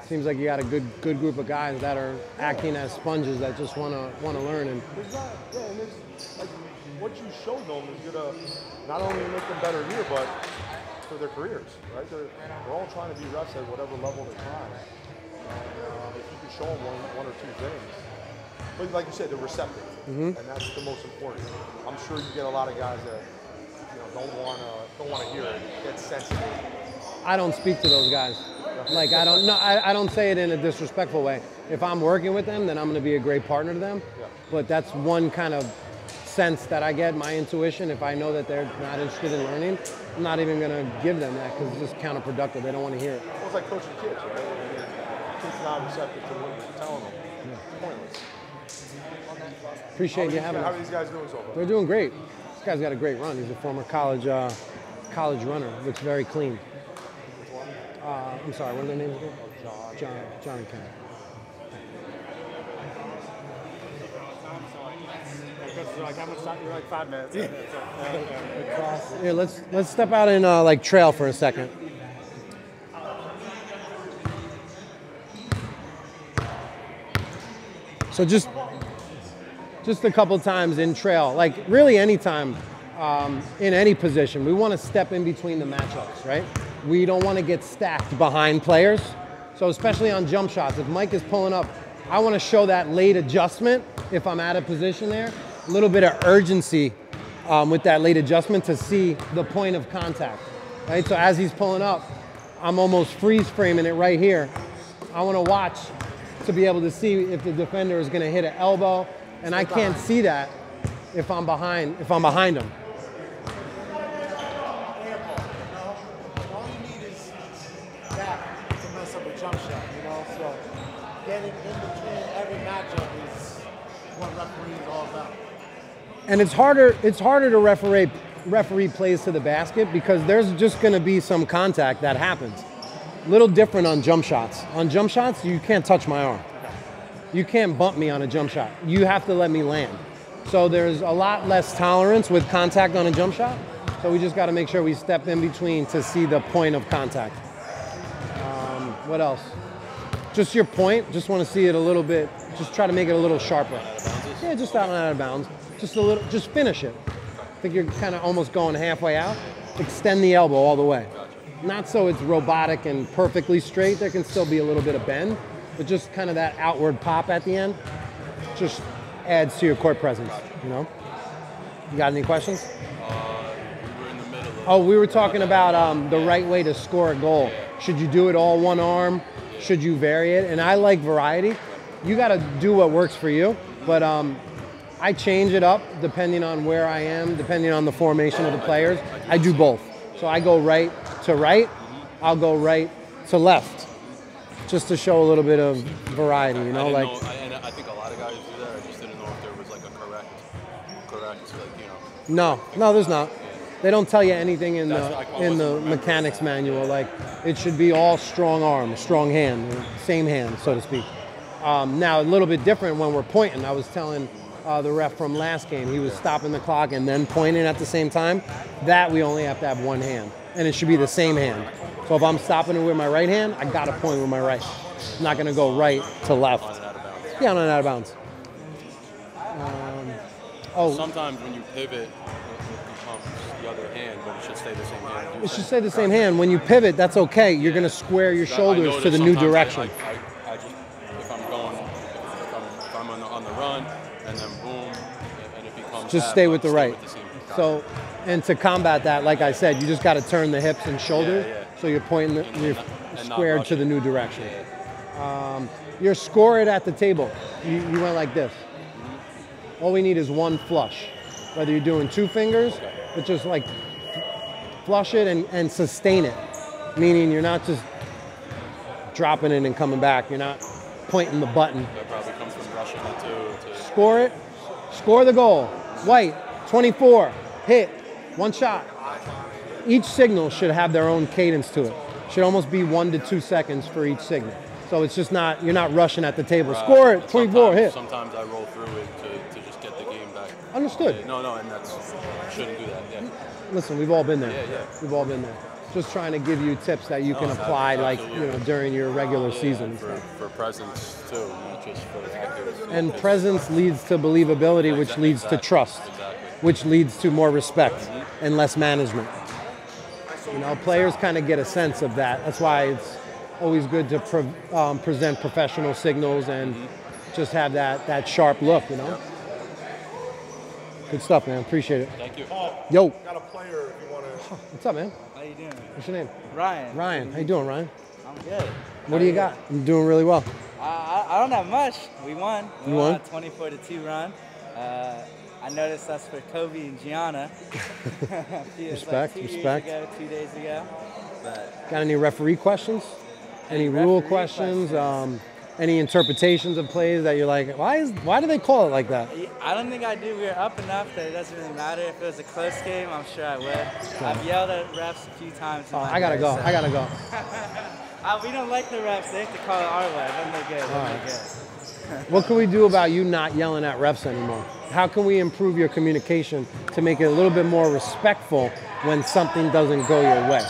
Seems like you got a good group of guys that are acting as sponges that just want to learn. And
there's not, and there's like what you showed them is going to not only make them better here, but for their careers, right? They're all trying to be refs at whatever level they're trying. And if you can show them one or two things, but like you said, they're receptive, and that's the most important. I'm sure you get a lot of guys that don't want to hear it, get sensitive.
I don't speak to those guys. Like I don't say it in a disrespectful way. If I'm working with them, then I'm going to be a great partner to them.
Yeah.
But that's one kind of sense that I get, my intuition. If I know that they're not interested in learning, I'm not even going to give them that because it's just counterproductive. They don't want to hear it.
Well, it's like coaching kids, right? I mean, kids not receptive to what you're telling them. Yeah. Pointless.
Appreciate you having us.
How are these guys doing so far?
They're doing great. This guy's got a great run. He's a former college runner. Looks very clean. I'm sorry, what are their names again? John and Ken.
You're like 5 minutes.
Here, let's step out in like trail for a second. So just a couple times in trail, like really any time in any position, we want to step in between the matchups, right? We don't want to get stacked behind players. So especially on jump shots, if Mike is pulling up, I want to show that late adjustment if I'm out of position there. A little bit of urgency with that late adjustment to see the point of contact, right? So as he's pulling up, I'm almost freeze framing it right here. I want to watch to be able to see if the defender is going to hit an elbow, and I can't see that if I'm behind him.
Getting in between every matchup is what refereeing is all about.
And it's harder to referee plays to the basket because there's just going to be some contact that happens. A little different on jump shots. On jump shots, you can't touch my arm. You can't bump me on a jump shot. You have to let me land. So there's a lot less tolerance with contact on a jump shot. So we just got to make sure we step in between to see the point of contact. What else? Just your point. Just want to see it a little bit. Just try to make it a little sharper. Yeah, just out and out of bounds. Just a little. Just finish it. I think you're kind of almost going halfway out. Extend the elbow all the way. Not so it's robotic and perfectly straight. There can still be a little bit of bend, but just kind of that outward pop at the end. Just adds to your court presence. You know. You got any questions?
We were in the middle of.
Oh, we were talking about the right way to score a goal. Should you do it all one arm? Should you vary it? And I like variety. You got to do what works for you. But I change it up depending on where I am, depending on the formation of the players. I do both. So I go right to right, I'll go right to left, just to show a little bit of variety, you know?
And I think a lot of guys do that. I just didn't know if there was like a correct, like, you know.
No, there's not. They don't tell you anything in the mechanics manual. Like, it should be all strong arm, strong hand, same hand, so to speak. Now, a little bit different when we're pointing. I was telling the ref from last game, he was stopping the clock and then pointing at the same time. That we only have to have one hand, and it should be the same hand. So if I'm stopping it with my right hand, I got to point with my right. I'm not going to go right to left.
On and out of bounds.
Yeah, on and out of bounds.
Sometimes when you pivot, it becomes the other hand, but it should stay the same hand.
It should stay the same hand. When you pivot, that's okay. You're going to square your shoulders to the new direction.
I just, if I'm on the run, and then boom, and it becomes
just
that,
stay with the right.
With the same
So, and to combat that, like I said, you just got to turn the hips and shoulders, so you're pointing, you're squared to the new direction. You're scored at the table. You went like this. All we need is one flush. Whether you're doing two fingers, but just like flush it and sustain it. Meaning you're not just dropping it and coming back. You're not pointing the button.
That probably comes from rushing it to
Score it. Score the goal. White, 24. Hit. One shot. Each signal should have their own cadence to it. Should almost be 1 to 2 seconds for each signal. So it's just not, you're not rushing at the table. Score it, 24, hit.
Sometimes I roll through it to just get the game back.
Understood.
No, and shouldn't do that, yeah.
Listen, we've all been there.
Yeah.
We've all been there. Just trying to give you tips that you can apply, like, you know, during your regular season.
For presence, too, not just for accuracy.
And presence leads to believability, which leads to trust, which leads to more respect and less management. You know, players kind of get a sense of that. That's why it's always good to present professional signals and just have that sharp look, you know? Good stuff, man. Appreciate it.
Thank you.
Yo.
Got a player if you want to.
What's up, man?
How you doing?
What's your name?
Ryan.
Ryan. How you doing, Ryan?
I'm good.
What do you got? I'm doing really well.
I don't have much. We won.
You won?
A 24-2 run. I noticed that's for Kobe and Gianna.
Respect,
like 2
respect.
years ago, 2 days ago. But
Got any referee questions? Any rule questions? Any interpretations of plays that you're like, why do they call it like that?
I don't think I do. We were up enough that it doesn't really matter. If it was a close game, I'm sure I would. I've yelled at refs a few times.
I gotta go. I gotta go.
We don't like the refs. They have to call it our way. Then they're good. Then they're good.
What can we do about you not yelling at refs anymore? How can we improve your communication to make it a little bit more respectful when something doesn't go your way?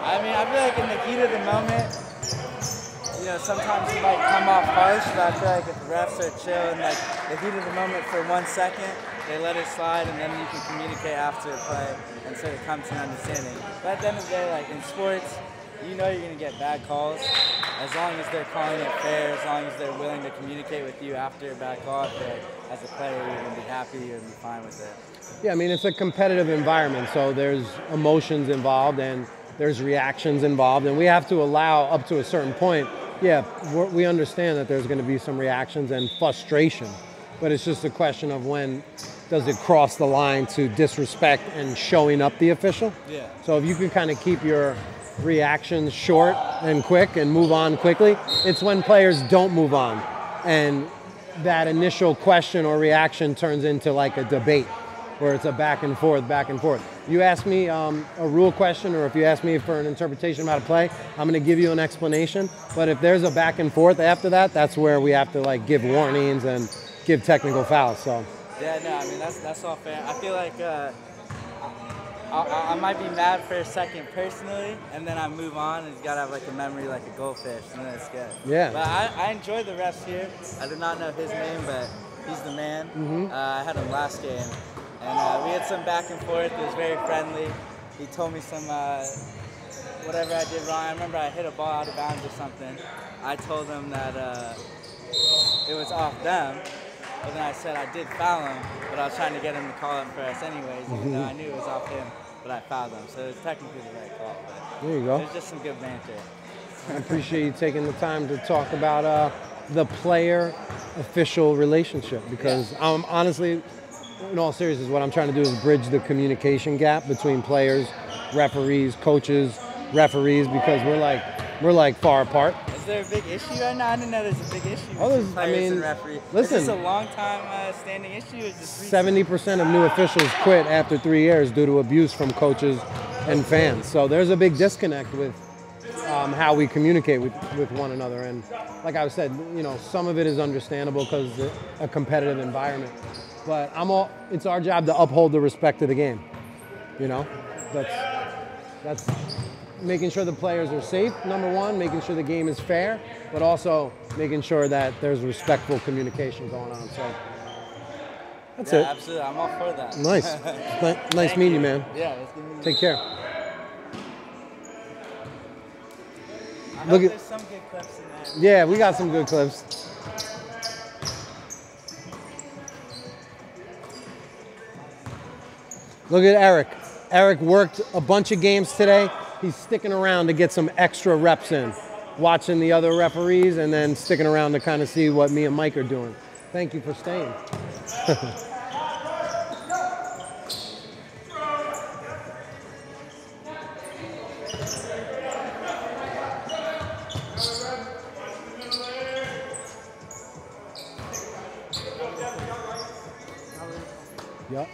I mean, I feel like in the heat of the moment, you know, sometimes you might come off harsh, but I feel like if the refs are chill and like the heat of the moment for 1 second, they let it slide and then you can communicate after the play and sort of come to an understanding. But at the end of the day, like in sports, you know you're going to get bad calls. As long as they're calling it fair, as long as they're willing to communicate with you after a bad call, I feel like as a player you're going to be happy, you're going to be fine with it.
Yeah, I mean, it's a competitive environment, so there's emotions involved and there's reactions involved, and we have to allow up to a certain point. Yeah, we understand that there's going to be some reactions and frustration, but it's just a question of when does it cross the line to disrespect and showing up the official.
Yeah.
So if you can kind of keep your reactions short and quick and move on quickly, it's when players don't move on and that initial question or reaction turns into like a debate where it's a back and forth. You ask me a rule question, or if you ask me for an interpretation about a play, I'm going to give you an explanation. But if there's a back and forth after that, that's where we have to like give warnings and give technical fouls. So.
Yeah, no, I mean that's all fair. I feel like I might be mad for a second personally, and then I move on, and you gotta have like a memory like a goldfish, and then it's good.
Yeah.
But I enjoy the refs here. I do not know his name, but he's the man. I had him last game. And we had some back and forth. It was very friendly. He told me some, whatever I did wrong. I remember I hit a ball out of bounds or something. I told him that it was off them. But then I said I did foul him, but I was trying to get him to call it for us anyways, even though I knew it was off him, but I fouled him. So it was technically the right call. But
there you go.
It was just some good banter.
I appreciate you taking the time to talk about the player-official relationship, because honestly, in all seriousness, what I'm trying to do is bridge the communication gap between players, referees, coaches, referees, because we're like far apart.
Is there a big issue right now? I didn't know there's a big issue
Oh,
between players and referees.
Listen,
is this a long time standing issue? Or just
70% of new officials quit after 3 years due to abuse from coaches and fans. So there's a big disconnect with how we communicate with one another. And like I said, you know, some of it is understandable because it's a competitive environment. But it's our job to uphold the respect of the game. You know, that's making sure the players are safe, number one, making sure the game is fair, but also making sure that there's respectful communication going on. So that's it.
Absolutely, I'm all for that.
Nice. Nice meeting you, man.
Yeah, it's good meeting you.
Take care.
I hope there's some good clips in there.
Yeah, we got some good clips. Look at Eric. Eric worked a bunch of games today. He's sticking around to get some extra reps in, watching the other referees and then sticking around to kind of see what me and Mike are doing. Thank you for staying. Yep.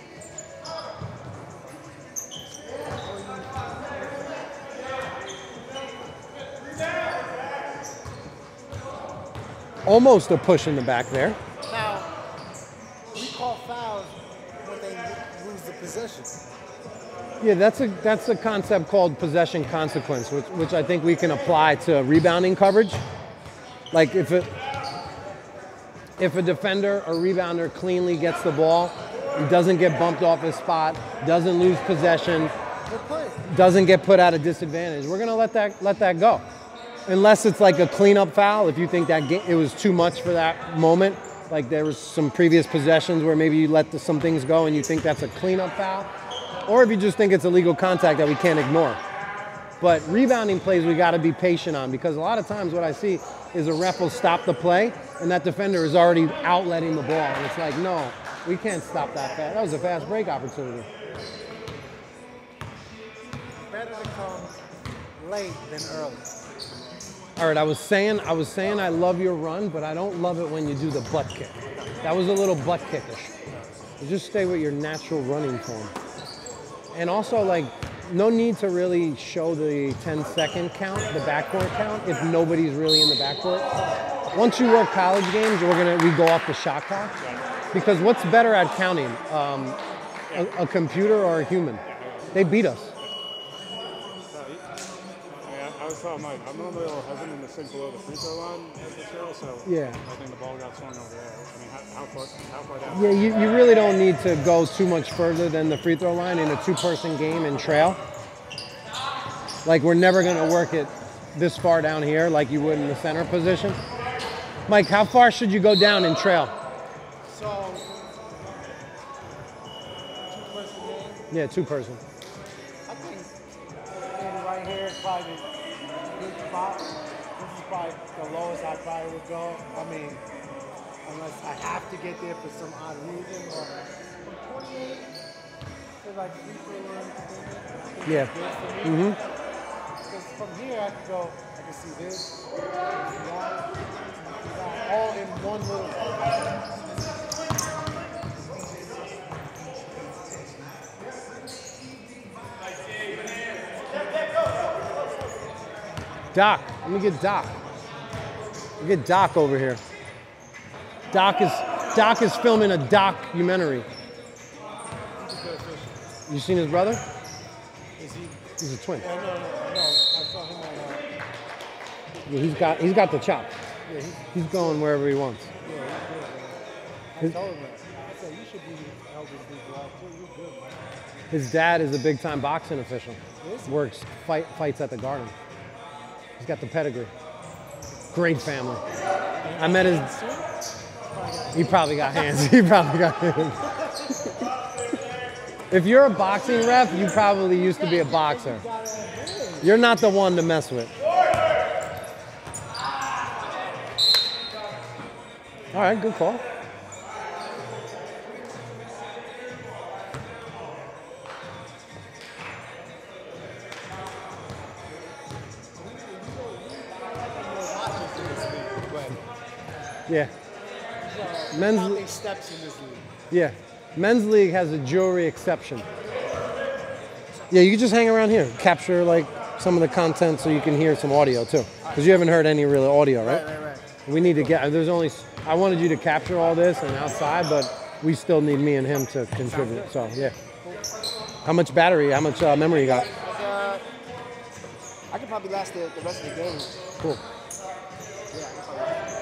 Almost a push in the back there.
Now, we call fouls when they lose the possession.
Yeah, that's a concept called possession consequence, which I think we can apply to rebounding coverage. Like if a defender or rebounder cleanly gets the ball and doesn't get bumped off his spot, doesn't lose possession, doesn't get put at a disadvantage, we're gonna let that go. Unless it's like a cleanup foul, if you think that it was too much for that moment, like there was some previous possessions where maybe you let some things go and you think that's a cleanup foul, or if you just think it's illegal contact that we can't ignore. But rebounding plays we gotta be patient on, because a lot of times what I see is a ref will stop the play and that defender is already outletting the ball, and it's like, no, we can't stop that fast. That was a fast break opportunity.
Better to come late than early.
All right, I was saying I love your run, but I don't love it when you do the butt kick. That was a little butt kickish. You just stay with your natural running form. And also, like, no need to really show the 10-second count, the backcourt count, if nobody's really in the backcourt. Once you work college games, we go off the shot clock. Because what's better at counting, a computer or a human? They beat us.
I was telling Mike, I'm normally a little hesitant to sink below the free throw line as the trail, so
yeah.
I think the ball got swung over there. I mean, how far down?
Yeah, you really don't need to go too much further than the free throw line in a two-person game in trail. Like, we're never going to work it this far down here like you would in the center position. Mike, how far should you go down in trail?
So, two-person game?
Yeah, two-person.
I think maybe right here is probably a good spot. This is probably the lowest I probably would go. I mean, unless I have to get there for some odd reason. Or from 28 to like free throw line.
Yeah.
Because from here I can see this, all in one little.
Doc, let me get Doc. Let me get Doc over here. Doc is filming a documentary. You seen his brother?
Is he?
He's a twin.
No. I saw him on.
Yeah, he's got the chop.
Yeah,
he's going wherever he wants.
Yeah, he's good. I told him that. I said you should be helping people out too. You're good, man.
His dad is a big-time boxing official. Works fights at the Garden. He's got the pedigree. Great family. I met his. He probably got hands. He probably got hands. If you're a boxing ref, you probably used to be a boxer. You're not the one to mess with. All right, good call. Yeah. Men's
steps in this league.
Yeah. Men's league has a jewelry exception. Yeah, you can just hang around here, capture like some of the content so you can hear some audio too. Because you haven't heard any real audio, right?
Right.
We need to get, I wanted you to capture all this and outside, but we still need me and him to contribute. So, yeah. How much battery, how much memory you got?
I could probably last the rest of the game.
Cool.
Yeah, I could probably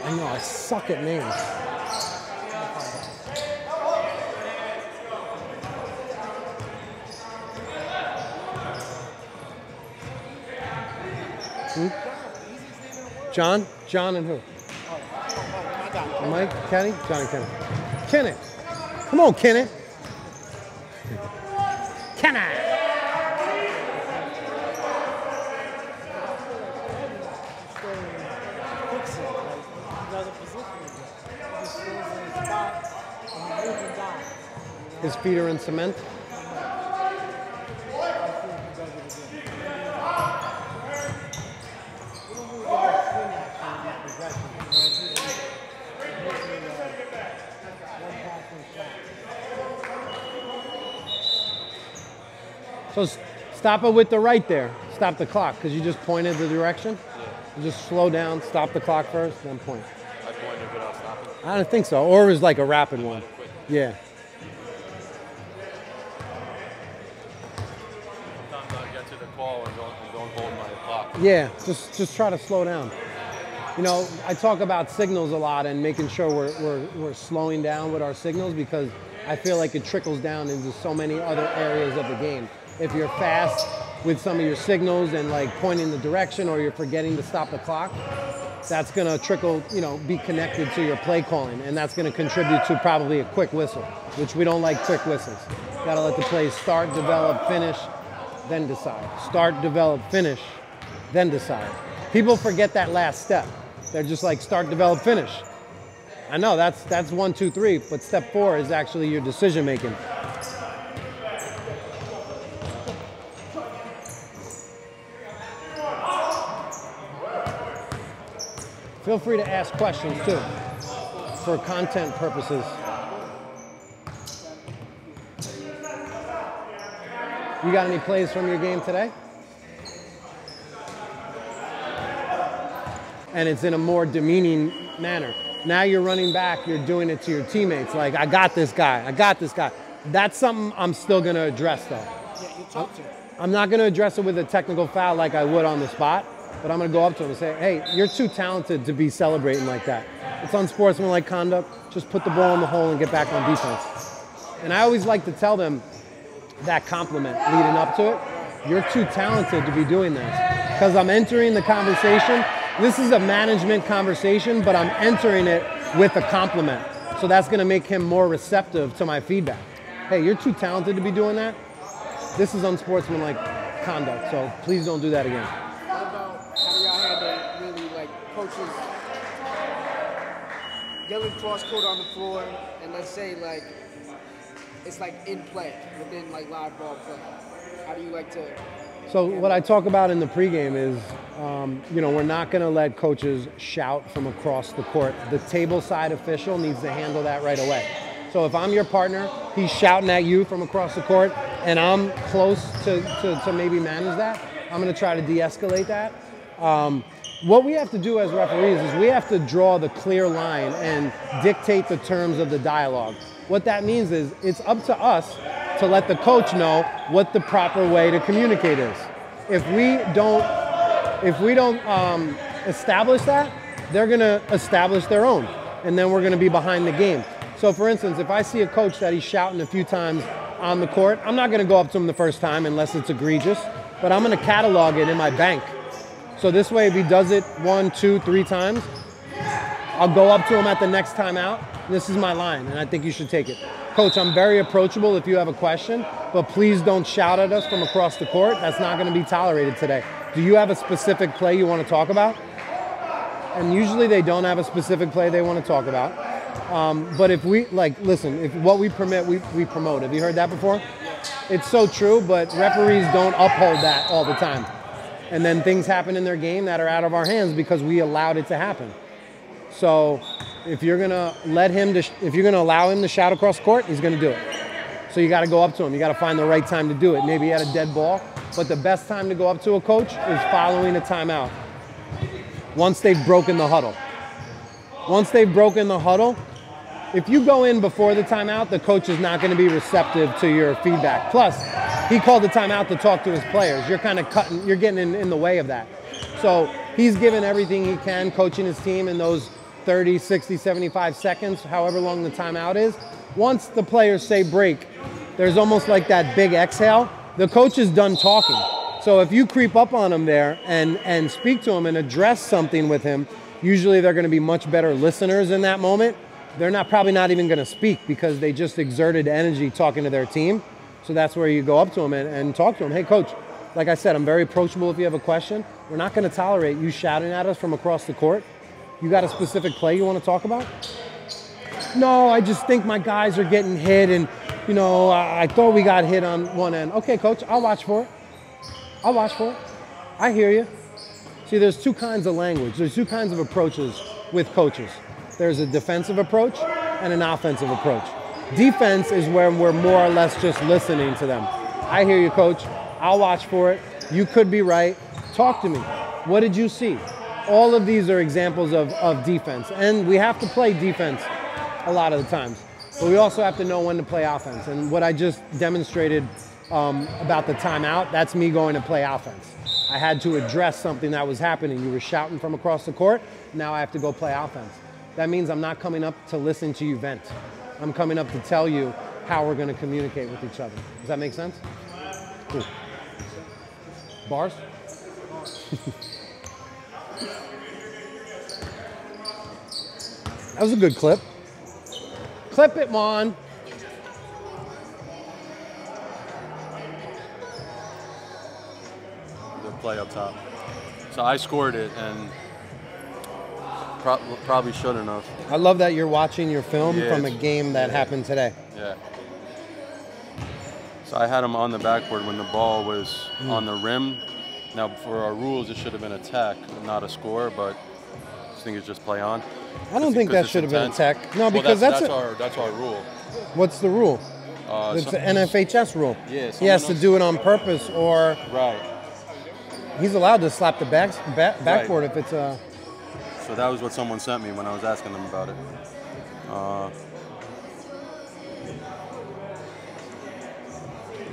I know, I suck at names. John? John and who? Mike? Kenny? John and Kenny. Kenny! Come on, Kenny! Kenny! His feet are in cement. So stop it with the right there. Stop the clock, because you just pointed the direction. Yeah. Just slow down, stop the clock first, then point.
I pointed without stopping?
I don't think so. Or it was like a rapid one. Yeah.
Sometimes I get to the call and don't hold my clock.
Yeah, just try to slow down. You know, I talk about signals a lot and making sure we're slowing down with our signals, because I feel like it trickles down into so many other areas of the game. If you're fast with some of your signals and like pointing the direction, or you're forgetting to stop the clock, that's gonna trickle, you know, be connected to your play calling, and that's gonna contribute to probably a quick whistle, which we don't like quick whistles. Gotta let the play start, develop, finish, then decide. Start, develop, finish, then decide. People forget that last step. They're just like start, develop, finish. I know that's 1, 2, 3, but step 4 is actually your decision making. Feel free to ask questions too, for content purposes. You got any plays from your game today? And it's in a more demeaning manner. Now you're running back, you're doing it to your teammates, like, I got this guy, I got this guy. That's something I'm still gonna address though.
Yeah, you talk to him.
I'm not gonna address it with a technical foul like I would on the spot, but I'm gonna go up to him and say, hey, you're too talented to be celebrating like that. It's unsportsmanlike conduct, just put the ball in the hole and get back on defense. And I always like to tell them that compliment leading up to it. You're too talented to be doing this. Because I'm entering the conversation. This is a management conversation, but I'm entering it with a compliment. So that's gonna make him more receptive to my feedback. Hey, you're too talented to be doing that. This is unsportsmanlike conduct, so please don't do that again.
What about how do y'all handle really like coaches yelling cross court on the floor, and let's say like it's like in play within like live ball play? How do you like to?
So what I talk about in the pregame is, you know, we're not going to let coaches shout from across the court. The table side official needs to handle that right away. So if I'm your partner, he's shouting at you from across the court, and I'm close to maybe manage that, I'm going to try to de-escalate that. What we have to do as referees is we have to draw the clear line and dictate the terms of the dialogue. What that means is it's up to us to let the coach know what the proper way to communicate is. If we don't establish that, they're gonna establish their own, and then we're gonna be behind the game. So for instance, if I see a coach that he's shouting a few times on the court, I'm not gonna go up to him the first time unless it's egregious, but I'm gonna catalog it in my bank. So this way, if he does it 1, 2, 3 times, I'll go up to him at the next timeout. This is my line, and I think you should take it. Coach, I'm very approachable if you have a question, but please don't shout at us from across the court. That's not going to be tolerated today. Do you have a specific play you want to talk about? And usually they don't have a specific play they want to talk about. But if we, like, listen, if what we permit, we promote. Have you heard that before? It's so true, but referees don't uphold that all the time. And then things happen in their game that are out of our hands because we allowed it to happen. So if you're gonna if you're gonna allow him to shout across the court, he's gonna do it. So you gotta go up to him. You gotta find the right time to do it. Maybe he had a dead ball, but the best time to go up to a coach is following a timeout. Once they've broken the huddle. Once they've broken the huddle, if you go in before the timeout, the coach is not gonna be receptive to your feedback. Plus, he called the timeout to talk to his players. You're kind of you're getting in the way of that. So he's given everything he can, coaching his team in those 30, 60, 75 seconds, however long the timeout is. Once the players say break, there's almost like that big exhale. The coach is done talking. So if you creep up on him there and speak to him and address something with him, usually they're gonna be much better listeners in that moment. They're probably not even gonna speak because they just exerted energy talking to their team. So that's where you go up to him and talk to him. Hey, coach, like I said, I'm very approachable if you have a question. We're not gonna tolerate you shouting at us from across the court. You got a specific play you want to talk about? No, I just think my guys are getting hit and, you know, I thought we got hit on one end. Okay, coach, I'll watch for it. I'll watch for it. I hear you. See, there's two kinds of language. There's two kinds of approaches with coaches. There's a defensive approach and an offensive approach. Defense is where we're more or less just listening to them. I hear you, coach. I'll watch for it. You could be right. Talk to me. What did you see? All of these are examples of defense, and we have to play defense a lot of the times, but we also have to know when to play offense. And what I just demonstrated about the timeout, that's me going to play offense. I had to address something that was happening. You were shouting from across the court. Now I have to go play offense. That means I'm not coming up to listen to you vent. I'm coming up to tell you how we're going to communicate with each other. Does that make sense? Cool. Bars? That was a good clip. Clip it, Mon.
The play up top. So I scored it and probably shouldn't have.
I love that you're watching your film from a game that happened today.
Yeah. So I had him on the backboard when the ball was on the rim. Now, for our rules, it should have been a tech, not a score, but I think it's just play on.
I don't think that should have been a tech. No, because
that's our rule.
What's the rule? It's an NFHS rule.
Yeah,
he has to do it on purpose, or
right.
He's allowed to slap the backboard if it's a.
So that was what someone sent me when I was asking them about it.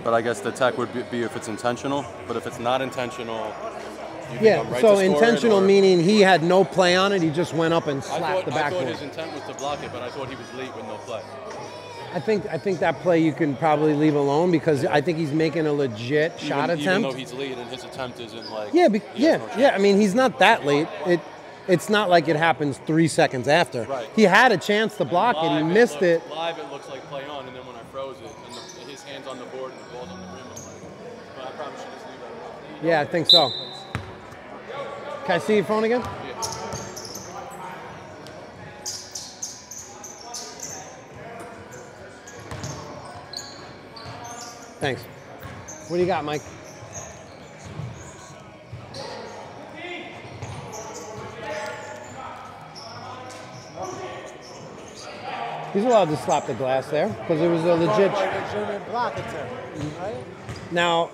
But I guess the tech would be if it's intentional. But if it's not intentional,
so intentional meaning he had no play on it. He just went up and slapped the backboard.
I thought his intent was to block it, but I thought he was late with no play.
I think that play you can probably leave alone because I think he's making a legit shot attempt.
Even though he's late and his attempt isn't like.
Yeah. I mean, he's not that late. It's not like it happens 3 seconds after.
Right.
He had a chance to block it. He missed it.
Live, it looks like play on, and then when I froze it, and his hand's on the board and the ball's on the rim, I'm like, but I probably should just leave that.
Yeah, I think so. Can I see your phone again?
Yeah.
Thanks. What do you got, Mike? He's allowed to slap the glass there because it was a legit.
Block attempt, right?
Now,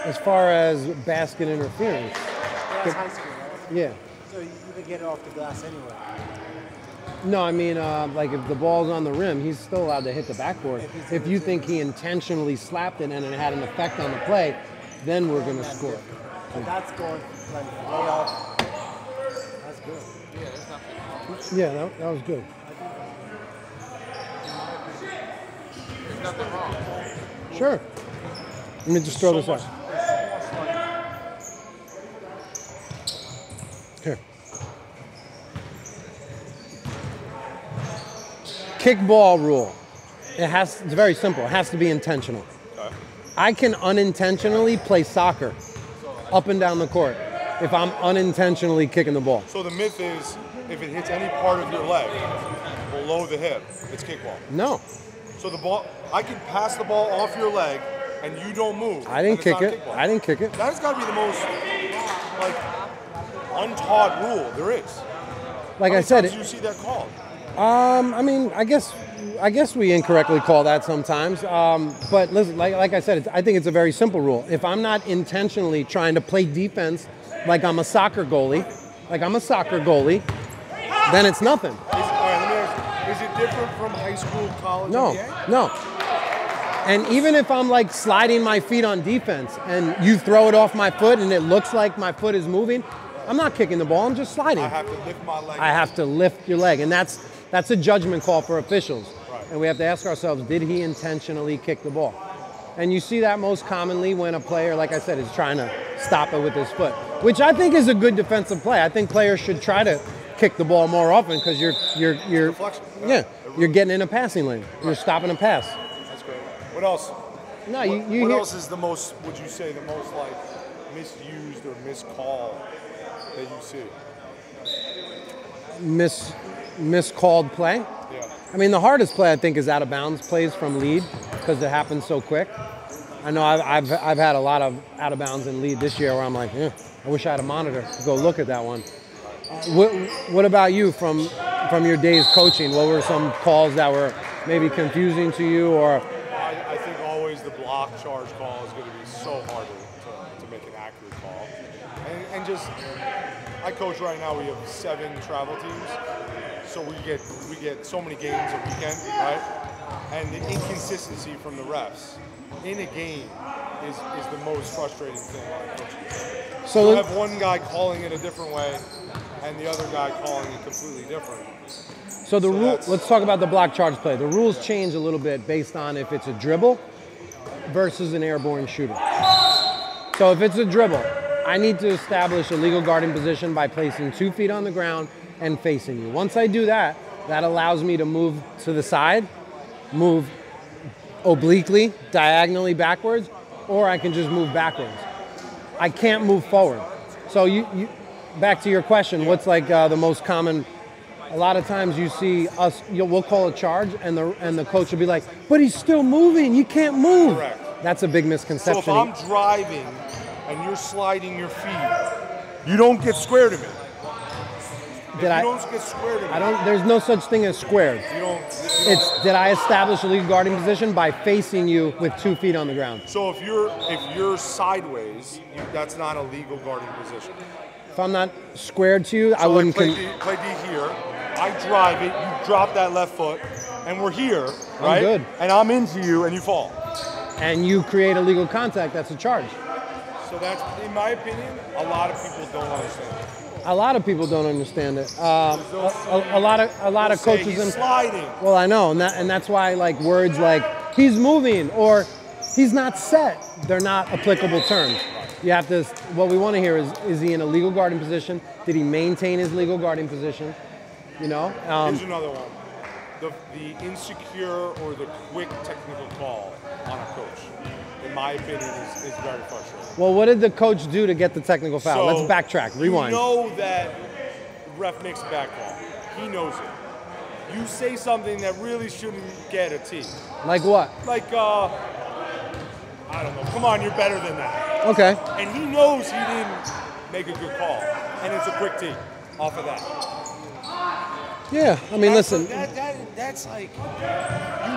as far as basket interference.
That's high school, right?
Yeah.
So you can get it off the glass anyway.
No, I mean, like if the ball's on the rim, he's still allowed to hit the backboard. If you think he intentionally slapped it and it had an effect on the play, then we're going to score.
But that's going like way up. That's good.
Yeah, there's nothing.
Yeah, that was good.
There's nothing wrong.
Sure. Let me just throw this out. Here. kickball rule. It's very simple. It has to be intentional.
Okay.
I can unintentionally play soccer up and down the court if I'm unintentionally kicking the ball.
So the myth is, if it hits any part of your leg below the hip, it's kickball.
No.
So the ball, I can pass the ball off your leg and you don't move.
I didn't kick it.
Kickball.
I didn't kick it.
That's got to be the most like untaught rule there is.
Like
How
I said,
many times do you see that called?
I mean, I guess we incorrectly call that sometimes. But listen, like I said, I think it's a very simple rule. If I'm not intentionally trying to play defense like I'm a soccer goalie, then it's nothing.
All right, let me ask you, is it different from high school, college,
No,
NBA?
no. And even if I'm like sliding my feet on defense and you throw it off my foot and it looks like my foot is moving, I'm not kicking the ball, I'm just sliding.
I have to lift my leg.
I have to lift your leg, and that's a judgment call for officials.
Right.
And we have to ask ourselves, did he intentionally kick the ball? And you see that most commonly when a player, like I said, is trying to stop it with his foot, which I think is a good defensive play. I think players should try to kick the ball more often because you're getting in a passing lane. You're stopping a pass.
That's great. What else?
No,
what else is the most, would you say, the most like misused or miscalled that you see?
Miscalled play?
Yeah.
I mean, the hardest play I think is out of bounds plays from lead because it happens so quick. I know I've had a lot of out of bounds in lead this year where I'm like, I wish I had a monitor to go look at that one. What about you from your days coaching? What were some calls that were maybe confusing to you? Or
I think always the block charge call is going to be so hard to make an accurate call. And just, I coach right now, we have 7 travel teams. So we get so many games a weekend, right? And the inconsistency from the refs in a game is the most frustrating thing on coaching. So you have one guy calling it a different way and the other guy calling it completely different.
So the rule, let's talk about the block charge play. The rules change a little bit based on if it's a dribble versus an airborne shooter. So if it's a dribble, I need to establish a legal guarding position by placing 2 feet on the ground and facing you. Once I do that, that allows me to move to the side, move obliquely, diagonally backwards, or I can just move backwards. I can't move forward. So you back to your question, what's like the most common? A lot of times you see us, we'll call a charge and the coach will be like, but he's still moving, you can't move.
Correct.
That's a big misconception.
So if I'm driving and you're sliding your feet, you don't get square to me.
Don't
get square to me.
There's no such thing as squared. Did I establish a legal guarding position by facing you with 2 feet on the ground?
So if you're sideways, that's not a legal guarding position.
If I'm not squared to you,
so
I wouldn't.
Play D here. I drive it. You drop that left foot, and we're here, right?
I'm good.
And I'm into you, and you fall.
And you create a legal contact. That's a charge.
So that's, in my opinion, a lot of people don't understand.
A lot of people don't understand it. A lot of coaches
he's sliding.
Well, I know, and that's why like words like he's moving or he's not set, they're not applicable terms. You have to. What we want to hear is he in a legal guarding position? Did he maintain his legal guarding position? You know.
Here's another one. The insecure or the quick technical call on a coach, in my opinion, is very frustrating.
Well, what did the coach do to get the technical foul?
So,
let's backtrack, rewind.
You know that the ref makes a bad call. He knows it. You say something that really shouldn't get a T.
Like what?
Like, I don't know. Come on, you're better than that.
Okay.
And he knows he didn't make a good call. And it's a quick T off of that.
Yeah, I mean, listen.
That's like, you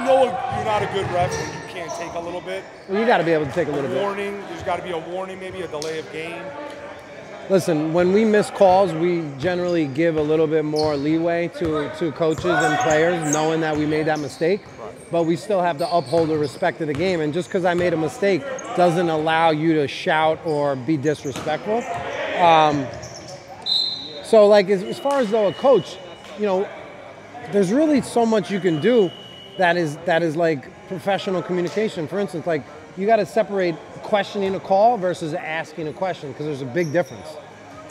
know you're not a good ref when you can't take a little bit.
Well, you got to be able to take a little bit.
Warning, there's got to be a warning, maybe a delay of game.
Listen, when we miss calls, we generally give a little bit more leeway to coaches and players, knowing that we made that mistake.
Right.
But we still have to uphold the respect of the game. And just because I made a mistake doesn't allow you to shout or be disrespectful. So, like, as far as though a coach, you know, there's really so much you can do that is like professional communication. For instance, like you got to separate questioning a call versus asking a question because there's a big difference.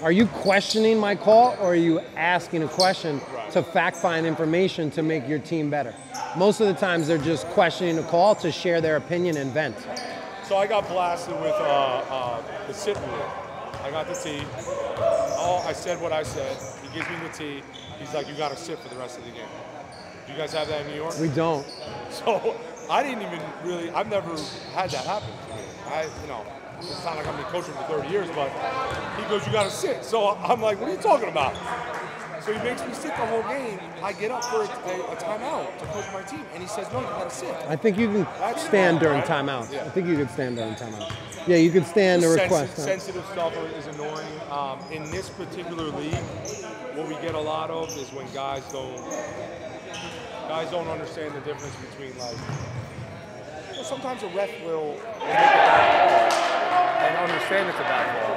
Are you questioning my call, or are you asking a question to fact find information to make your team better? Most of the times they're just questioning a call to share their opinion and vent.
So I got blasted with the sit rule. I got the tee. Oh, I said what I said. He gives me the tee. He's like, you got to sit for the rest of the game. Do you guys have that in New York?
We don't.
So I didn't even really, I've never had that happen to me. It's not like I've been coaching for 30 years, but he goes, you got to sit. So I'm like, what are you talking about? So he makes me sit the whole game. I get up for a timeout to coach my team, and he says, no, you got to sit.
I think you can stand during timeout. Yeah. I think you could stand during timeout. Yeah, you could stand to request.
Sensitive stuff is annoying. In this particular league, what we get a lot of is when guys don't understand the difference between, like, sometimes a ref will make a bad call and understand it's a bad call,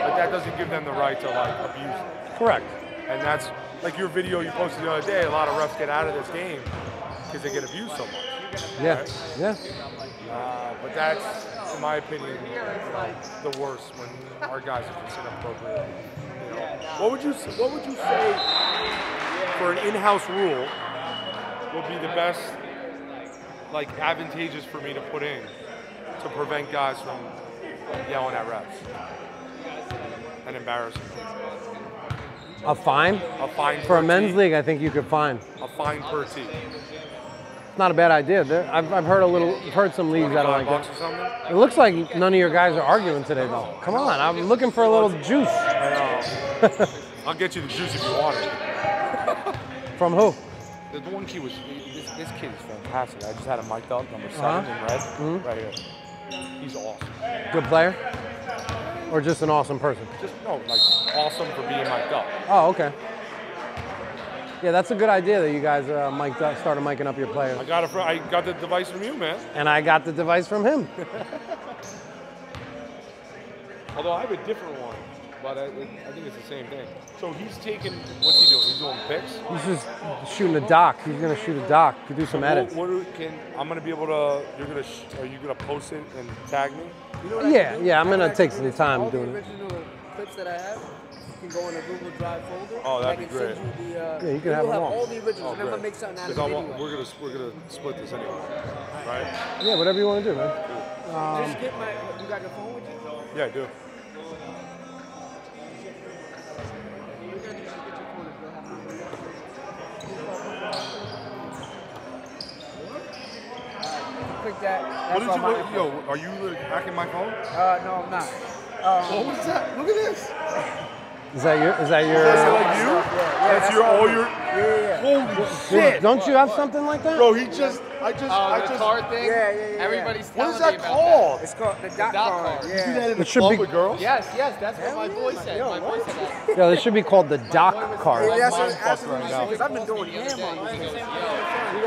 but that doesn't give them the right to, like, abuse it.
Correct.
And that's like your video you posted the other day. A lot of refs get out of this game because they get abused so much.
Yeah,
right?
Yeah.
But that's, in my opinion, the worst when our guys are just inappropriate. You know, what would you say for an in-house rule would be the best, like, advantageous for me to put in to prevent guys from yelling at refs and embarrassing them?
A fine?
A fine
for a men's
tee.
league. I think you could fine.
A fine per tee.
It's not a bad idea. I've heard some leagues that are like
$25
that.
or something?
It looks like none of your guys are arguing today, though. Come on, I'm looking for a little juice.
I'll get you the juice if you want it.
From who?
The one kid was, this kid is fantastic. I just had him mic'd up, number 7 in red, right here. He's awesome.
Good player? Or just an awesome person?
Just, no, like, awesome for being mic'd up.
Oh, okay. Yeah, that's a good idea that you guys started micing up your players.
I got the device from you, man.
And I got the device from him.
Although I have a different one, but I think it's the same thing. So he's taking, what's he doing? He's doing picks?
He's just shooting a dock. He's going to shoot a dock to do some edits.
I'm going to be able to, are you going to post it and tag me?
You know what
Yeah, I'm going to take some time doing it.
All the original clips that I have, you can go in a Google Drive folder.
Oh, that'd be great.
Yeah, you can have them
all the originals. And I'm going to make something out of it anyway.
We're gonna split this anyway, right?
Yeah, whatever you want to do, man.
Just get you got your phone with you?
Yeah, I do.
Click that.
Are you hacking my phone?
No, I'm not.
What was that? Look at this.
Is that your?
Is that like you?
Yeah,
that's your.
Yeah.
Holy shit!
Don't you have something like that?
Bro, I just.
The card thing?
Yeah.
Everybody's
What is
telling
that
me
called?
It's called the dot
card.
card.
You do
Yeah.
that in the
It should
club
be-
with girls?
Yes, that's what my boy said. My boy said that.
Yeah, this should be called the dock card.
Yeah, that's
Mine's
what
busted right now.
because I've been doing ham on this.
Coming out,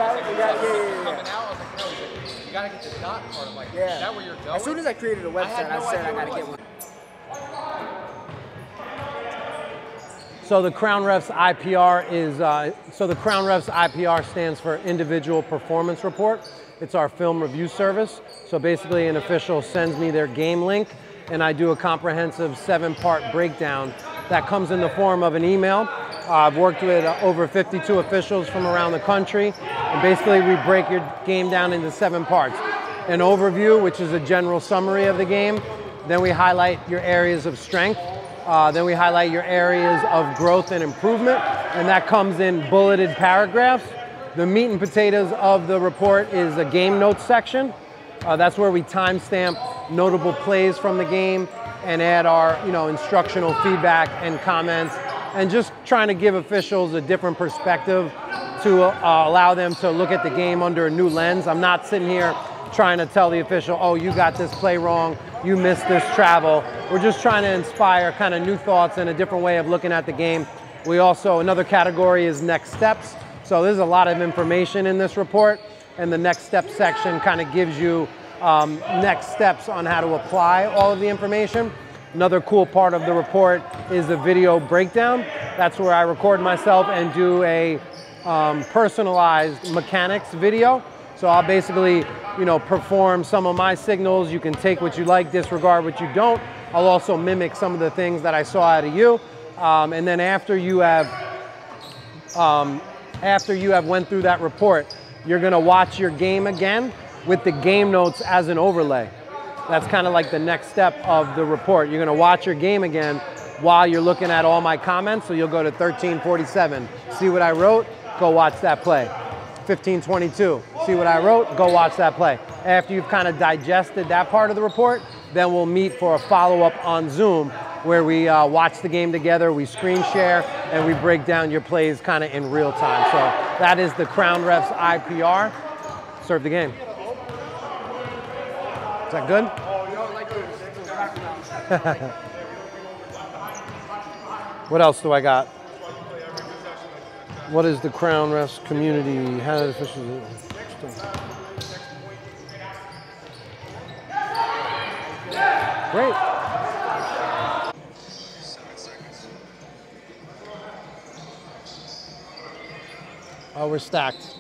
I was like, no, you gotta get the dot card. I'm like,
Yeah.
is that where you're going?
As soon as I created a website, I said I gotta get one.
So the Crown Refs IPR stands for Individual Performance Report. It's our film review service. So basically an official sends me their game link and I do a comprehensive 7-part breakdown that comes in the form of an email. I've worked with over 52 officials from around the country, and basically we break your game down into 7 parts. An overview, which is a general summary of the game. Then we highlight your areas of strength. Then we highlight your areas of growth and improvement, and that comes in bulleted paragraphs. The meat and potatoes of the report is a game notes section. That's where we timestamp notable plays from the game and add our instructional feedback and comments, and just trying to give officials a different perspective to allow them to look at the game under a new lens. I'm not sitting here trying to tell the official, oh, you got this play wrong, you missed this travel. We're just trying to inspire kind of new thoughts and a different way of looking at the game. We also, another category is next steps. So there's a lot of information in this report, and the next step section kind of gives you next steps on how to apply all of the information. Another cool part of the report is the video breakdown. That's where I record myself and do a personalized mechanics video. So I'll basically, perform some of my signals. You can take what you like, disregard what you don't, I'll also mimic some of the things that I saw out of you. And then after you have went through that report, you're gonna watch your game again with the game notes as an overlay. That's kind of like the next step of the report. You're gonna watch your game again while you're looking at all my comments. So you'll go to 1347, see what I wrote, go watch that play. 1522, see what I wrote, go watch that play. After you've kind of digested that part of the report, then we'll meet for a follow-up on Zoom where we watch the game together, we screen share, and we break down your plays kind of in real time. So that is the Crown Refs IPR. Serve the game. Is that good? What else do I got? What is the Crown Refs community? How do officials? Great. Oh, we're stacked.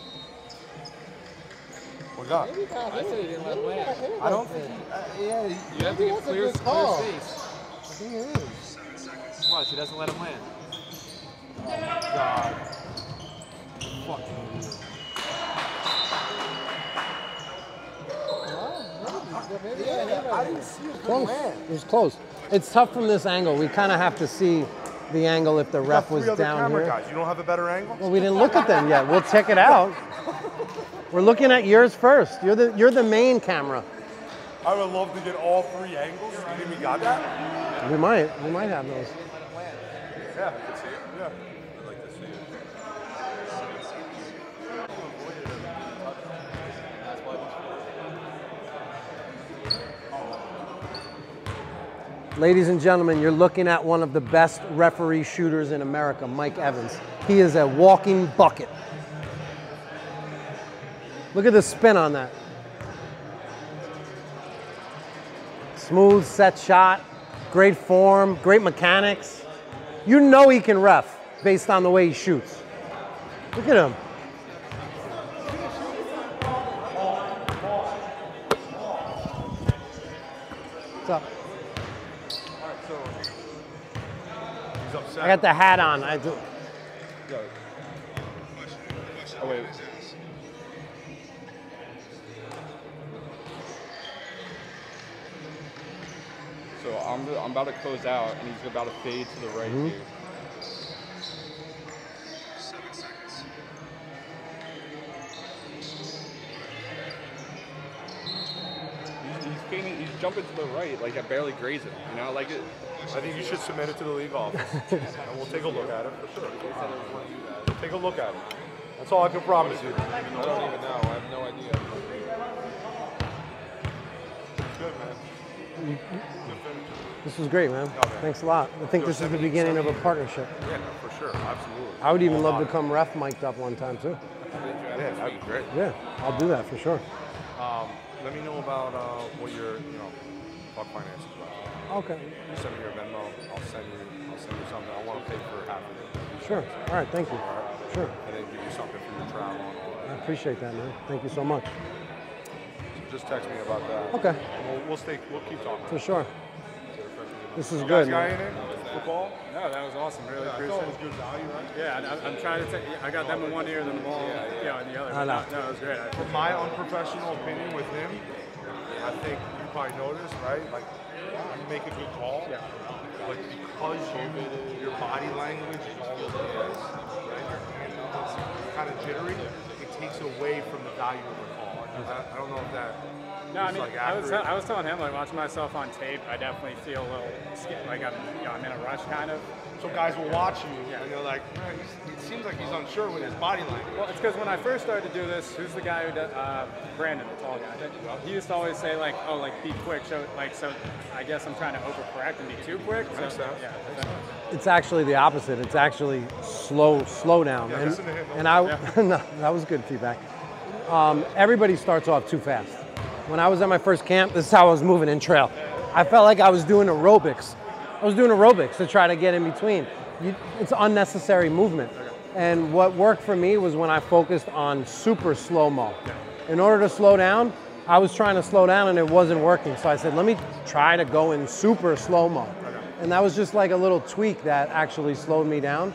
What got?
I said he didn't let him land.
I don't think. Yeah, you have to get clear space.
I think it is.
Watch, he doesn't let him land. Oh, God. Fucking idiot.
I didn't see it
Close. It was close. It's tough from this angle. We kind of have to see the angle if the ref was down here.
Guys. You don't have a better angle?
Well, we didn't look at them yet. We'll check it out. We're looking at yours first. You're the main camera.
I would love to get all 3 angles. You think we got that?
We might have those.
Yeah, I can see it. Yeah.
I'd like to see it.
Ladies and gentlemen, you're looking at one of the best referee shooters in America, Mike Evans. He is a walking bucket. Look at the spin on that. Smooth set shot, great form, great mechanics. You know he can ref based on the way he shoots. Look at him. What's up?
He's upset.
I got the hat on. I do.
Oh, wait. So I'm about to close out, and he's about to fade to the right here. He's fading. He's jumping to the right, like I barely graze it. You know, like it.
I think you should submit it to the league office, and we'll take a look at it for sure. We'll take a look at it. That's all I can promise you.
I don't even know. I have no idea.
Good, man.
This was great, man. Thanks a lot. I think this is the beginning of a partnership.
Yeah, for sure. Absolutely.
I would even love to come ref mic'd up one time, too.
Yeah, that'd be great.
Yeah, I'll do that for sure.
Let me know about what your, fuck finances about.
Okay.
You send me your Venmo. I'll send you something. I want to pay for half of it.
Sure. All right, thank you.
All right.
Sure.
And then give you something for your travel and all
I
that.
appreciate that, man. Thank you so much.
So just text me about that.
Okay.
And we'll keep talking.
For sure. This is
You
good,
guys got
man.
anything? Football?
No, that was awesome. Really
I
appreciate
thought
it.
it was good value, right?
Yeah, I'm trying to take. I got them in one ear, then the ball, in the other.
I know.
No, it was great.
From my unprofessional opinion with him, I think you probably noticed, right? Like, you make a good call. Yeah. But because your body language is all over the place, right? Your hand is kind of jittery, it takes away from the value of the call. I don't know if that
No, I
is
mean,
like
I
accurate.
was telling him, like, watching myself on tape, I definitely feel a little like I'm in a rush, kind of.
So guys will watch you, and you're like, man, it seems like he's unsure with his body language.
Well, it's because when I first started to do this, who's the guy who does, Brandon, the tall guy, he used to always say, like, oh, like, be quick, so I guess I'm trying to overcorrect and be too quick. So,
Makes sense.
Yeah.
It's actually the opposite. It's actually slow down.
Yeah, listen to him.
And no, that was good feedback. Everybody starts off too fast. When I was at my first camp, this is how I was moving in trail. I felt like I was doing aerobics. I was doing aerobics to try to get in between. It's unnecessary movement. And what worked for me was when I focused on super slow-mo. In order to slow down, I was trying to slow down and it wasn't working. So I said, let me try to go in super slow-mo. And that was just like a little tweak that actually slowed me down.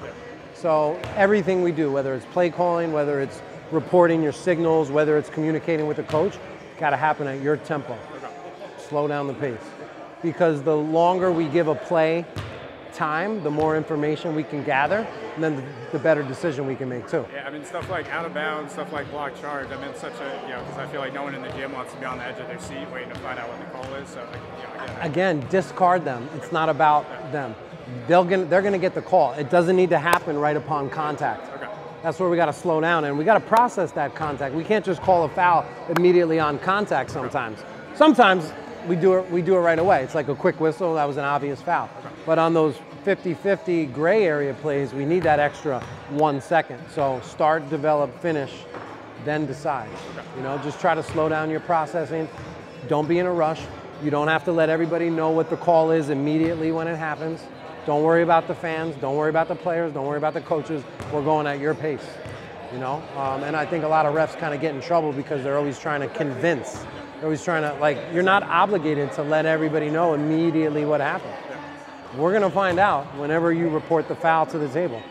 So everything we do, whether it's play calling, whether it's reporting your signals, whether it's communicating with the coach, got to happen at your tempo. Slow down the pace. Because the longer we give a play time, the more information we can gather, and then the better decision we can make too.
Yeah, I mean, stuff like out of bounds, stuff like block charge, I mean, such a, because I feel like no one in the gym wants to be on the edge of their seat waiting to find out what the call is. So,
again, discard them. It's not about them. They're going to get the call. It doesn't need to happen right upon contact.
Okay.
That's where we got to slow down, and we got to process that contact. We can't just call a foul immediately on contact sometimes. Sometimes we do it right away. It's like a quick whistle, that was an obvious foul. But on those 50-50 gray area plays, we need that extra 1 second. So start, develop, finish, then decide. Just try to slow down your processing. Don't be in a rush. You don't have to let everybody know what the call is immediately when it happens. Don't worry about the fans. Don't worry about the players. Don't worry about the coaches. We're going at your pace, And I think a lot of refs kind of get in trouble because they're always trying to convince. They're always trying to, you're not obligated to let everybody know immediately what happened. We're going to find out whenever you report the foul to the table.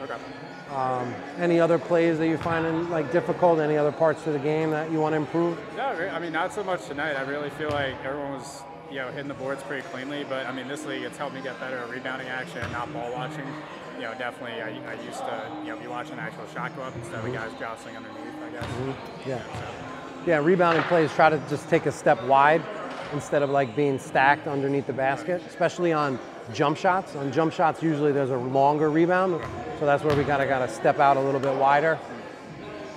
Any other plays that you're finding difficult? Any other parts to the game that you want to improve?
No, I mean, not so much tonight. I really feel like everyone was hitting the boards pretty cleanly, but I mean, this league, it's helped me get better at rebounding action and not ball watching. Definitely, I used to be watching actual shot go up instead of guys jostling underneath, I guess.
Yeah, rebounding plays try to just take a step wide instead of being stacked underneath the basket, especially on jump shots. On jump shots, usually there's a longer rebound, so that's where we gotta step out a little bit wider.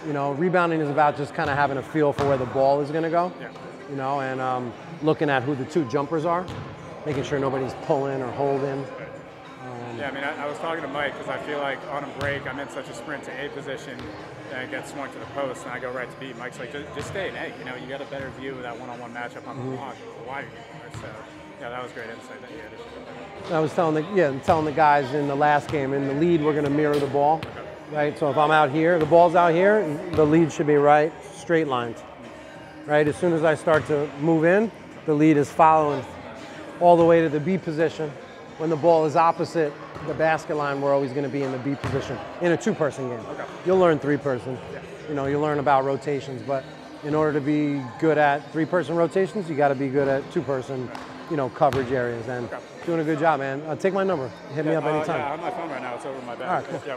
Rebounding is about just kind of having a feel for where the ball is gonna go, and looking at who the two jumpers are, making sure nobody's pulling or holding.
Yeah, I mean, I was talking to Mike because I feel like on a break, I'm in such a sprint to A position, and it gets swung to the post, and I go right to B. Mike's like, just stay in A. You got a better view of that one-on-one matchup on the block, the wider you are. So, yeah, that was great insight that you had.
I was telling the guys in the last game, in the lead, we're going to mirror the ball, right? So if I'm out here, the ball's out here, the lead should be right, straight lines, right? As soon as I start to move in, the lead is following all the way to the B position. When the ball is opposite the basket line, we're always going to be in the B position in a two-person game. You'll learn three-person. You'll learn about rotations, but in order to be good at three-person rotations, you got to be good at two-person, coverage areas. And doing a good job, man. Take my number. Hit me up anytime.
Yeah, I have my phone right now. It's over my back.
All right, cool.
Yeah,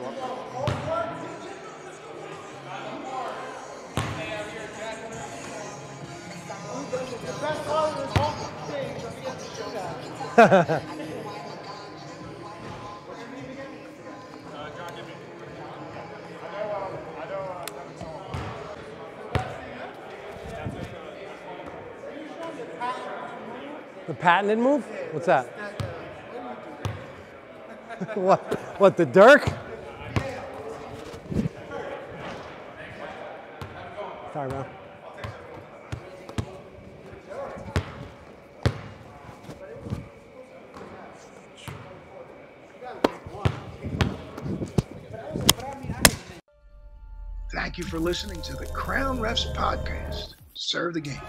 The patented move? What's that? What, the Dirk? Sorry, bro.
Thank you for listening to the Crown Refs Podcast. Serve the game.